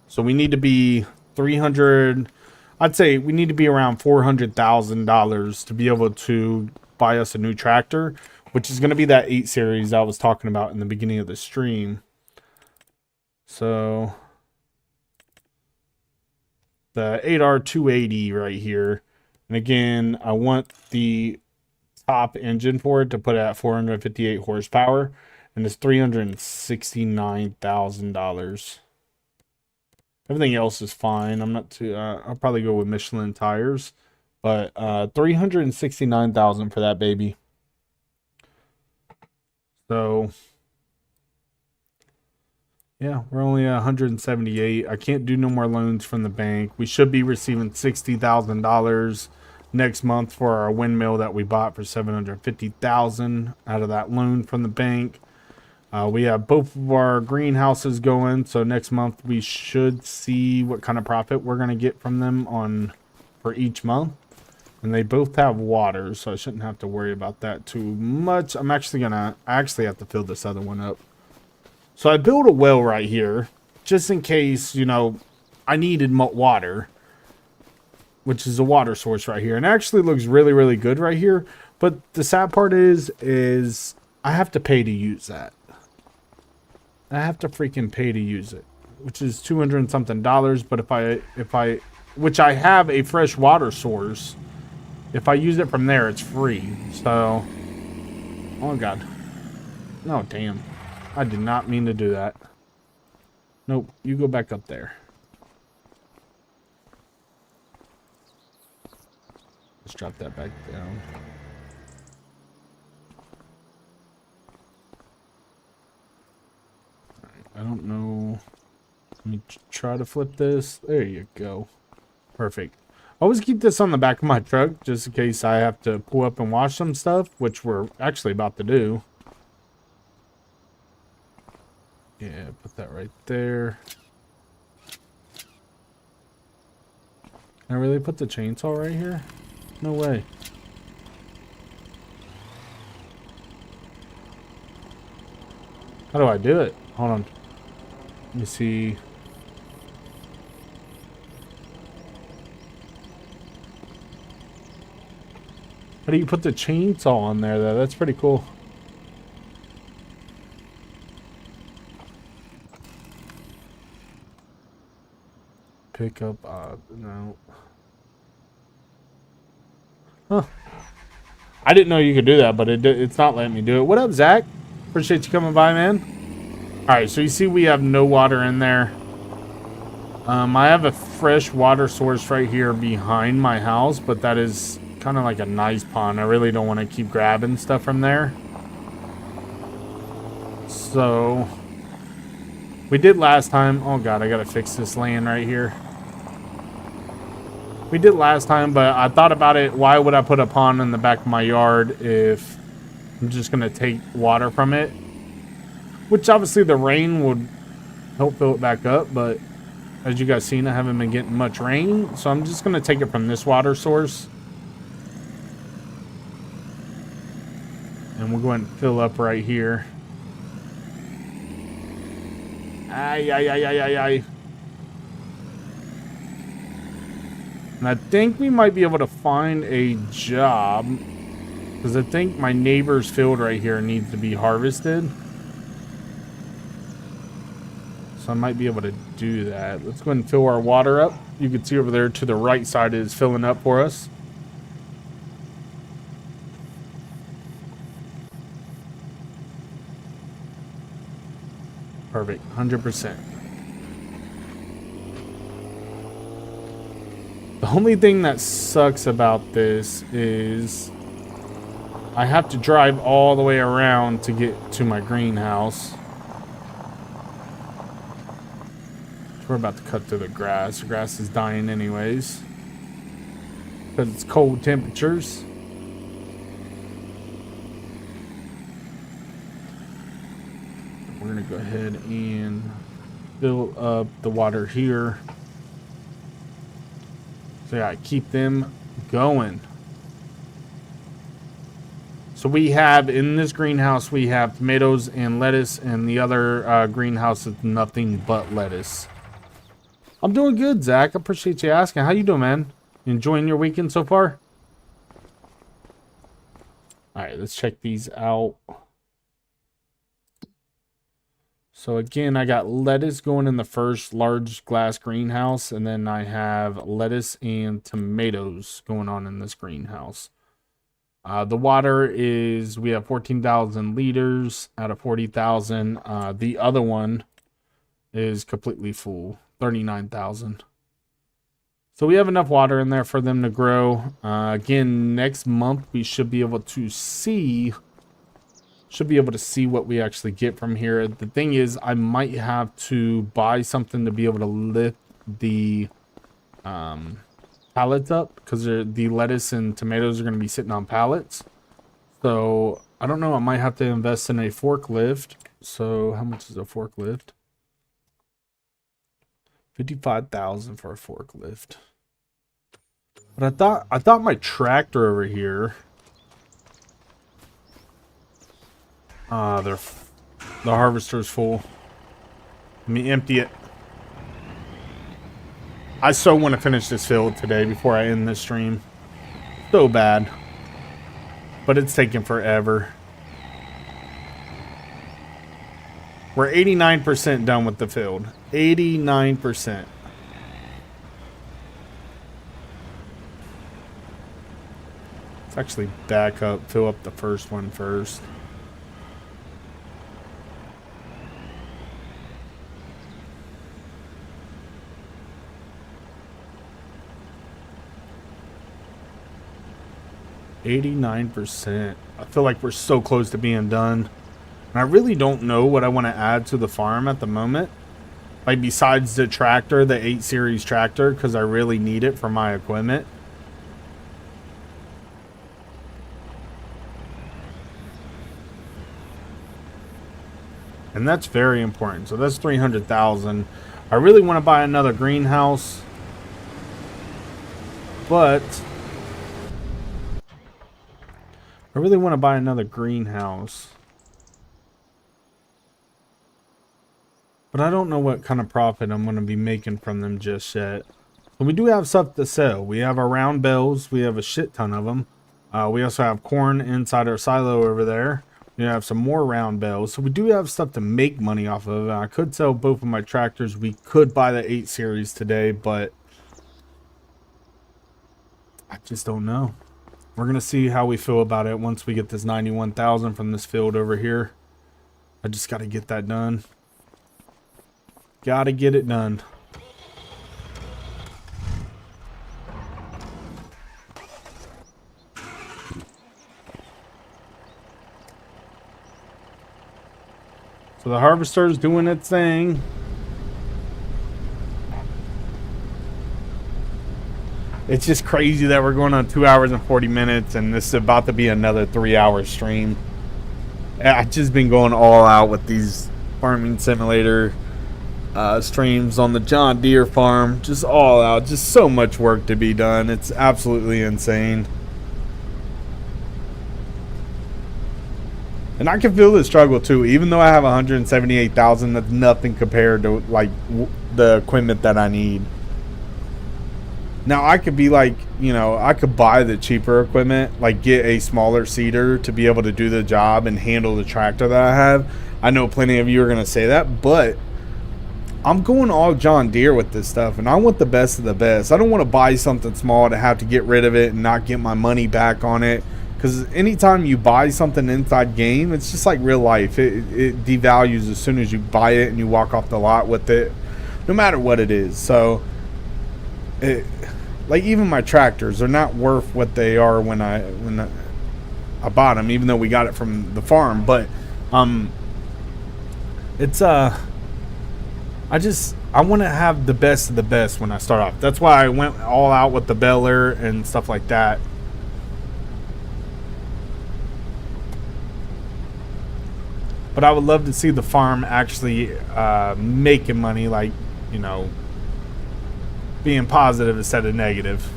S1: so we need to be 300, I'd say we need to be around $400,000 to be able to buy us a new tractor, which is going to be that 8 series I was talking about in the beginning of the stream. So, the 8R280 right here. And again, I want the top engine for it to put it at 458 horsepower, and it's $369,000. Everything else is fine. I'm not too. I'll probably go with Michelin tires, but $369,000 for that baby. So yeah, we're only 178. I can't do no more loans from the bank. We should be receiving $60,000 next month for our windmill that we bought for $750,000 out of that loan from the bank. We have both of our greenhouses going, so next month we should see what kind of profit we're going to get from them for each month. And they both have water, so I shouldn't have to worry about that too much. I actually have to fill this other one up. So I built a well right here just in case, you know, I needed water, which is a water source right here. And it actually looks really, really good right here. But the sad part is I have to pay to use that. I have to freaking pay to use it, which is $200 and something. But which I have a fresh water source. If I use it from there, it's free. So, oh God. No, damn. I did not mean to do that. Nope, you go back up there. drop that back down. I don't know. Let me try to flip this. There you go. Perfect. Always keep this on the back of my truck just in case I have to pull up and wash some stuff, which we're actually about to do. Yeah, put that right there. Can I really put the chainsaw right here? No way. How do I do it? Hold on. Let me see. How do you put the chainsaw on there, though? That's pretty cool. Pick up, no. Huh. I didn't know you could do that, but it's not letting me do it. What up, Zach? Appreciate you coming by, man. Alright, so you see we have no water in there. I have a fresh water source right here behind my house, but that is kind of like a nice pond. I really don't want to keep grabbing stuff from there. So, we did last time. Oh god, I gotta fix this land right here. We did last time, but I thought about it. Why would I put a pond in the back of my yard if I'm just gonna take water from it? Which obviously the rain would help fill it back up, but as you guys seen, I haven't been getting much rain, so I'm just gonna take it from this water source. And we'll go ahead and fill up right here. Ay, ay, ay, ay, ay, ay. And I think we might be able to find a job, because I think my neighbor's field right here needs to be harvested. So I might be able to do that. Let's go ahead and fill our water up. You can see over there to the right side is filling up for us. Perfect, 100%. The only thing that sucks about this is I have to drive all the way around to get to my greenhouse. We're about to cut through the grass. The grass is dying anyways, because it's cold temperatures. We're gonna go ahead and fill up the water here. So yeah, keep them going. So we have, in this greenhouse, we have tomatoes and lettuce, and the other greenhouse is nothing but lettuce. I'm doing good, Zach. I appreciate you asking. How you doing, man? Enjoying your weekend so far? Alright, let's check these out. So again, I got lettuce going in the first large glass greenhouse, and then I have lettuce and tomatoes going on in this greenhouse. The water is, we have 14,000 liters out of 40,000. The other one is completely full, 39,000. So we have enough water in there for them to grow. Again, next month we should be able to see what we actually get from here. The thing is, I might have to buy something to be able to lift the pallets up, because the lettuce and tomatoes are going to be sitting on pallets. So I don't know, I might have to invest in a forklift. So how much is a forklift? 55,000 for a forklift. But I thought my tractor over here, the harvester's full. Let me empty it. I so want to finish this field today before I end this stream. So bad. But it's taking forever. We're 89% done with the field. 89%. Let's actually back up, fill up the first one first. 89%. I feel like we're so close to being done. And I really don't know what I want to add to the farm at the moment. Like besides the tractor, the 8 Series tractor, because I really need it for my equipment. And that's very important. So that's 300,000. I really want to buy another greenhouse, but I really want to buy another greenhouse. But I don't know what kind of profit I'm going to be making from them just yet. But we do have stuff to sell. We have our round bales. We have a shit ton of them. We also have corn inside our silo over there. We have some more round bales. So we do have stuff to make money off of. I could sell both of my tractors. We could buy the 8 Series today, but I just don't know. We're going to see how we feel about it once we get this 91,000 from this field over here. I just got to get that done. Got to get it done. So the harvester is doing its thing. It's just crazy that we're going on 2 hours and 40 minutes and this is about to be another 3-hour stream. I've just been going all out with these farming simulator streams on the John Deere farm. Just all out. Just so much work to be done. It's absolutely insane. And I can feel the struggle too. Even though I have 178,000, that's nothing compared to like the equipment that I need. Now I could be like, you know, I could buy the cheaper equipment, like get a smaller seeder to be able to do the job and handle the tractor that I have. I know plenty of you are going to say that, but I'm going all John Deere with this stuff and I want the best of the best. I don't want to buy something small to have to get rid of it and not get my money back on it. Because anytime you buy something inside game, it's just like real life. It devalues as soon as you buy it and you walk off the lot with it, no matter what it is. So, like even my tractors, they're not worth what they are when I bought them, even though we got it from the farm. But it's I want to have the best of the best when I start off. That's why I went all out with the baler and stuff like that. But I would love to see the farm actually making money, like, you know, being positive instead of negative.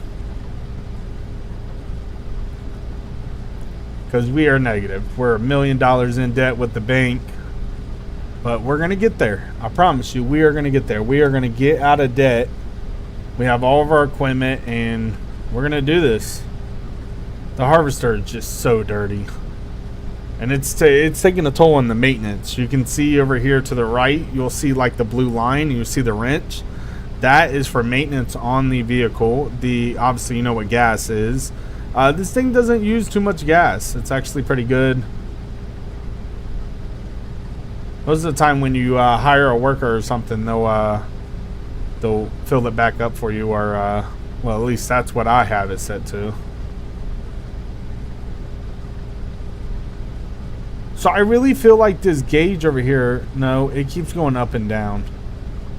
S1: Because we are negative. We're $1 million in debt with the bank. But we're going to get there. I promise you, we are going to get there. We are going to get out of debt. We have all of our equipment, and we're going to do this. The harvester is just so dirty. And it's taking a toll on the maintenance. You can see over here to the right, you'll see like the blue line. You'll see the wrench. That is for maintenance on the vehicle. Obviously, you know what gas is. This thing doesn't use too much gas. It's actually pretty good. Most of the time when you hire a worker or something, they'll fill it back up for you. Or well, at least that's what I have it set to. So I really feel like this gauge over here, no, it keeps going up and down.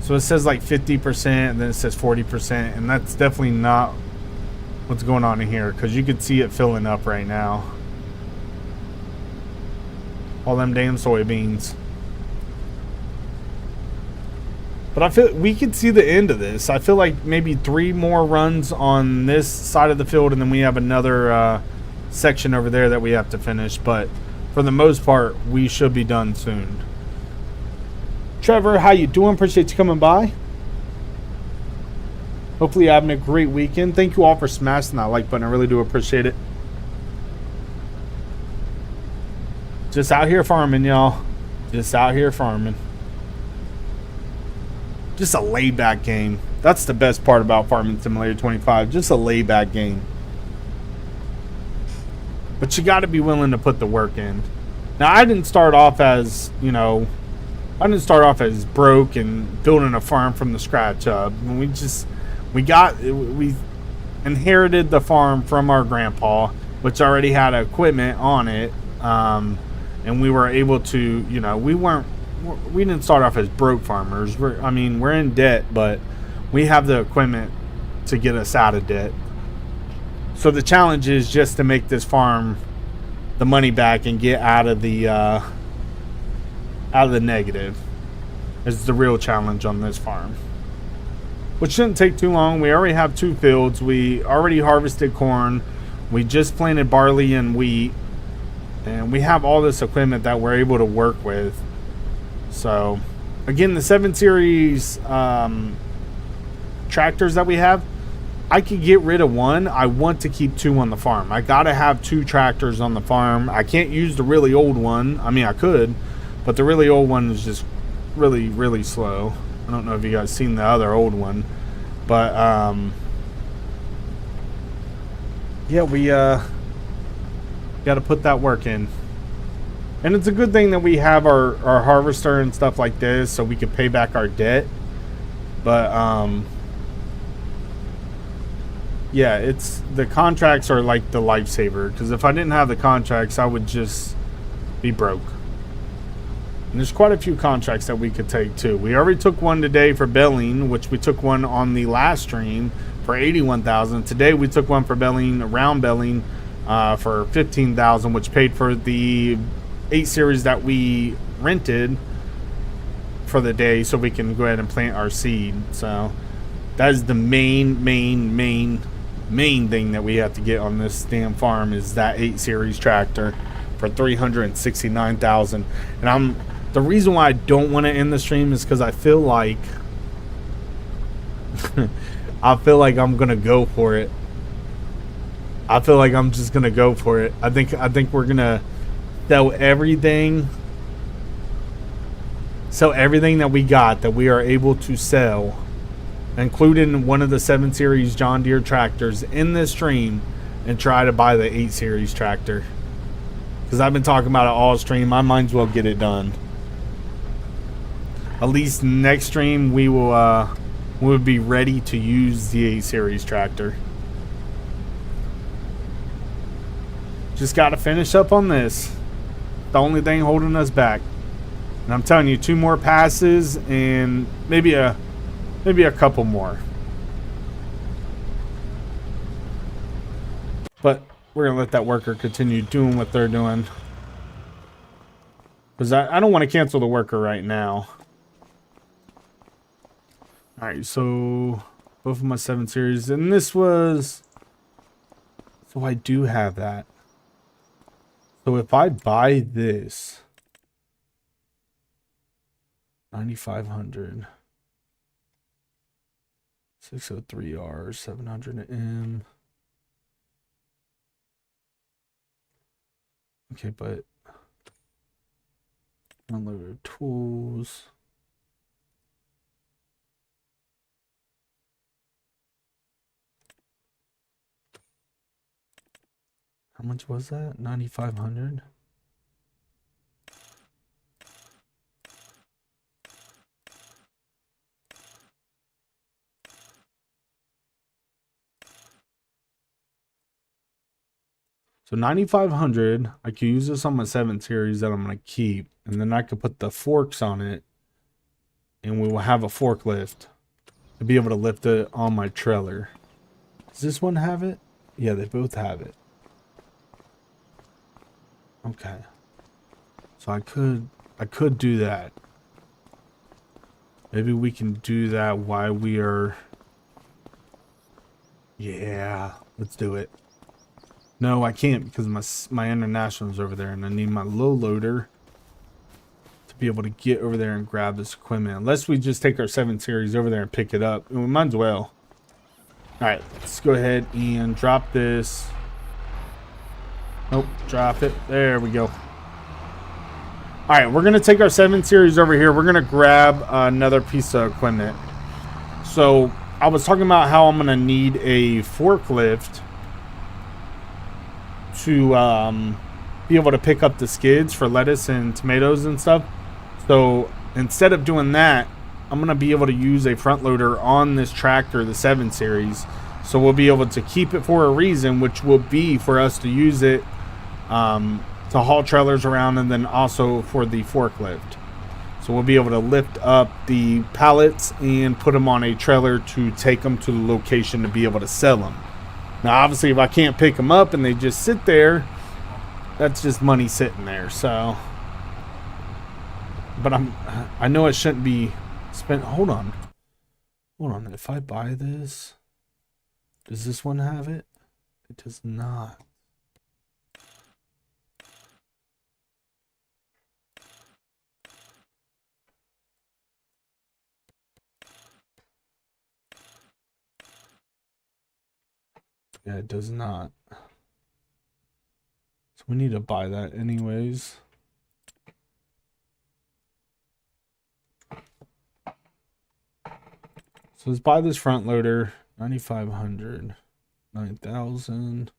S1: So it says like 50% and then it says 40%, and that's definitely not what's going on in here, because you can see it filling up right now. All them damn soybeans. But I feel we could see the end of this. I feel like maybe 3 more runs on this side of the field, and then we have another section over there that we have to finish. But for the most part, we should be done soon. Trevor, how you doing? Appreciate you coming by. Hopefully you're having a great weekend. Thank you all for smashing that like button. I really do appreciate it. Just out here farming, y'all. Just out here farming. Just a laid-back game. That's the best part about Farming Simulator 25. Just a laid-back game. But you got to be willing to put the work in. Now, I didn't start off as, you know, I didn't start off as broke and building a farm from the scratch up. We inherited the farm from our grandpa, which already had equipment on it, and we were able to, you know, we didn't start off as broke farmers. We're in debt, but we have the equipment to get us out of debt. So the challenge is just to make this farm the money back and get out of the negative. Is the real challenge on this farm, which shouldn't take too long. We already have 2 fields. We already harvested corn. We just planted barley and wheat, and we have all this equipment that we're able to work with. So again, the 7 series tractors that we have, I could get rid of one. I want to keep 2 on the farm. I gotta have 2 tractors on the farm. I can't use the really old one. I mean, I could, but the really old one is just really, really slow. I don't know if you guys seen the other old one, but yeah, we got to put that work in. And it's a good thing that we have our harvester and stuff like this so we can pay back our debt. But yeah, it's the contracts are like the lifesaver, because if I didn't have the contracts, I would just be broke. And there's quite a few contracts that we could take too. We already took one today for belling, which we took one on the last stream for 81,000. Today we took one for belling, around belling, for 15,000, which paid for the 8 series that we rented for the day, so we can go ahead and plant our seed. So that is the main thing that we have to get on this damn farm, is that 8 series tractor for 369,000. And the reason why I don't want to end the stream is because I feel like I'm gonna go for it. I feel like I'm just gonna go for it. I think we're gonna sell everything that we got, that we are able to sell, including one of the 7 series John Deere tractors, in this stream, and try to buy the 8 series tractor, because I've been talking about it all stream. I might as well get it done. At least next stream we will be ready to use the 8 series tractor. Just got to finish up on this. The only thing holding us back. And I'm telling you, 2 more passes and maybe a couple more. But we're gonna let that worker continue doing what they're doing, because I don't want to cancel the worker right now. Alright, so both of my 7 series, and this was, so I do have that. So if I buy this 9,500, 603R, 700M. Okay, but unloaded tools. How much was that? 9,500. So 9,500. I could use this on my 7 series that I'm gonna keep, and then I could put the forks on it, and we will have a forklift to be able to lift it on my trailer. Does this one have it? Yeah, they both have it. Okay. So I could do that. Maybe we can do that while we are... Yeah, let's do it. No, I can't, because my international's over there, and I need my low loader to be able to get over there and grab this equipment. Unless we just take our 7 series over there and pick it up. We might as well. Alright, let's go ahead and drop this. Nope, drop it. There we go. Alright, we're going to take our 7 series over here. We're going to grab another piece of equipment. So, I was talking about how I'm going to need a forklift to be able to pick up the skids for lettuce and tomatoes and stuff. So, instead of doing that, I'm going to be able to use a front loader on this tractor, the 7 series, So we'll be able to keep it for a reason, which will be for us to use it to haul trailers around, and then also for the forklift. So we'll be able to lift up the pallets and put them on a trailer to take them to the location to be able to sell them. Now, obviously, if I can't pick them up and they just sit there, that's just money sitting there. So, but I know it shouldn't be spent. Hold on. If I buy this, does this one have it? It does not. Yeah, it does not. So we need to buy that anyways. So let's buy this front loader, 9,500, 9,000.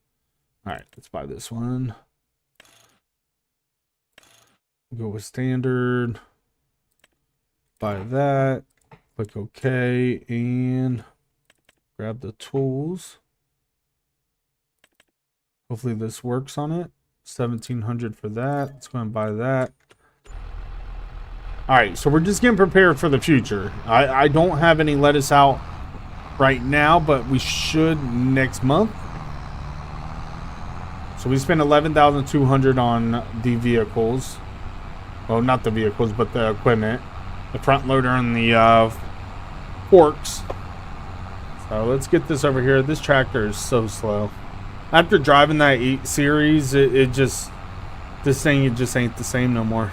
S1: All right, let's buy this one. Go with standard. Buy that. Click OK and grab the tools. Hopefully this works on it. 1,700 for that. Let's go and buy that. All right, so we're just getting prepared for the future. I don't have any lettuce out right now, but we should next month. So we spent 11,200 on the vehicles. Well, not the vehicles, but the equipment, the front loader and the forks. So let's get this over here. This tractor is so slow. After driving that 8 series, this thing, it just ain't the same no more.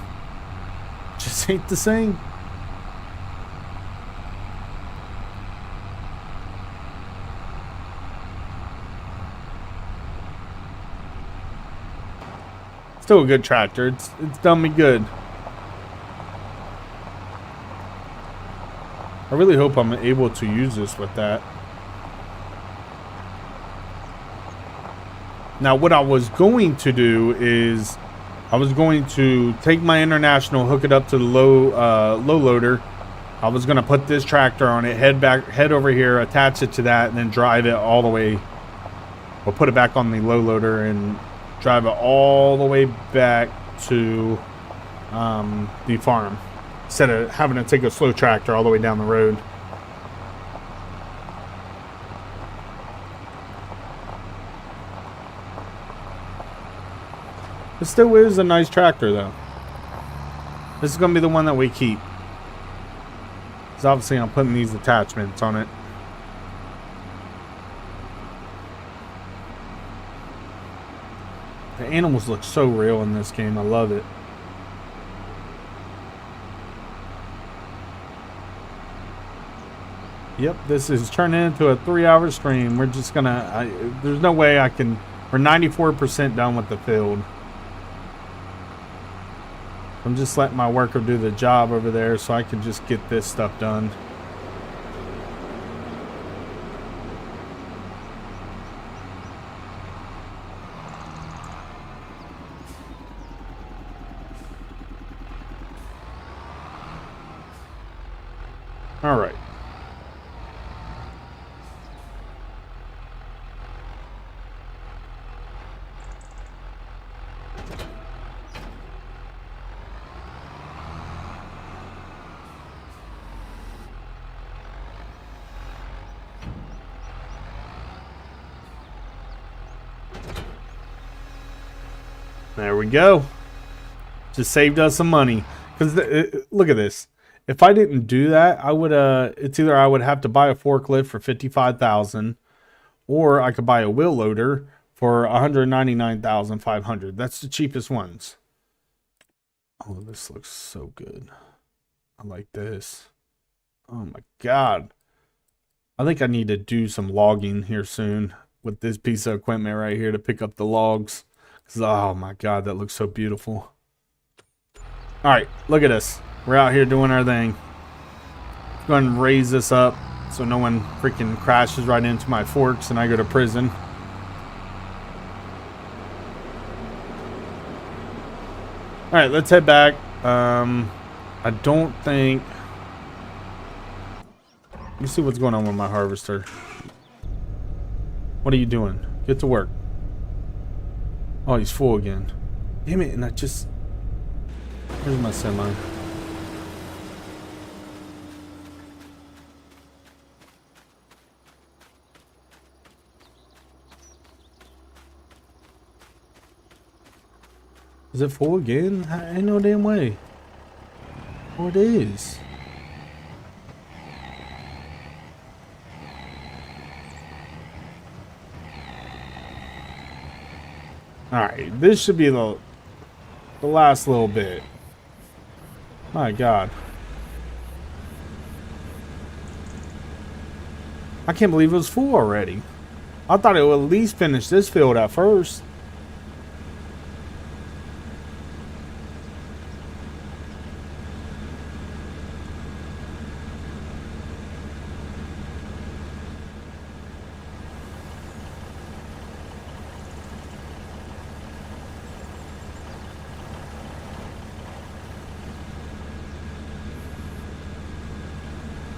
S1: Just ain't the same. Still a good tractor. It's done me good. I really hope I'm able to use this with that. Now, what I was going to do is I was going to take my International, hook it up to the low loader. I was going to put this tractor on it, head over here, attach it to that, and then drive it all the way. We'll put it back on the low loader and drive it all the way back to the farm, instead of having to take a slow tractor all the way down the road. It still is a nice tractor, though. This is going to be the one that we keep. Because obviously I'm putting these attachments on it. The animals look so real in this game. I love it. Yep, this is turning into a 3-hour stream. We're just going to... there's no way I can... We're 94% done with the field. I'm just letting my worker do the job over there so I can just get this stuff done. All right. There we go. Just saved us some money. Because look at this. If I didn't do that, I would. It's either I would have to buy a forklift for $55,000, or I could buy a wheel loader for $199,500. That's the cheapest ones. Oh, this looks so good. I like this. Oh my god. I think I need to do some logging here soon with this piece of equipment right here to pick up the logs. Oh my god, that looks so beautiful. Alright, look at us. We're out here doing our thing. Go ahead and raise this up so no one freaking crashes right into my forks and I go to prison. Alright, let's head back. I don't think... Let me see what's going on with my harvester. What are you doing? Get to work. Oh, he's full again. Damn it, and I just... Where's my semi? Is it full again? Ain't no damn way. Oh, it is. Alright, this should be the last little bit. My God. I can't believe it was full already. I thought it would at least finish this field at first.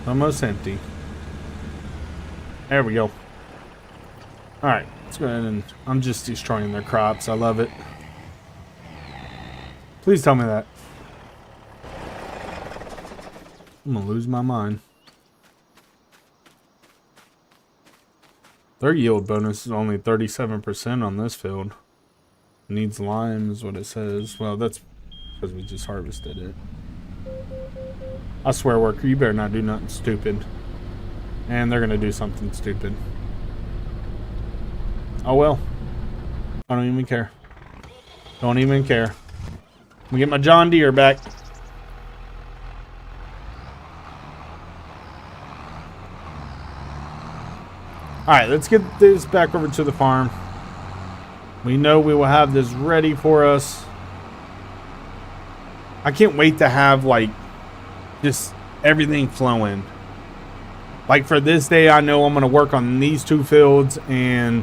S1: Almost empty. There we go. Alright, let's go ahead and... I'm just destroying their crops. I love it. Please tell me that. I'm gonna lose my mind. Their yield bonus is only 37% on this field. Needs lime is what it says. Well, that's because we just harvested it. I swear, worker, you better not do nothing stupid. And they're gonna do something stupid. Oh well. I don't even care. Don't even care. Let me get my John Deere back. Alright, let's get this back over to the farm. We know we will have this ready for us. I can't wait to have, like, just everything flowing. Like for this day, I know I'm going to work on these two fields, and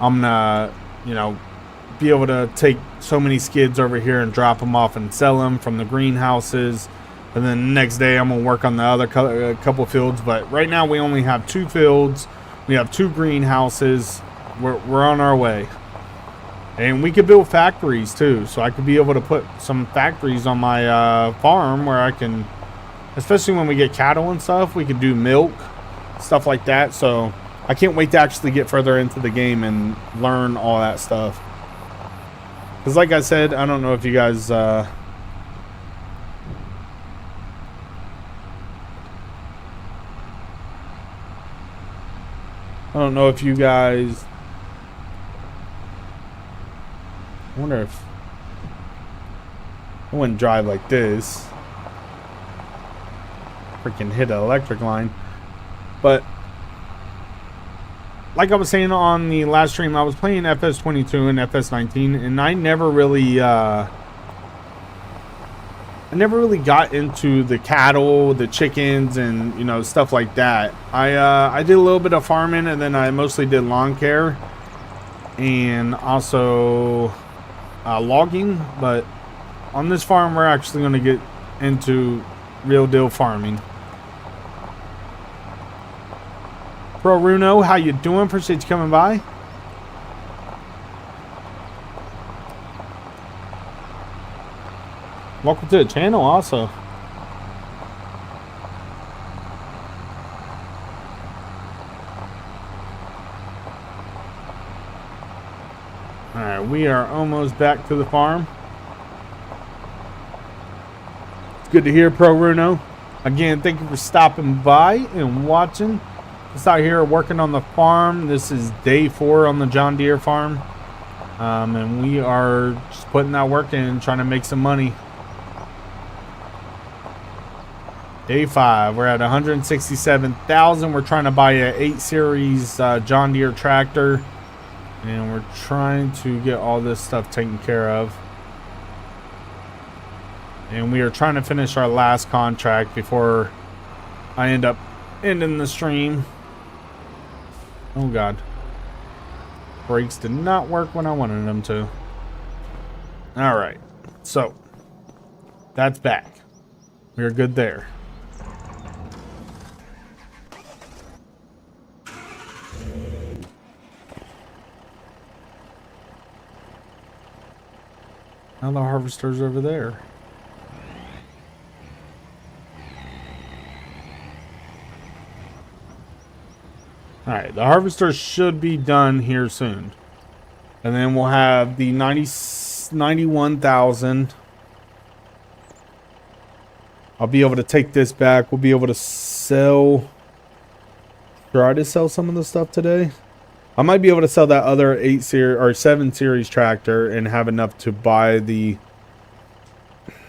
S1: I'm going to, you know, be able to take so many skids over here and drop them off and sell them from the greenhouses. And then the next day I'm going to work on the other couple fields. But right now we only have 2 fields. We have 2 greenhouses. We're on our way. And we could build factories too. So I could be able to put some factories on my farm where I can... Especially when we get cattle and stuff, we can do milk, stuff like that. So I can't wait to actually get further into the game and learn all that stuff. Because like I said, I don't know if you guys... I don't know if you guys... I wonder if... I wouldn't drive like this. Freaking hit an electric line. But like I was saying on the last stream, I was playing FS22 and FS19, and I never really got into the cattle, the chickens, and you know, stuff like that. I did a little bit of farming, and then I mostly did lawn care and also logging. But on this farm, we're actually going to get into real deal farming. Pro Runo, how you doing? Appreciate you coming by. Welcome to the channel also. Alright, we are almost back to the farm. It's good to hear, Pro Runo. Again, thank you for stopping by and watching. Just out here working on the farm. This is day 4 on the John Deere farm. And we are just putting that work in, trying to make some money. Day 5. We're at 167,000. We're trying to buy a 8 series John Deere tractor. And we're trying to get all this stuff taken care of. And we are trying to finish our last contract before I end up ending the stream. Oh God. Brakes did not work when I wanted them to. Alright. So. That's back. We're good there. Now the harvester's over there. Alright, the harvester should be done here soon. And then we'll have the 91,000. I'll be able to take this back. We'll be able to sell... Try to sell some of the stuff today. I might be able to sell that other 8 series or 7 series tractor and have enough to buy the...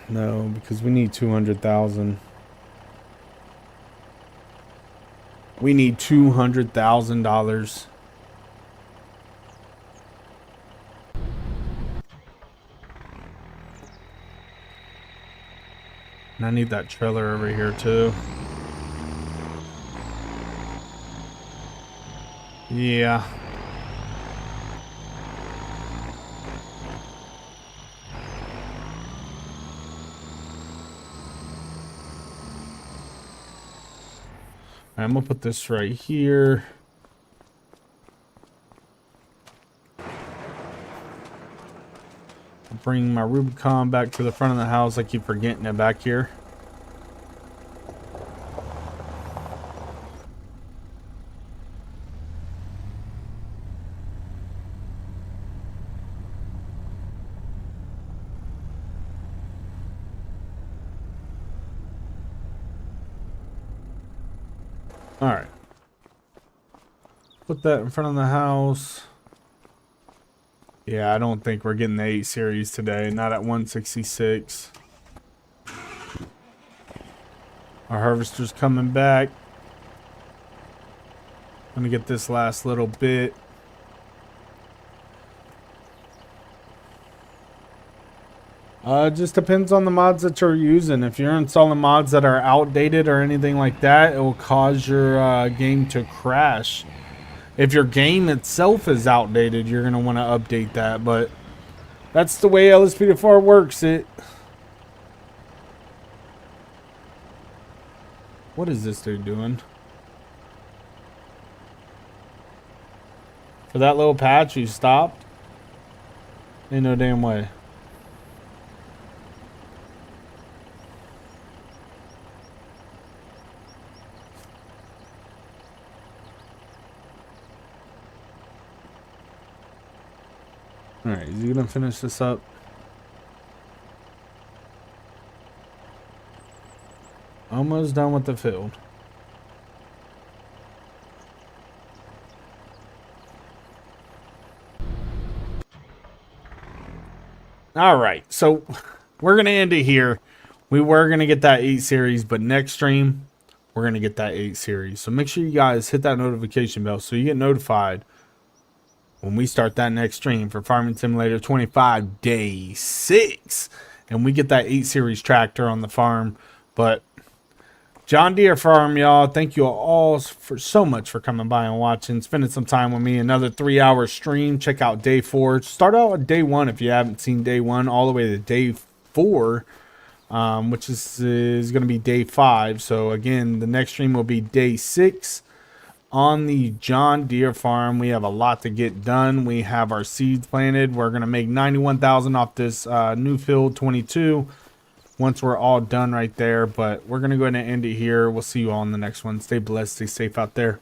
S1: No, because we need 200,000. We need $200,000. And I need that trailer over here too. Yeah. I'm gonna put this right here. I'll bring my Rubicon back to the front of the house. I keep forgetting it back here. Alright. Put that in front of the house. Yeah, I don't think we're getting the 8 series today. Not at 166. Our harvester's coming back. Let me get this last little bit. It just depends on the mods that you're using. If you're installing mods that are outdated or anything like that, it will cause your game to crash. If your game itself is outdated, you're going to want to update that. But that's the way LSP4 works. What is this dude doing? For that little patch, you stopped? Ain't no damn way. Alright, is he gonna finish this up? Almost done with the field. Alright, so we're gonna end it here. We were gonna get that 8 series, but next stream, we're gonna get that 8 series. So make sure you guys hit that notification bell so you get notified when we start that next stream for Farming Simulator 25 Day 6. And we get that 8 series tractor on the farm. But John Deere Farm, y'all, thank you all for so much for coming by and watching, spending some time with me. Another 3-hour stream. Check out day 4. Start out with day 1 if you haven't seen day 1, all the way to day 4, which is going to be day 5. So again, the next stream will be day 6 on the John Deere farm. We have a lot to get done. We have our seeds planted. We're going to make 91,000 off this new field 22 once we're all done right there. But we're going to go ahead and end it here. We'll see you all in the next one. Stay blessed. Stay safe out there.